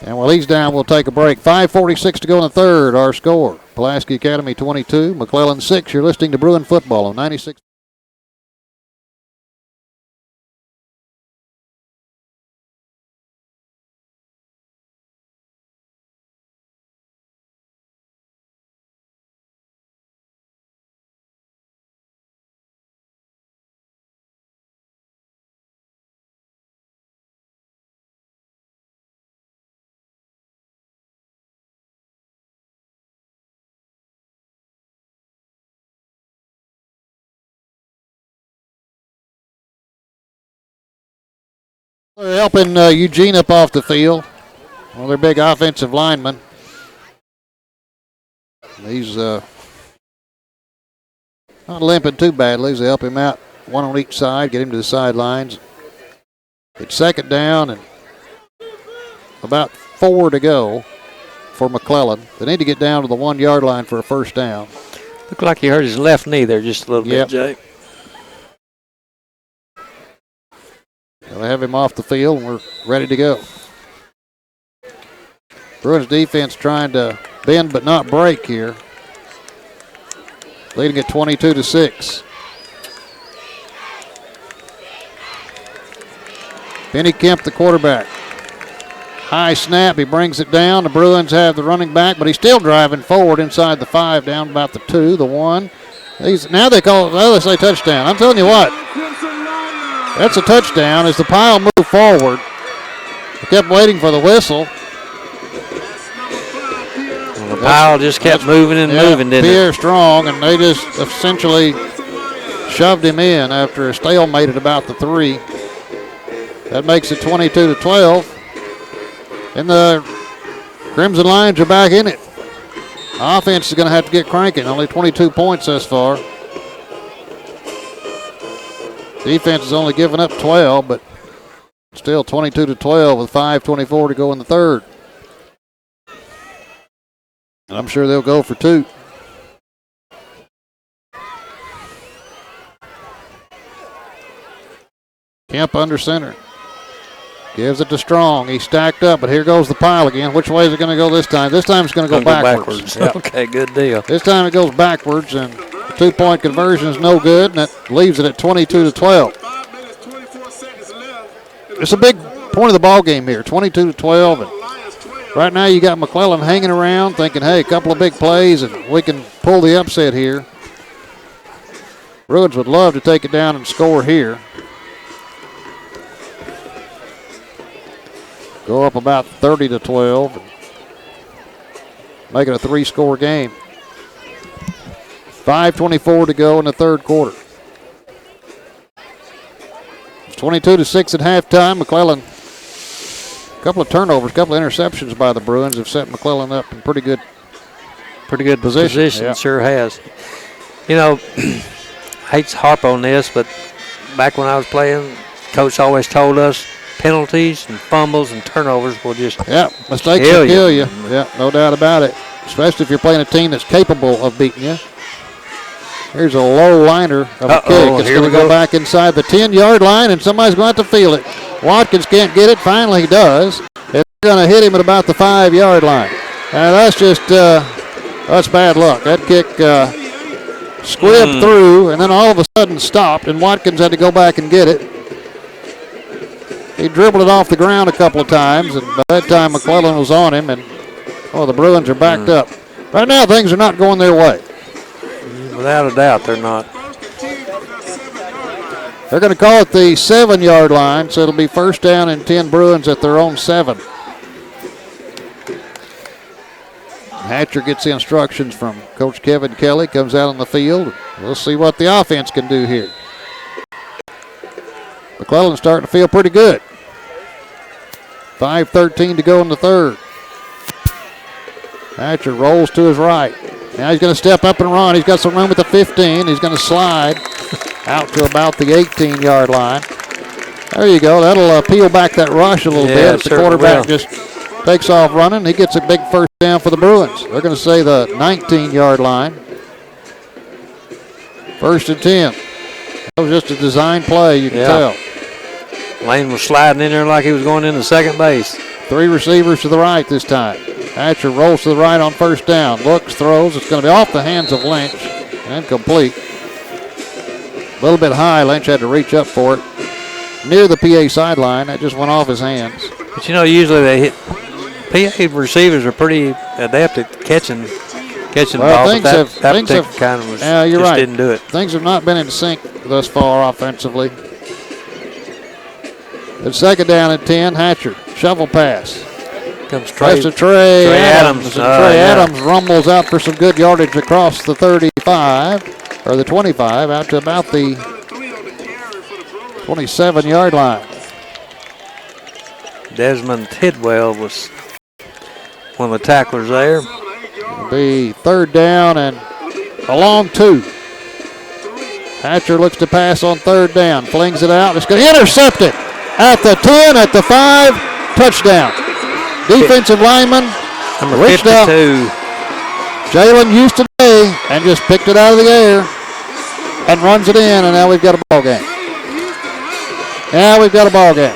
And while he's down, we'll take a break. 5:46 to go in the third, our score. Pulaski Academy 22, McClellan 6. You're listening to Bruin Football on 96. They're helping Eugene up off the field. One of their big offensive linemen. He's not limping too badly. They help him out, one on each side, get him to the sidelines. It's 2nd down and about 4 to go for McClellan. They need to get down to the 1-yard line for a 1st down. Looked like he hurt his left knee there just a little bit, Jay. They have him off the field, and we're ready to go. Bruins defense trying to bend but not break here. Leading at 22-6. Benny Kemp, the quarterback. High snap, he brings it down. The Bruins have the running back, but he's still driving forward inside the 5, down about the 2, the 1. Now they say touchdown. I'm telling you what, that's a touchdown as the pile moved forward. They kept waiting for the whistle. Well, the pile just kept moving and moving, didn't Pierre it? Strong, and they just essentially shoved him in after a stalemate at about the 3. That makes it 22-12. And the Crimson Lions are back in it. Offense is going to have to get cranking. Only 22 points thus far. Defense has only given up 12, but still 22-12 with 5:24 to go in the third. And I'm sure they'll go for 2. Kemp under center. Gives it to Strong. He's stacked up, but here goes the pile again. Which way is it going to go this time? This time it's going to go backwards. Yep. Okay, good deal. This time it goes backwards, and the 2-point conversion is no good, and that leaves it at 22-12. 5 minutes, 24 seconds left. It's a big point of the ball game here, 22-12. And right now you got McClellan hanging around thinking, hey, a couple of big plays, and we can pull the upset here. Bruins would love to take it down and score here. Go up about 30-12 and make it a 3-score game. 5:24 to go in the third quarter. It's 22-6 at halftime. McClellan, a couple of turnovers, a couple of interceptions by the Bruins have set McClellan up in pretty good position. Yeah. Sure has. You know, I hate to harp on this, but back when I was playing, coach always told us penalties and fumbles and turnovers will just mistakes will kill you. Yeah, no doubt about it. Especially if you're playing a team that's capable of beating you. Here's a low liner of a kick. It's going to go back inside the 10-yard line, and somebody's going to have to feel it. Watkins can't get it. Finally, he does. They're going to hit him at about the 5-yard line. And that's just that's bad luck. That kick squibbed through, and then all of a sudden stopped, and Watkins had to go back and get it. He dribbled it off the ground a couple of times, and by that time McClellan was on him, and the Bruins are backed up. Right now, things are not going their way. Without a doubt, they're not. They're going to call it the 7-yard line, so it'll be 1st down and 10 Bruins at their own 7. Hatcher gets the instructions from Coach Kevin Kelly, comes out on the field. We'll see what the offense can do here. McClellan's starting to feel pretty good. 5:13 to go in the third. Hatcher rolls to his right. Now he's going to step up and run. He's got some room at the 15. He's going to slide out to about the 18-yard line. There you go. That'll peel back that rush a little bit. The quarterback just takes off running. He gets a big first down for the Bruins. They're going to say the 19-yard line. 1st and 10. That was just a design play, you can tell. Lane was sliding in there like he was going into second base. 3 receivers to the right this time. Hatcher rolls to the right on 1st down. Looks, throws. It's going to be off the hands of Lynch and complete. A little bit high. Lynch had to reach up for it. Near the PA sideline. That just went off his hands. But you know, usually they hit. PA receivers are pretty adept at catching the ball. Things That have kind of was, yeah, you're just right. didn't do it. Things have not been in sync thus far offensively. It's 2nd down and 10. Hatcher, shovel pass. Comes straight to Trey Adams. And Trey Adams rumbles out for some good yardage across the 35, or the 25, out to about the 27-yard line. Desmond Tidwell was one of the tacklers there. It'll be 3rd down and a long 2. Hatcher looks to pass on 3rd down, flings it out. It's going to intercept it at the 10, at the 5, touchdown. Defensive lineman Number reached 52. out. Jalen Houston and just picked it out of the air and runs it in, and now we've got a ball game. Now we've got a ball game.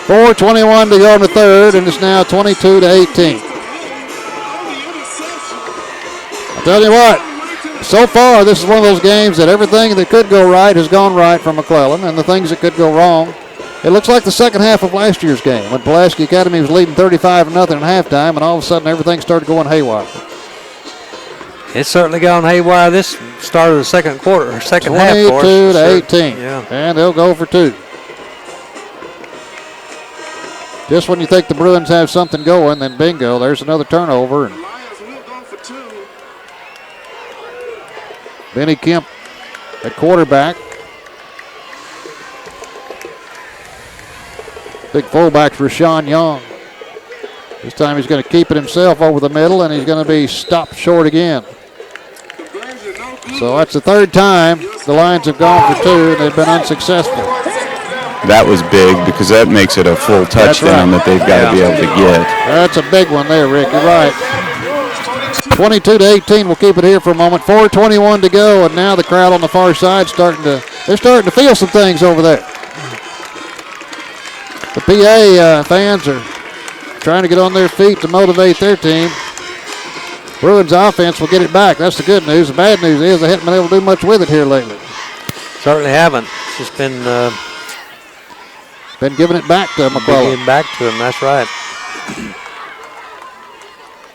4:21 to go in the third, and it's now 22-18. I'll tell you what, so far this is one of those games that everything that could go right has gone right for McClellan, and the things that could go wrong. It looks like the second half of last year's game when Pulaski Academy was leading 35-0 at halftime, and all of a sudden everything started going haywire. It's certainly gone haywire this start of the second quarter, or second half for us. 22-18, Yeah. and they'll go for 2. Just when you think the Bruins have something going, then bingo, there's another turnover. And Benny Kemp at quarterback. Big fullback's Rashawn Young. This time he's going to keep it himself over the middle, and he's going to be stopped short again. So that's the 3rd time the Lions have gone for 2, and they've been unsuccessful. That was big because that makes it a full touchdown that they've got to be able to get. That's a big one there, Rick. You're right. 22-18. We'll keep it here for a moment. 4:21 to go, and now the crowd on the far side they're starting to feel some things over there. The PA fans are trying to get on their feet to motivate their team. Bruins offense will get it back. That's the good news. The bad news is they haven't been able to do much with it here lately. Certainly haven't. It's just been giving it back to McClellan. Giving back to him, that's right.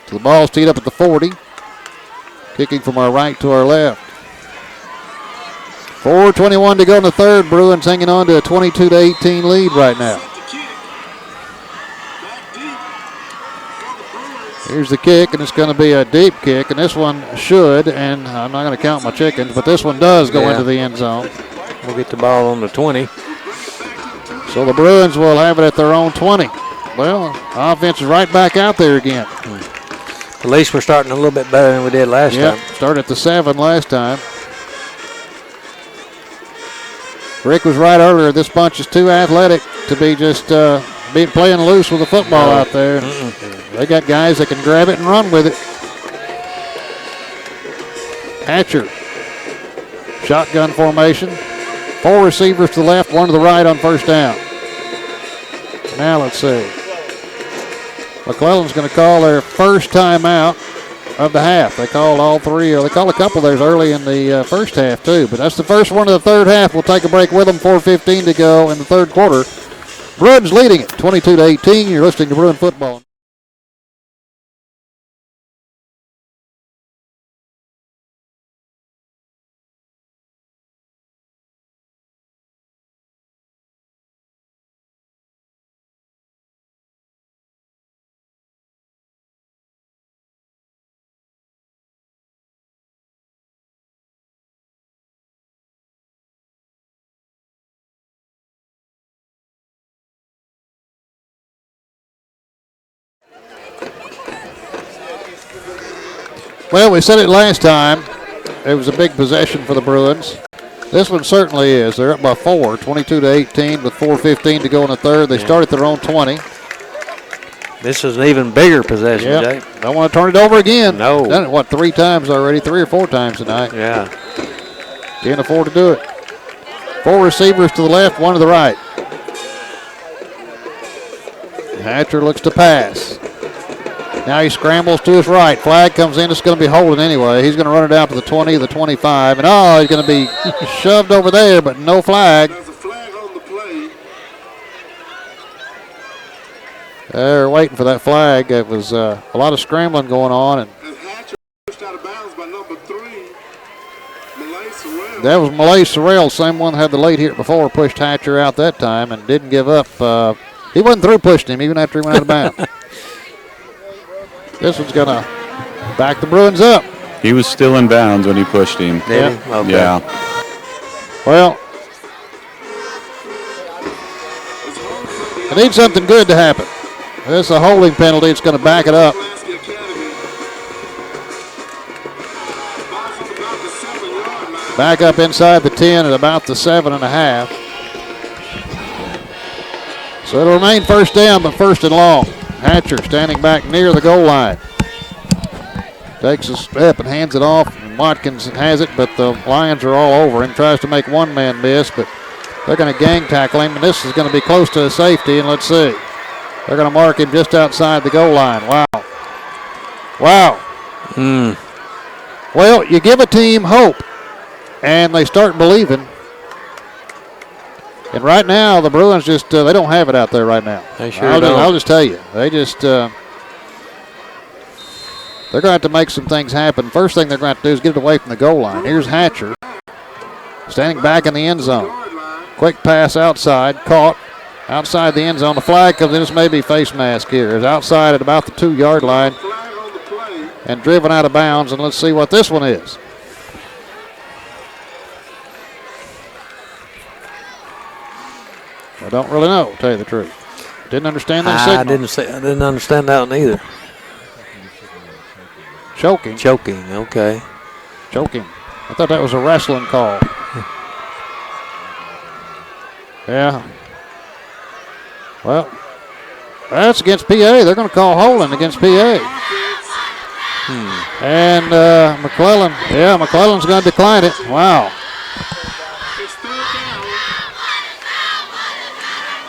So the ball's teed up at the 40. Kicking from our right to our left. 4:21 to go in the third. Bruins hanging on to a 22-18 lead right now. Here's the kick, and it's going to be a deep kick, and this one should, and I'm not going to count my chickens, but this one does go into the end zone. We'll get the ball on the 20. So the Bruins will have it at their own 20. Well, offense is right back out there again. At least we're starting a little bit better than we did last time. Started at the 7 last time. Rick was right earlier. This bunch is too athletic to be just playing loose with the football out there. They got guys that can grab it and run with it. Hatcher. Shotgun formation. 4 receivers to the left, 1 to the right on 1st down. Now let's see. McClellan's going to call their first timeout of the half. They called all 3, or they called a couple of theirs early in the first half too, but that's the first one of the third half. We'll take a break with them. 4:15 to go in the third quarter. Bruins leading it 22-18. You're listening to Bruin Football. Well, we said it last time. It was a big possession for the Bruins. This one certainly is. They're up by 4, 22-18 with 4:15 to go in the third. They start at their own 20. This is an even bigger possession, Jay. Don't want to turn it over again. No. Done it, 3 times already, 3 or 4 times tonight. Yeah. Can't afford to do it. 4 receivers to the left, 1 to the right. Hatcher looks to pass. Now he scrambles to his right. Flag comes in. It's going to be holding anyway. He's going to run it out to the 20, the 25. And, he's going to be shoved over there, but no flag. There's a flag on the play. They're waiting for that flag. It was a lot of scrambling going on. And And Hatcher pushed out of bounds by number 3, Malay Sorrell. that was Malay Sorrell, same one that had the late hit before, pushed Hatcher out that time and didn't give up. He wasn't through pushing him even after he went out of bounds. This one's going to back the Bruins up. He was still in bounds when he pushed him. Did he? Okay. Yeah. Well, I need something good to happen. This is a holding penalty. It's going to back it up. Pulaski Academy. Ball from about the 7-yard line. Back up inside the 10 at about the 7.5. So it'll remain first down, but first and long. Hatcher standing back near the goal line. Takes a step and hands it off. And Watkins has it, but the Lions are all over him. Tries to make one man miss, but they're going to gang tackle him, and this is going to be close to a safety, and let's see. They're going to mark him just outside the goal line. Wow. Wow. Well, you give a team hope, and they start believing. And right now, the Bruins just, they don't have it out there right now. They sure don't. I'll just tell you. They just, they're going to have to make some things happen. First thing they're going to have to do is get it away from the goal line. Here's Hatcher standing back in the end zone. Quick pass outside, caught outside the end zone. The flag comes in. This may be face mask here. It's outside at about the 2-yard line Flag on the play. and driven out of bounds. And let's see what this one is. I don't really know, to tell you the truth. Didn't understand that signal. I didn't understand that one either. Choking. Choking, okay. Choking. I thought that was a wrestling call. Yeah. Well, that's against PA. They're going to call holding against PA. And McClellan, McClellan's going to decline it. Wow. It's third down.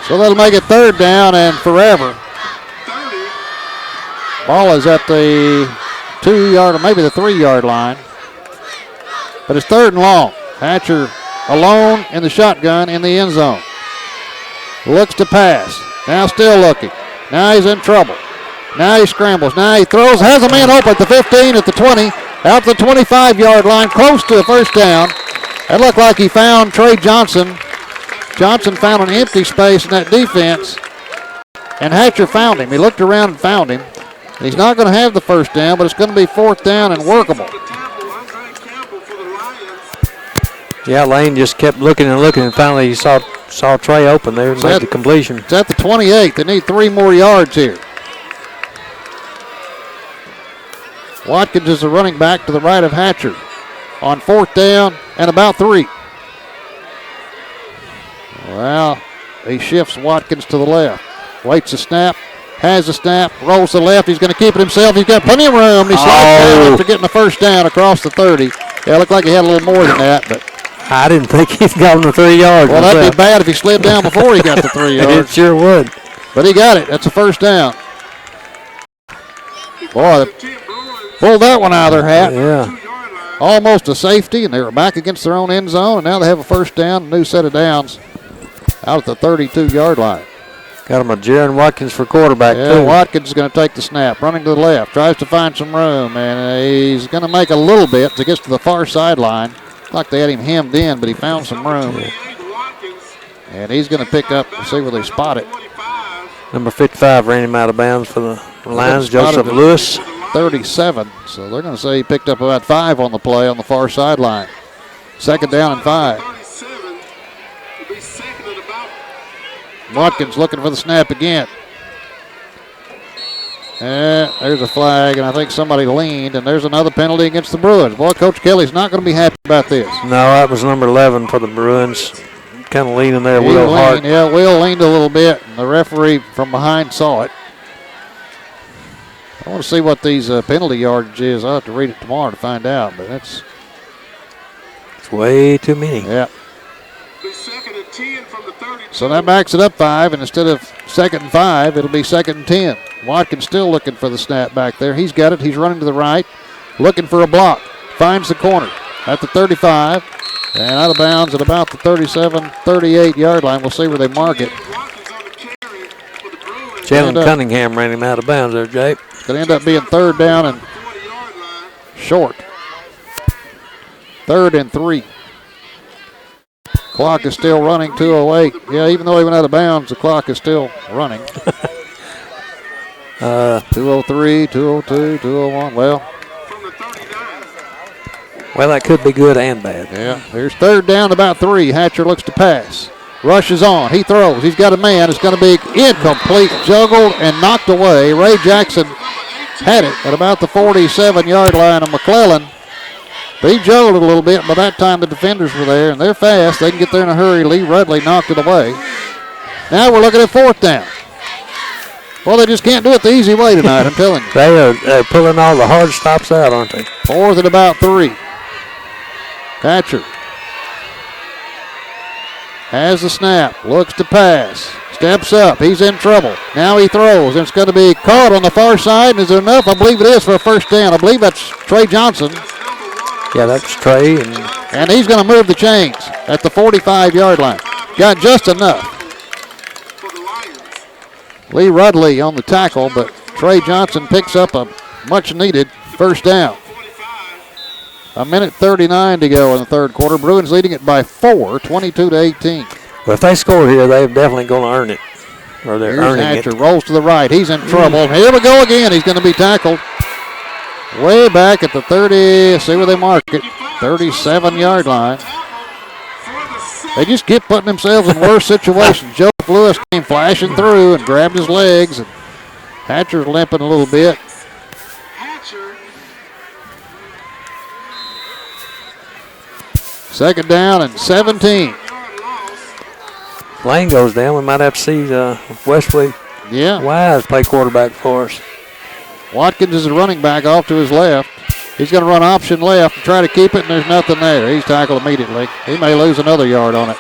So that'll make it third down and forever. 30. Ball is at the 2-yard or maybe the 3-yard line. But it's third and long. Hatcher alone in the shotgun in the end zone. Looks to pass. Now still looking. Now he's in trouble. Now he scrambles. Now he throws. Has a man open at the 15, at the 20, out to the 25-yard line, close to a first down. It looked like he found Trey Johnson. Johnson found an empty space in that defense, and Hatcher found him. He looked around and found him. He's not going to have the first down, but it's going to be fourth down and workable. Yeah, Lane just kept looking and looking, and finally he saw Trey open there and made the completion. It's at the 28. They need 3 more yards here. Watkins is the running back to the right of Hatcher on fourth down and about 3. Well, he shifts Watkins to the left. Waits a snap, has a snap, rolls to the left. He's going to keep it himself. He's got plenty of room. He slides down after getting the first down across the 30. Yeah, it looked like he had a little more than that, but I didn't think he'd gotten the 3 yards. well, that'd be bad if he slid down before he got the 3 yards. It sure would. But he got it. That's a first down. Boy, they pulled that one out of their hat. Yeah. Almost a safety, and they were back against their own end zone, and now they have a first down, a new set of downs out at the 32-yard line. Got him a Jaron Watkins for quarterback, Yeah, too. Watkins is going to take the snap, running to the left, tries to find some room, and he's going to make a little bit to get to the far sideline. Like they had him hemmed in, but he found some room. And he's going to pick up and see where they spot it. Number 55 ran him out of bounds for the Lions, Joseph Spotted Lewis. 37, so they're going to say he picked up about 5 on the play on the far sideline. Second down and 5. Watkins looking for the snap again. There's a flag, and I think somebody leaned, and there's another penalty against the Bruins. Boy, Coach Kelly's not going to be happy about this. No, that was number 11 for the Bruins. Kind of leaning there, He Will Hart. leaned, yeah, Will leaned a little bit, and the referee from behind saw it. I want to see what these penalty yardage is. I'll have to read it tomorrow to find out, but it's way too many. Yeah. The second and 10 from the 32. So that backs it up 5, and instead of 2nd and 5, it'll be 2nd and 10. Watkins still looking for the snap back there. He's got it. He's running to the right, looking for a block. Finds the corner at the 35, and out of bounds at about the 37, 38-yard line. We'll see where they mark it. Watkins on the carry for the Bruins. Jalen Cunningham ran him out of bounds there, Jake. It's going to end up being 3rd down and 40-yard line. short. 3rd and 3. Clock is still running, 2:08. Yeah, even though he went out of bounds, the clock is still running. 2:03, 2:02, 2:01. Well, From the 39. Well, that could be good and bad. yeah, there's 3rd down, about 3. Hatcher looks to pass. Rushes on. He throws. He's got a man. It's going to be incomplete, juggled and knocked away. Ray Jackson had it at about the 47-yard line of McClellan. But he juggled it a little bit. By that time, the defenders were there, and they're fast. They can get there in a hurry. Lee Rudley knocked it away. Now we're looking at 4th down. Well, they just can't do it the easy way tonight, I'm telling you. They're pulling all the hard stops out, aren't they? 4th and about 3. Hatcher has the snap, looks to pass, steps up, he's in trouble. Now he throws, and it's going to be caught on the far side. And is it enough? I believe it is for a 1st down. I believe that's Trey Johnson. Yeah, that's Trey. And he's going to move the chains at the 45-yard line. Got just enough. For the Lions. Lee Rudley on the tackle, but Trey Johnson picks up a much-needed 1st down. 45. A minute 39 to go in the 3rd quarter. Bruins leading it by 4, 22-18. Well, if they score here, they're definitely going to earn it. Or they're Here's earning Hatcher, it. rolls to the right. He's in trouble. Here we go again. He's going to be tackled way back at the 30. See where they mark it. 37-yard line. They just keep putting themselves in worse situations. Joe Lewis came flashing through and grabbed his legs. And Hatcher's limping a little bit. Hatcher. 2nd down and 17. Yard loss. Lane goes down. We might have to see Wesley Yeah. Wise play quarterback for us. Watkins is a running back off to his left. He's going to run option left and try to keep it, and there's nothing there. He's tackled immediately. He may lose another yard on it.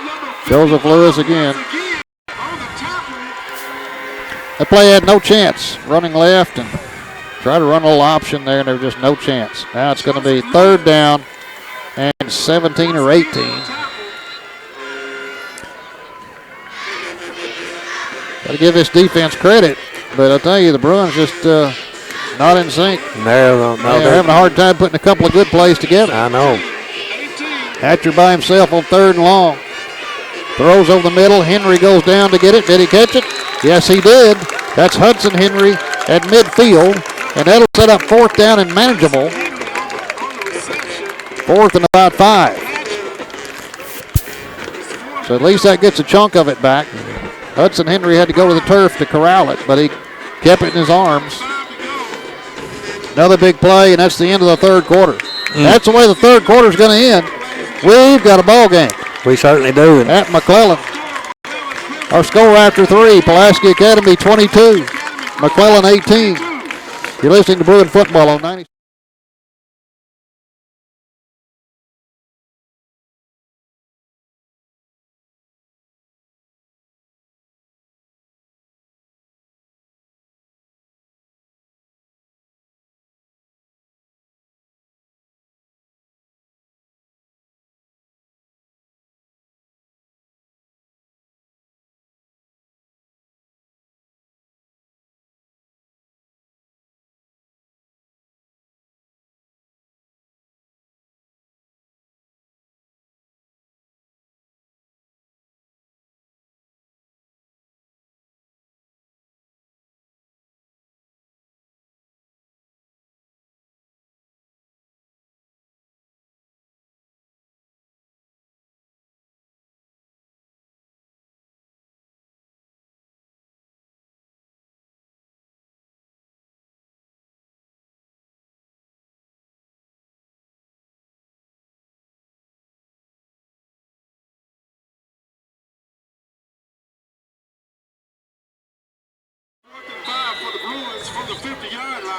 Joseph Lewis again. On the tackle. That play had no chance. Running left and try to run a little option there, and there's just no chance. Now it's going to be 3rd down and 17 or 18. Got to give this defense credit, but I'll tell you, the Bruins just not in sync. No, They're having a hard time putting a couple of good plays together. I know. 18. Hatcher by himself on 3rd and long. Throws over the middle. Henry goes down to get it. Did he catch it? Yes, he did. That's Hudson Henry at midfield, and that'll set up 4th down and manageable. 4th and about 5. So at least that gets a chunk of it back. Hudson Henry had to go to the turf to corral it, but he kept it in his arms. Another big play, and that's the end of the 3rd quarter. That's the way the 3rd quarter is going to end. We've got a ball game We certainly do. at McClellan. Our score after 3, Pulaski Academy 22, McClellan 18. You're listening to Bruin Football on 90.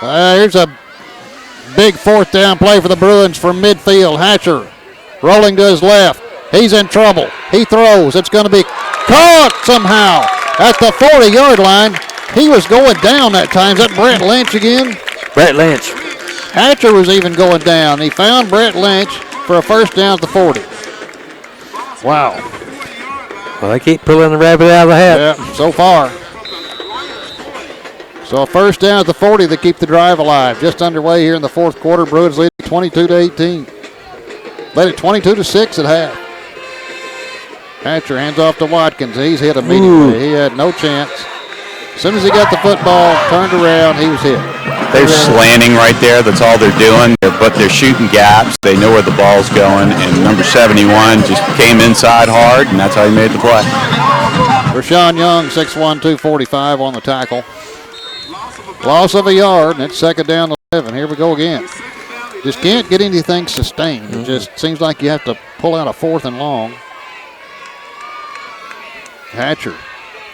Here's a big fourth down play for the Bruins from midfield. Hatcher rolling to his left. He's in trouble. He throws. It's going to be caught somehow at the 40-yard line. He was going down that time. Is that Brett Lynch again? Brett Lynch. Hatcher was even going down. He found Brett Lynch for a first down at the 40. Wow. Well, they keep pulling the rabbit out of the hat. Yeah, so far. So a first down at the 40 to keep the drive alive. Just underway here in the fourth quarter. Bruins lead 22-18. Led it 22-6 at half. Hatcher hands off to Watkins. He's hit immediately. He had no chance. As soon as he got the football, turned around, he was hit. They're slanting right there. That's all they're doing. But they're shooting gaps. They know where the ball's going. And number 71 just came inside hard, and that's how he made the play. Rashawn Young, 6'1", 245 on the tackle. Loss of a yard, and it's second down to 11. Here we go again. Just can't get anything sustained. It just seems like you have to pull out a fourth and long. Hatcher,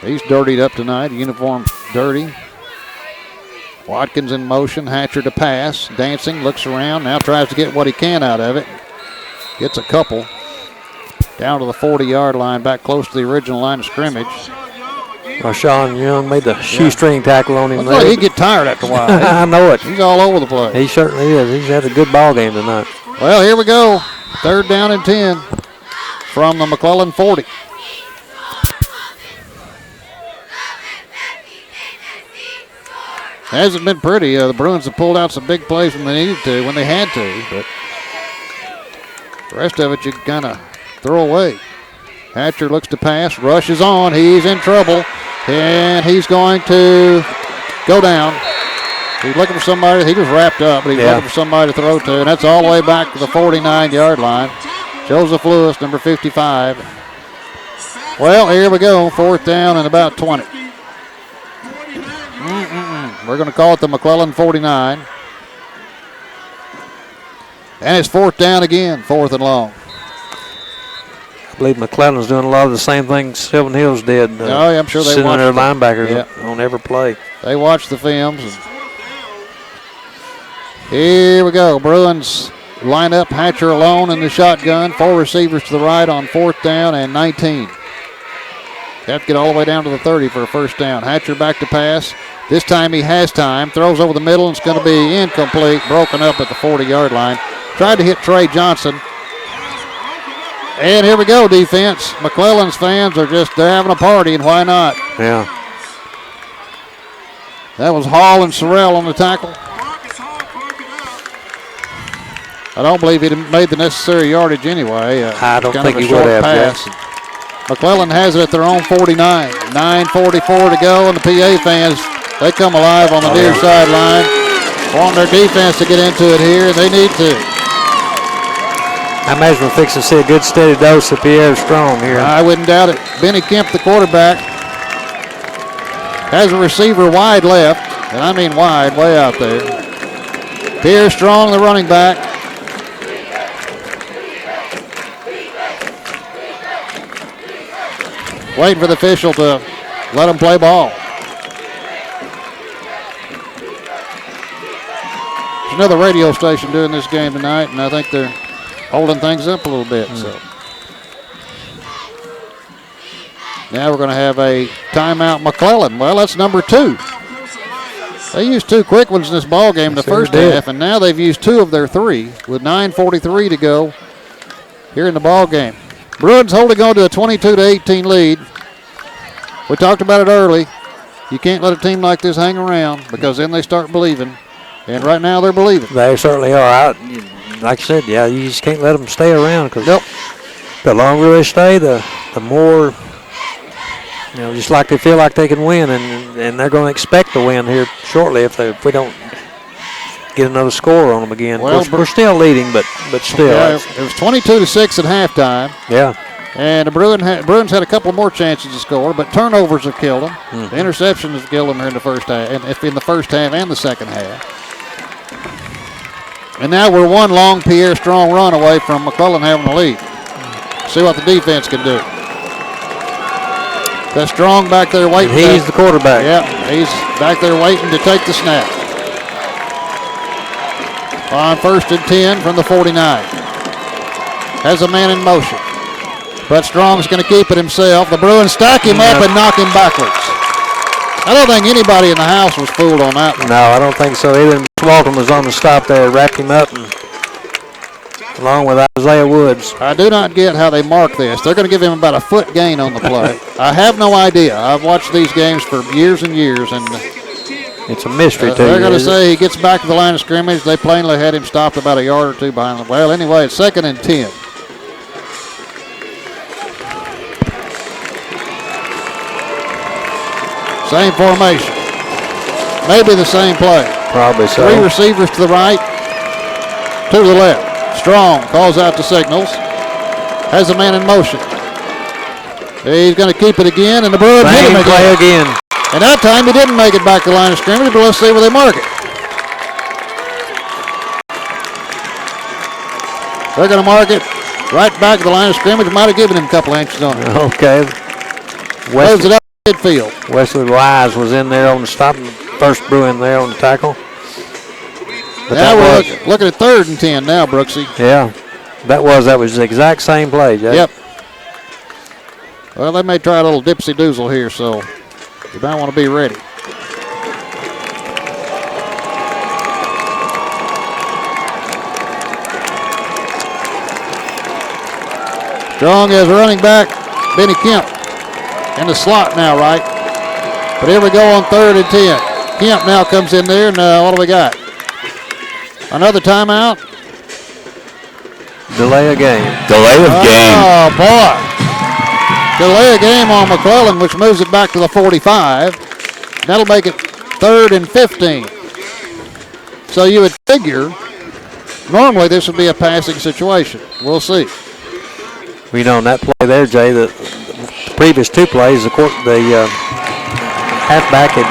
he's dirtied up tonight. Uniform dirty. Watkins in motion. Hatcher to pass. Dancing, looks around. Now tries to get what he can out of it. Gets a couple. Down to the 40-yard line, back close to the original line of scrimmage. Rashawn Young made the shoestring tackle on him. Looks like he'd get tired after a while. I know it. He's all over the place. He certainly is. He's had a good ball game tonight. Well, here we go. Third down and 10 from the McClellan 40. Hasn't been pretty. The Bruins have pulled out some big plays when they needed to, when they had to, but the rest of it you kind of throw away. Hatcher looks to pass, rushes on. He's in trouble, and he's going to go down. He's looking for somebody. He was wrapped up, but he's looking for somebody to throw to, and that's all the way back to the 49-yard line. Joseph Lewis, number 55. Well, here we go. Fourth down and about 20. We're going to call it the McClellan 49. And it's fourth down again, fourth and long. I believe McClellan's doing a lot of the same things Sylvan Hills did. Oh, yeah, I'm sure they watch their linebackers on every play. They watch the films. Here we go. Bruins line up. Hatcher alone in the shotgun. Four receivers to the right on fourth down and 19. Have to get all the way down to the 30 for a first down. Hatcher back to pass. This time he has time. Throws over the middle, and it's going to be incomplete. Broken up at the 40-yard line. Tried to hit Trey Johnson. And here we go, defense. McClellan's fans are just, they're having a party, and why not? Yeah. That was Hall and Sorrell on the tackle. I don't believe he made the necessary yardage anyway. I don't think he would have. Pass. McClellan has it at their own 49. 9:44 to go, and the PA fans, they come alive on the near sideline. Want their defense to get into it here, and they need to. I imagine we're fixing to see a good steady dose of Pierre Strong here. I wouldn't doubt it. Benny Kemp, the quarterback, has a receiver wide left, and I mean wide, way out there. Pierre Strong, the running back. Waiting for the official to let him play ball. There's another radio station doing this game tonight, and I think they're holding things up a little bit. So now we're going to have a timeout. McClellan. Well, that's number 2. They used 2 quick ones in this ball game in the first half, and now they've used 2 of their 3 with 9:43 to go here in the ball game. Bruins holding on to a 22-18 lead. We talked about it early. You can't let a team like this hang around because then they start believing. And right now they're believing. They certainly are. Like I said, you just can't let them stay around because the longer they stay, the more, just like they feel like they can win, and they're going to expect to win here shortly if we don't get another score on them again. Well, we're still leading, but still. Yeah, it was 22-6 at halftime. Yeah. And the Bruins had a couple more chances to score, but turnovers have killed them. The interceptions have killed them here in the first half, in the first half and the second half. And now we're one long Pierre Strong run away from McClellan having the lead. See what the defense can do. That's Strong back there waiting. And he's the quarterback. Yeah, he's back there waiting to take the snap. On 1st and 10 from the 49. Has a man in motion. But Strong's going to keep it himself. The Bruins stack him up and knock him backwards. I don't think anybody in the house was fooled on that one. No, I don't think so either. Walton was on the stop there, wrapped him up, and along with Isaiah Woods. I do not get how they mark this. They're going to give him about a foot gain on the play. I have no idea. I've watched these games for years and years, and it's a mystery to they're you. going to say he gets back to the line of scrimmage. They plainly had him stopped about a yard or two behind them. Well, anyway, it's 2nd and 10. Same formation. Maybe the same play. Probably so. 3 receivers to the right, 2 to the left. Strong calls out the signals. Has a man in motion. He's going to keep it again, and the Bruins hit him again. And that time he didn't make it back to the line of scrimmage, but let's see where they mark it. They're going to mark it right back to the line of scrimmage. Might have given him a couple inches on it. Okay. Close it up midfield. Wesley Wise was in there on the stop. First Bruin there on the tackle. But now we're looking at 3rd and 10 now, Brooksy. Yeah. That was the exact same play, Jay. Yep. Well, they may try a little dipsy-doozle here, so you might want to be ready. Strong as running back, Benny Kemp in the slot now, right? But here we go on 3rd and 10. Kemp now comes in there, and what do we got? Another timeout? Delay of game. Delay of game. Oh, boy. Delay of game on McClellan, which moves it back to the 45. That'll make it 3rd and 15. So you would figure, normally this would be a passing situation. We'll see. You know, on that play there, Jay, the previous 2 plays, the halfback had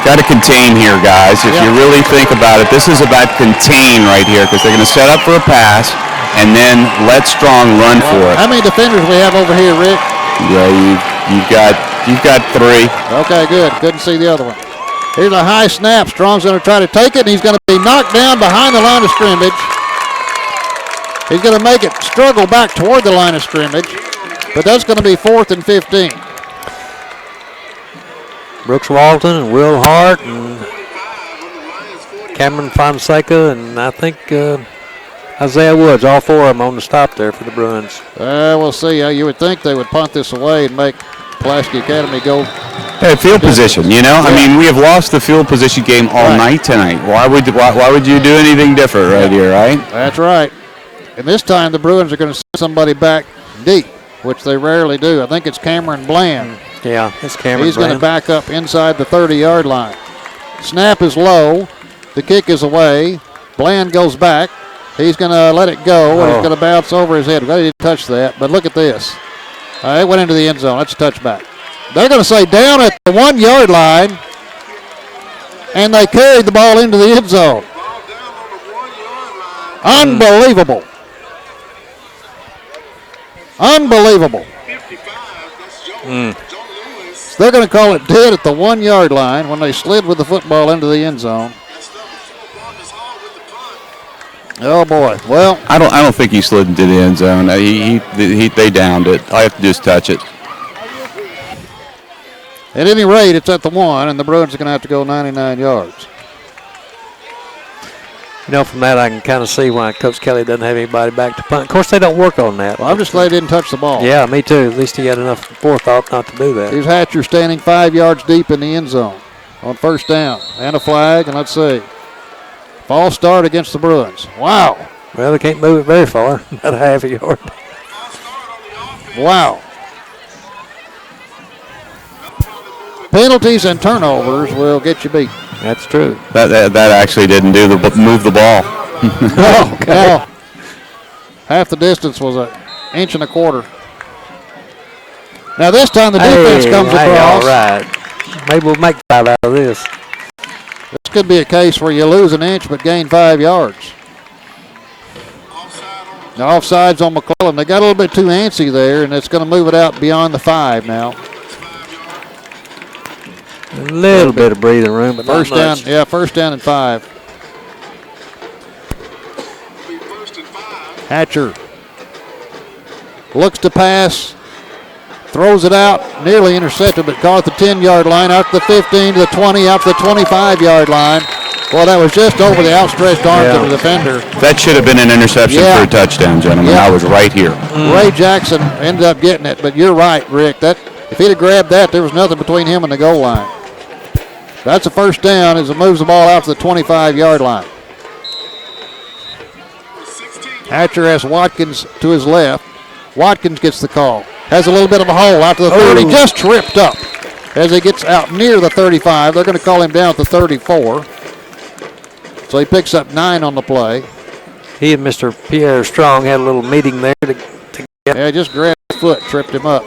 Got to contain here, guys. If you really think about it, this is about contain right here because they're going to set up for a pass and then let Strong run for it. How many defenders we have over here, Rick? Yeah, you've got 3. Okay, good. Couldn't see the other one. Here's a high snap. Strong's going to try to take it, and he's going to be knocked down behind the line of scrimmage. He's going to make it struggle back toward the line of scrimmage, but that's going to be 4th and 15. Brooks Walton and Will Hart and Cameron Fonseca and I think Isaiah Woods, all 4 of them on the stop there for the Bruins. We'll see. You would think they would punt this away and make Pulaski Academy go. Hey, field position, you know? Yeah. I mean, we have lost the field position game all night tonight. Why would you do anything different right here, right? That's right. And this time the Bruins are going to send somebody back deep, which they rarely do. I think it's Cameron Bland. Yeah, it's Cameron He's Bland. going to back up inside the 30-yard line. Snap is low. The kick is away. Bland goes back. He's going to let it go, and he's going to bounce over his head. Well, he didn't touch that, but look at this. It went into the end zone. That's a touchback. They're going to say down at the 1-yard line, and they carried the ball into the end zone. Unbelievable. Unbelievable. So they're going to call it dead at the 1-yard line when they slid with the football into the end zone. Oh boy! Well, I don't think he slid into the end zone. They downed it. I have to just touch it. At any rate, it's at the 1, and the Bruins are going to have to go 99 yards. You know, from that I can kind of see why Coach Kelly doesn't have anybody back to punt. Of course, they don't work on that. Well, I'm just glad he didn't touch the ball. Yeah, me too. At least he had enough forethought not to do that. Here's Hatcher standing 5 yards deep in the end zone on 1st down. And a flag, and let's see. False start against the Bruins. Wow. Well, they can't move it very far. About a half a yard. Wow. Penalties and turnovers will get you beat. That's true. That actually didn't move the ball. No. Half the distance was an inch and a quarter. Now this time the defense comes across. All right. Maybe we'll make 5 out of this. This could be a case where you lose an inch but gain 5 yards. The offsides on McClellan. They got a little bit too antsy there, and it's going to move it out beyond the 5 now. A little bit of breathing room, but first not much. down. Yeah, 1st down and 5. Hatcher looks to pass, throws it out, nearly intercepted, but caught the 10-yard line, out to the 15, to the 20, out to the 25-yard line. Boy, that was just over the outstretched arms of the defender. That should have been an interception for a touchdown, gentlemen. I was right here. Ray Jackson ended up getting it, but you're right, Rick. That if he'd have grabbed that, there was nothing between him and the goal line. That's a first down as it moves the ball out to the 25-yard line. Hatcher has Watkins to his left. Watkins gets the call. Has a little bit of a hole out to the 30. Just tripped up as he gets out near the 35. They're going to call him down at the 34. So he picks up 9 on the play. He and Mr. Pierre Strong had a little meeting there to get. Yeah, just grabbed his foot, tripped him up.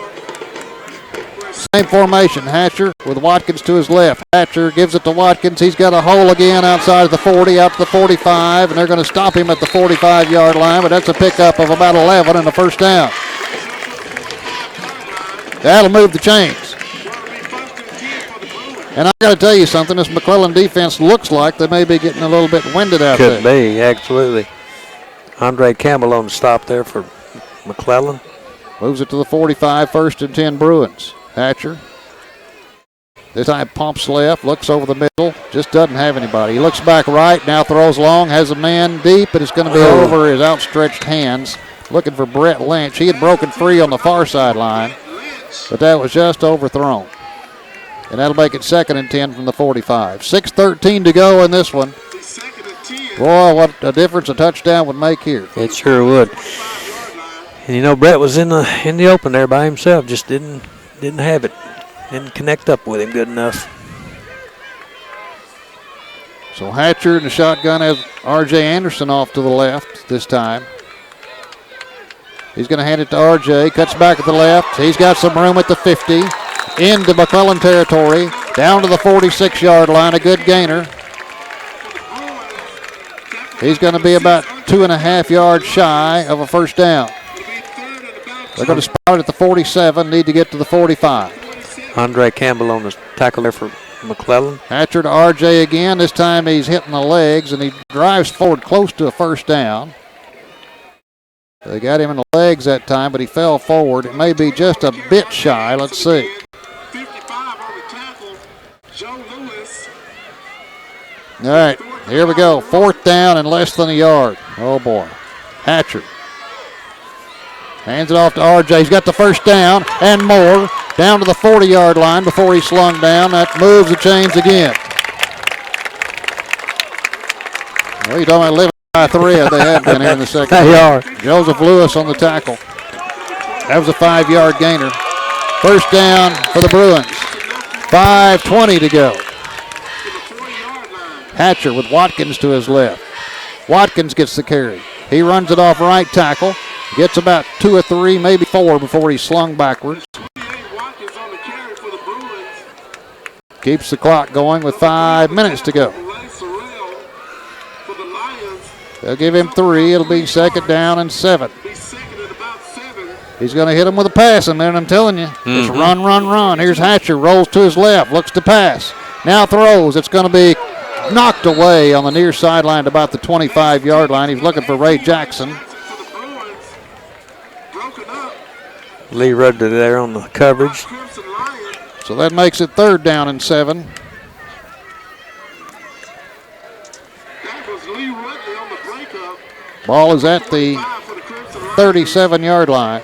Same formation, Hatcher with Watkins to his left. Hatcher gives it to Watkins. He's got a hole again outside of the 40, out to the 45, and they're going to stop him at the 45-yard line, but that's a pickup of about 11 and a first down. That'll move the chains. And I got to tell you something, this McClellan defense looks like they may be getting a little bit winded out there. Could be, absolutely. Andre Campbell on the stop there for McClellan. Moves it to the 45, first and 10 Bruins. Hatcher. This time pumps left, looks over the middle, just doesn't have anybody. He looks back right, now throws long, has a man deep, but it's going to be over his outstretched hands. Looking for Brett Lynch. He had broken free on the far sideline, but that was just overthrown. And that'll make it second and 10 from the 45. 6:13 to go in this one. Boy, what a difference a touchdown would make here. It sure would. And you know, Brett was in the open there by himself, just didn't have it. Didn't connect up with him good enough. So Hatcher in the shotgun has R.J. Anderson off to the left this time. He's going to hand it to R.J. Cuts back at the left. He's got some room at the 50. Into McClellan territory. Down to the 46-yard line. A good gainer. He's going to be about 2.5 yards shy of a first down. They're going to start at the 47. Need to get to the 45. Andre Campbell on the tackle there for McClellan. Hatcher to R.J. again. This time he's hitting the legs, and he drives forward close to a first down. They got him in the legs that time, but he fell forward. It may be just a bit shy. Let's see. 55 on the tackle, Joe Lewis. All right, here we go. Fourth down and less than a yard. Oh, boy. Hatcher hands it off to R.J. He's got the first down and more. Down to the 40-yard line before he's slung down. That moves the chains again. Well, you're talking about living by 3. They have been here in the second. They are. Joseph Lewis on the tackle. That was a 5-yard gainer. First down for the Bruins. 5:20 to go. Hatcher with Watkins to his left. Watkins gets the carry. He runs it off right tackle. Gets about 2 or 3, maybe 4 before he's slung backwards. Keeps the clock going with 5 minutes to go. They'll give him 3. It'll be second down and 7. He's going to hit him with a pass in there, and I'm telling you, it's run, run, run. Here's Hatcher, rolls to his left, looks to pass. Now throws. It's going to be knocked away on the near sideline to about the 25-yard line. He's looking for Ray Jackson. Lee Rudder there on the coverage. So that makes it third down and 7. Ball is at the 37-yard line.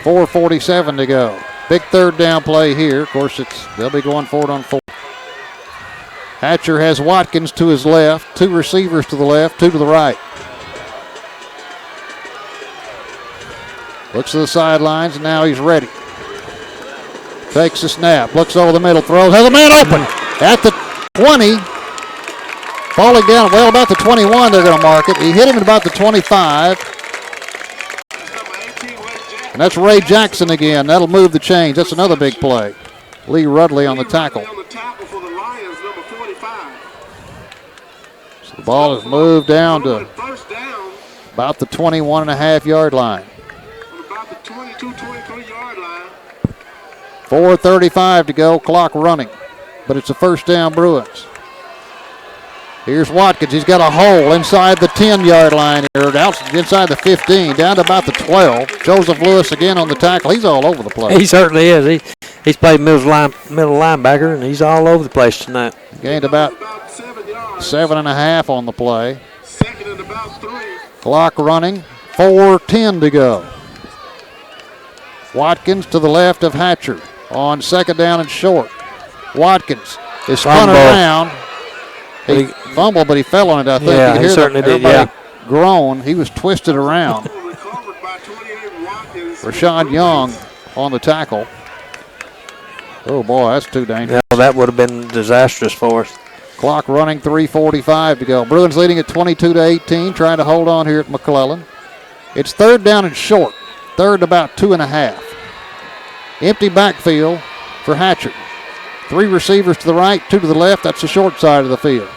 4:47 to go. Big third down play here. Of course, they'll be going forward on 4. Hatcher has Watkins to his left, 2 receivers to the left, 2 to the right. Looks to the sidelines, and now he's ready. Takes the snap, looks over the middle, throws, has a man open at the 20. Falling down, well, about the 21, they're going to mark it. He hit him at about the 25. And that's Ray Jackson again. That'll move the chains. That's another big play. Lee Rudley on the tackle. So the ball is moved down to about the 21.5-yard line. 4:35 to go, clock running. But it's a first down Bruins. Here's Watkins. He's got a hole inside the 10-yard line, or inside the 15, down to about the 12. Joseph Lewis again on the tackle. He's all over the place. He certainly is. He's played middle linebacker, and he's all over the place tonight. Gained about 7.5 on the play. Second and about 3. Clock running. 4:10 to go. Watkins to the left of Hatcher on second down and short. Watkins is spun around. He fumbled, but he fell on it, I think. Yeah, he certainly did, groan. He was twisted around. Rashad Young on the tackle. Oh, boy, that's too dangerous. Yeah, that would have been disastrous for us. Clock running, 3:45 to go. Bruins leading at 22-18, trying to hold on here at McClellan. It's third down and short. Third about 2.5. Empty backfield for Hatcher. 3 receivers to the right, 2 to the left. That's the short side of the field.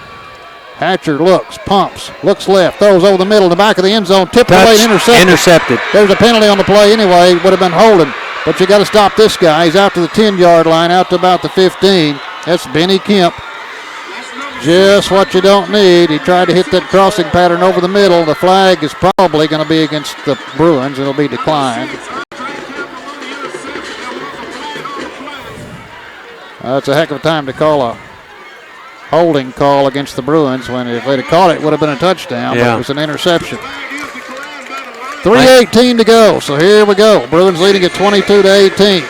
Hatcher looks, pumps, looks left, throws over the middle in the back of the end zone, tipped away and intercepted. There's a penalty on the play anyway. Would have been holding, but you got to stop this guy. He's out to the 10-yard line, out to about the 15. That's Benny Kemp. Just what you don't need. He tried to hit that crossing pattern over the middle. The flag is probably going to be against the Bruins. It'll be declined. That's a heck of a time to call a holding call against the Bruins when if they'd have caught it, it would have been a touchdown, but it was an interception. 3:18 to go, so here we go. Bruins leading at 22-18.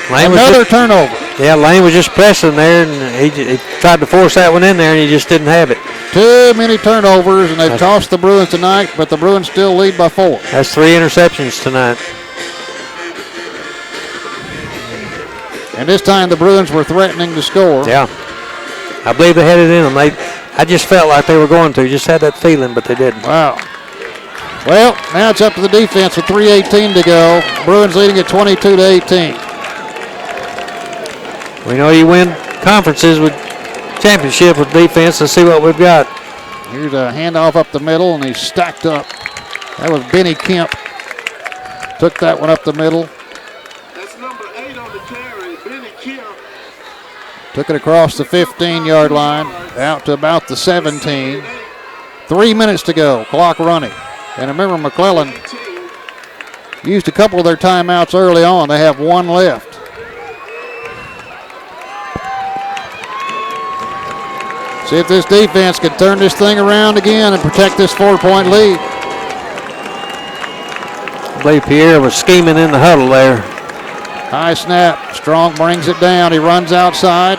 Another turnover. Yeah, Lane was just pressing there, and he tried to force that one in there, and he just didn't have it. Too many turnovers, and they've tossed the Bruins tonight, but the Bruins still lead by 4. That's 3 interceptions tonight. And this time the Bruins were threatening to score. Yeah. I believe they had it in them. I just felt like they were going to. Just had that feeling, but they didn't. Wow. Well, now it's up to the defense with 3:18 to go. Bruins leading at 22-18. We know you win conferences with championship with defense. Let's see what we've got. Here's a handoff up the middle, and he's stacked up. That was Benny Kemp. Took that one up the middle. That's number 8 on the carry, Benny Kemp. Took it across the 15-yard line, out to about the 17. 3 minutes to go, clock running. And remember, McClellan used a couple of their timeouts early on. They have 1 left. See if this defense can turn this thing around again and protect this 4-point lead. I believe Pierre was scheming in the huddle there. High snap. Strong brings it down. He runs outside.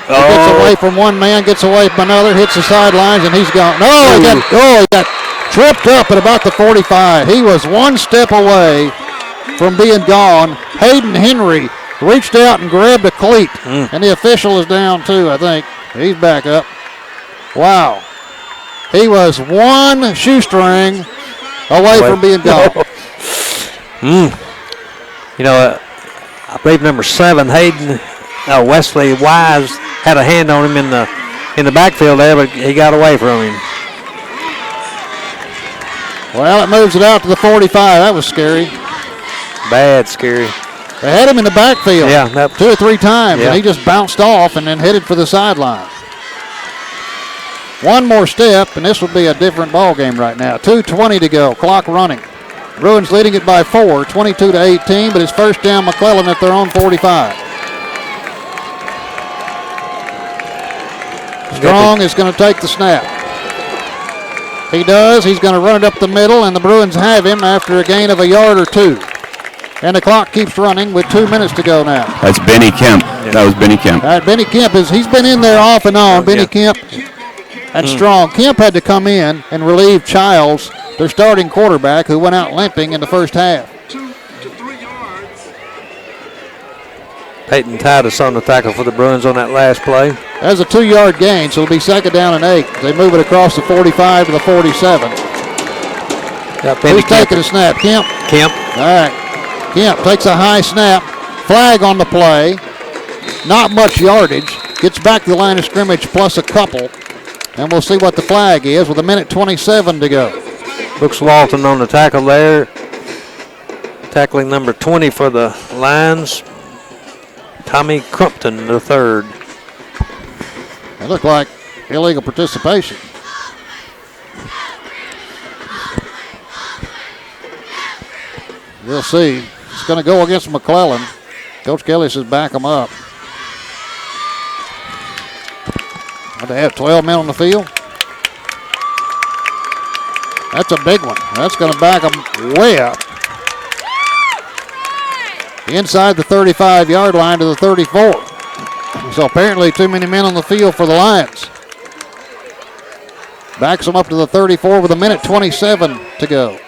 He gets away from one man, gets away from another, hits the sidelines, and he's gone. He got tripped up at about the 45. He was 1 step away from being gone. Hayden Henry reached out and grabbed a cleat, and the official is down too, I think. He's back up. Wow. He was 1 shoestring away from being gone. You know, I believe number 7, Hayden Wesley Wise, had a hand on him in the backfield there, but he got away from him. Well, it moves it out to the 45. That was scary. Bad scary. They had him in the backfield 2 or 3 times, yeah. and he just bounced off and then headed for the sideline. 1 more step, and this would be a different ball game right now. 2:20 to go, clock running. Bruins leading it by 4, 22-18, but it's first down McClellan at their own 45. Strong is going to take the snap. He does. He's going to run it up the middle, and the Bruins have him after a gain of 1 yard or 2. And the clock keeps running with 2 minutes to go now. That's Benny Kemp. Yeah. That was Benny Kemp. All right, Benny Kemp he's been in there off and on. Benny Kemp and Strong. Kemp had to come in and relieve Childs, their starting quarterback, who went out limping in the first half. 2 to 3 yards. Peyton Titus on the tackle for the Bruins on that last play. That's a 2-yard gain, so it'll be second down and 8. They move it across the 45 to the 47. Who's taking a snap? Kemp? Kemp. All right. Kemp takes a high snap. Flag on the play. Not much yardage. Gets back to the line of scrimmage plus a couple. And we'll see what the flag is with 1:27 to go. Brooks Walton on the tackle there. Tackling number 20 for the Lions, Tommy Crumpton, the 3rd. It looked like illegal participation. We'll see. It's going to go against McClellan. Coach Kelly says back them up. They have 12 men on the field. That's a big one. That's going to back them way up. Inside the 35-yard line to the 34. So apparently too many men on the field for the Lions. Backs them up to the 34 with 1:27 to go.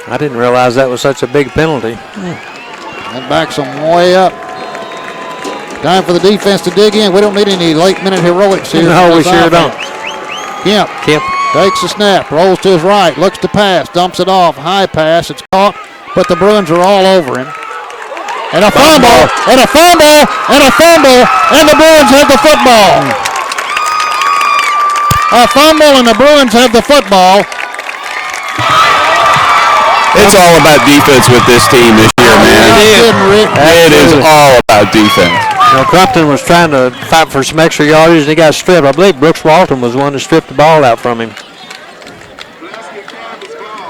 I didn't realize that was such a big penalty. And backs them way up. Time for the defense to dig in. We don't need any late-minute heroics here. No, we sure don't. Kemp takes the snap, rolls to his right, looks to pass, dumps it off, high pass. It's caught, but the Bruins are all over him. And a fumble, and a fumble, and a fumble, and the Bruins have the football. A fumble, and the Bruins have the football. It's all about defense with this team this year, man. It is all about defense. You know, Crumpton was trying to fight for some extra yardage, and he got stripped. I believe Brooks Walton was the one that stripped the ball out from him.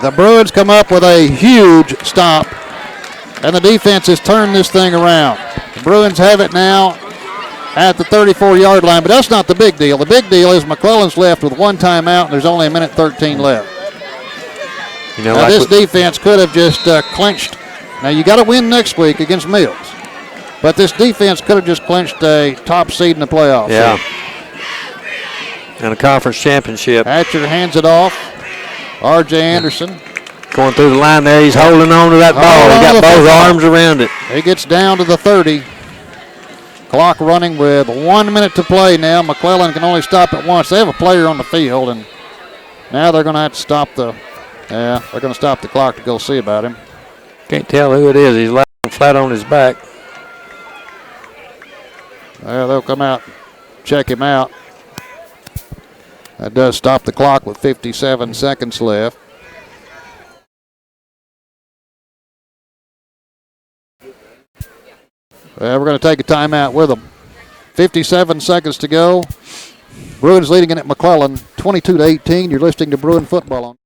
The Bruins come up with a huge stop, and the defense has turned this thing around. The Bruins have it now at the 34-yard line, but that's not the big deal. The big deal is McClellan's left with one timeout, and there's only 1:13 left. You know, now, like this defense could have just clinched. Now, you got to win next week against Mills. But this defense could have just clinched a top seed in the playoffs. Yeah. And a conference championship. Hatcher hands it off. R.J. Anderson. Going through the line there. He's holding on to that ball. He got both arms around it. He gets down to the 30. Clock running with 1 minute to play now. McClellan can only stop it once. They have a player on the field, and now they're going to have to stop they're going to stop the clock to go see about him. Can't tell who it is. He's laying flat on his back. They'll come out, check him out. That does stop the clock with 57 seconds left. We're going to take a timeout with them. 57 seconds to go. Bruins leading in at McClellan, 22-18. You're listening to Bruin Football on.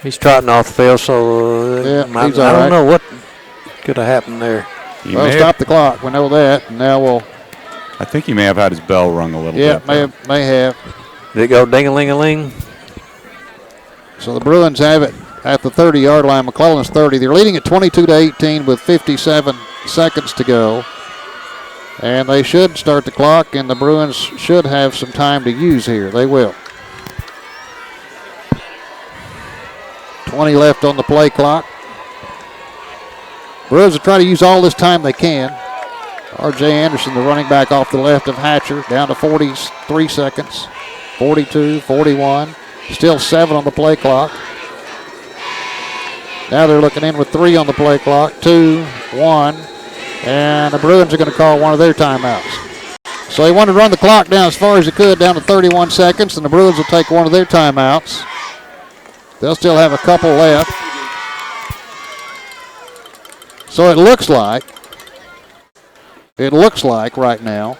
He's trotting off the field, so I don't know what could have happened there. Well, stop the clock. We know that. Now we'll. I think he may have had his bell rung a little bit. Yeah, may have. Did it go ding-a-ling-a-ling? So the Bruins have it at the 30-yard line. McClellan's 30. They're leading at 22-18 with 57 seconds to go. And they should start the clock, and the Bruins should have some time to use here. They will. 20 left on the play clock. Bruins will try to use all this time they can. R.J. Anderson, the running back off the left of Hatcher, down to 43 seconds. 42, 41. Still 7 on the play clock. Now they're looking in with 3 on the play clock. 2, 1. And the Bruins are going to call one of their timeouts. So they want to run the clock down as far as they could, down to 31 seconds, and the Bruins will take one of their timeouts. They'll still have a couple left. So it looks like right now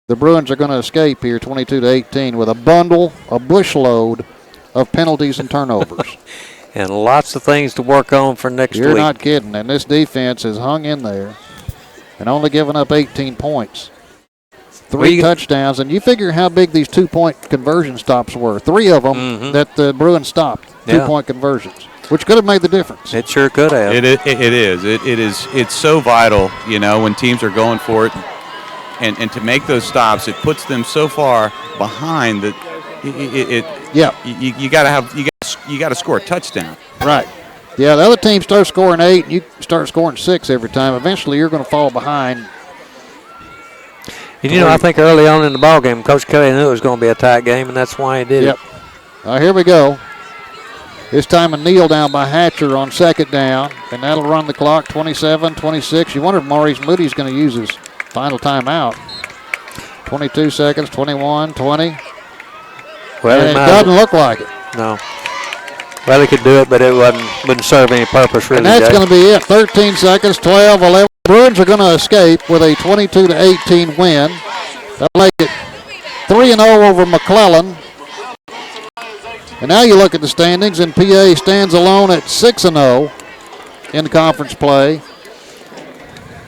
the Bruins are going to escape here 22-18 with a bushload of penalties and turnovers. And lots of things to work on for next week. You're not kidding. And this defense has hung in there and only given up 18 points. 3 touchdowns, and you figure how big these 2-point conversion stops were. 3 of them that the Bruins stopped, 2-point conversions, which could have made the difference. It sure could have. It is. It's so vital, when teams are going for it, and to make those stops, it puts them so far behind that you got to you got to score a touchdown. Right. Yeah, the other team starts scoring 8, and you start scoring 6 every time. Eventually, you're going to fall behind. And, I think early on in the ball game, Coach Kelly knew it was going to be a tight game, and that's why he did it. Here we go. This time a kneel down by Hatcher on 2nd down, and that'll run the clock 27, 26. You wonder if Maurice Moody's going to use his final timeout. 22 seconds, 21, 20. Well, and it doesn't look like it. No. Well, he could do it, but it wouldn't serve any purpose, really. And that's going to be it. 13 seconds, 12, 11. Bruins are going to escape with a 22-18 win. That'll make it 3-0 over McClellan. And now you look at the standings, and PA stands alone at 6-0 in conference play.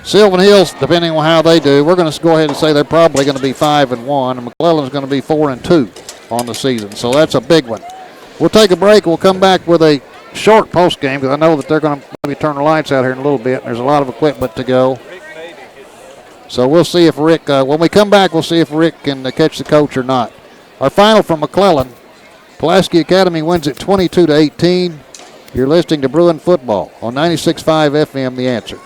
Sylvan Hills, depending on how they do, we're going to go ahead and say they're probably going to be 5-1, and McClellan's going to be 4-2 on the season. So that's a big one. We'll take a break. We'll come back with a short post game because I know that they're going to maybe turn the lights out here in a little bit. There's a lot of equipment to go. So we'll see if Rick, when we come back, we'll see if Rick can catch the coach or not. Our final from McClellan, Pulaski Academy wins it 22-18. You're listening to Bruin Football on 96.5 FM, The Answer.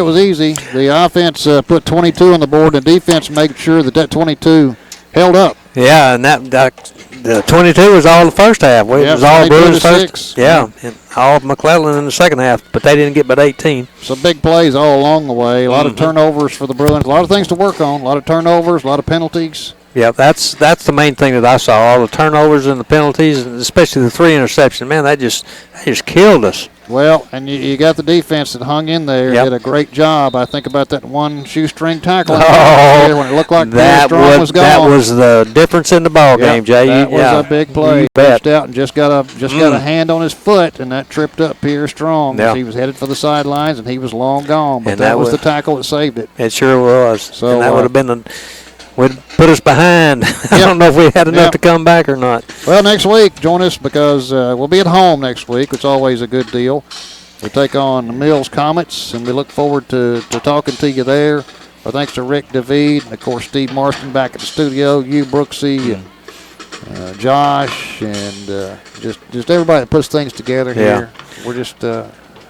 it was easy. The offense put 22 on the board, and the defense made sure that 22 held up. Yeah, and the 22 was all the first half. It was all Bruins first. Yeah, and all of McClellan in the second half, but they didn't get but 18. So big plays all along the way. A lot of turnovers for the Bruins. A lot of things to work on. A lot of turnovers, a lot of penalties. Yeah, that's the main thing that I saw. All the turnovers and the penalties, and especially the 3 interceptions. Man, that just killed us. Well, and you got the defense that hung in there. Did a great job. I think about that one shoestring tackle when it looked like that was gone. That was the difference in the ball game, Jay. That was a big play. Bet. Out and just got a hand on his foot, and that tripped up Pierre Strong. Yeah. He was headed for the sidelines, and he was long gone. But And that was the tackle that saved it. It sure was. So and that would have been would put us behind. I don't know if we had enough to come back or not. Well, next week, join us because we'll be at home next week. It's always a good deal. We take on the Mills Comets, and we look forward to talking to you there. Our thanks to Rick David, and, of course, Steve Marston back at the studio, you, Brooksy, and Josh, and just everybody that puts things together here. We're just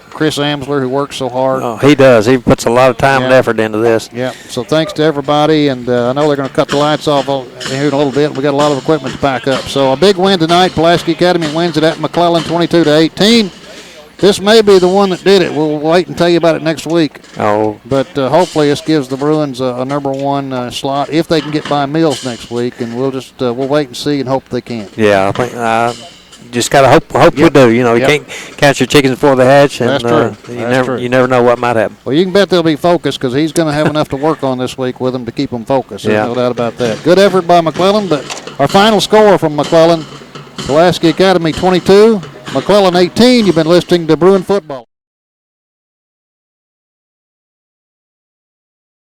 Chris Amsler, who works so hard. Oh, he does. He puts a lot of time and effort into this. Yeah. So thanks to everybody, and I know they're going to cut the lights off here in a little bit. We got a lot of equipment to back up. So a big win tonight. Pulaski Academy wins it at McClellan, 22-18. This may be the one that did it. We'll wait and tell you about it next week. Oh. But hopefully this gives the Bruins a number 1 slot if they can get by Mills next week, and we'll wait and see and hope they can. Yeah, I think just gotta hope we do. You know, you can't catch your chickens before they hatch, and That's true. you never know what might happen. Well, you can bet they'll be focused because he's going to have enough to work on this week with them to keep them focused. There's no doubt about that. Good effort by McClellan, but our final score from McClellan, Pulaski Academy 22, McClellan 18. You've been listening to Bruin Football.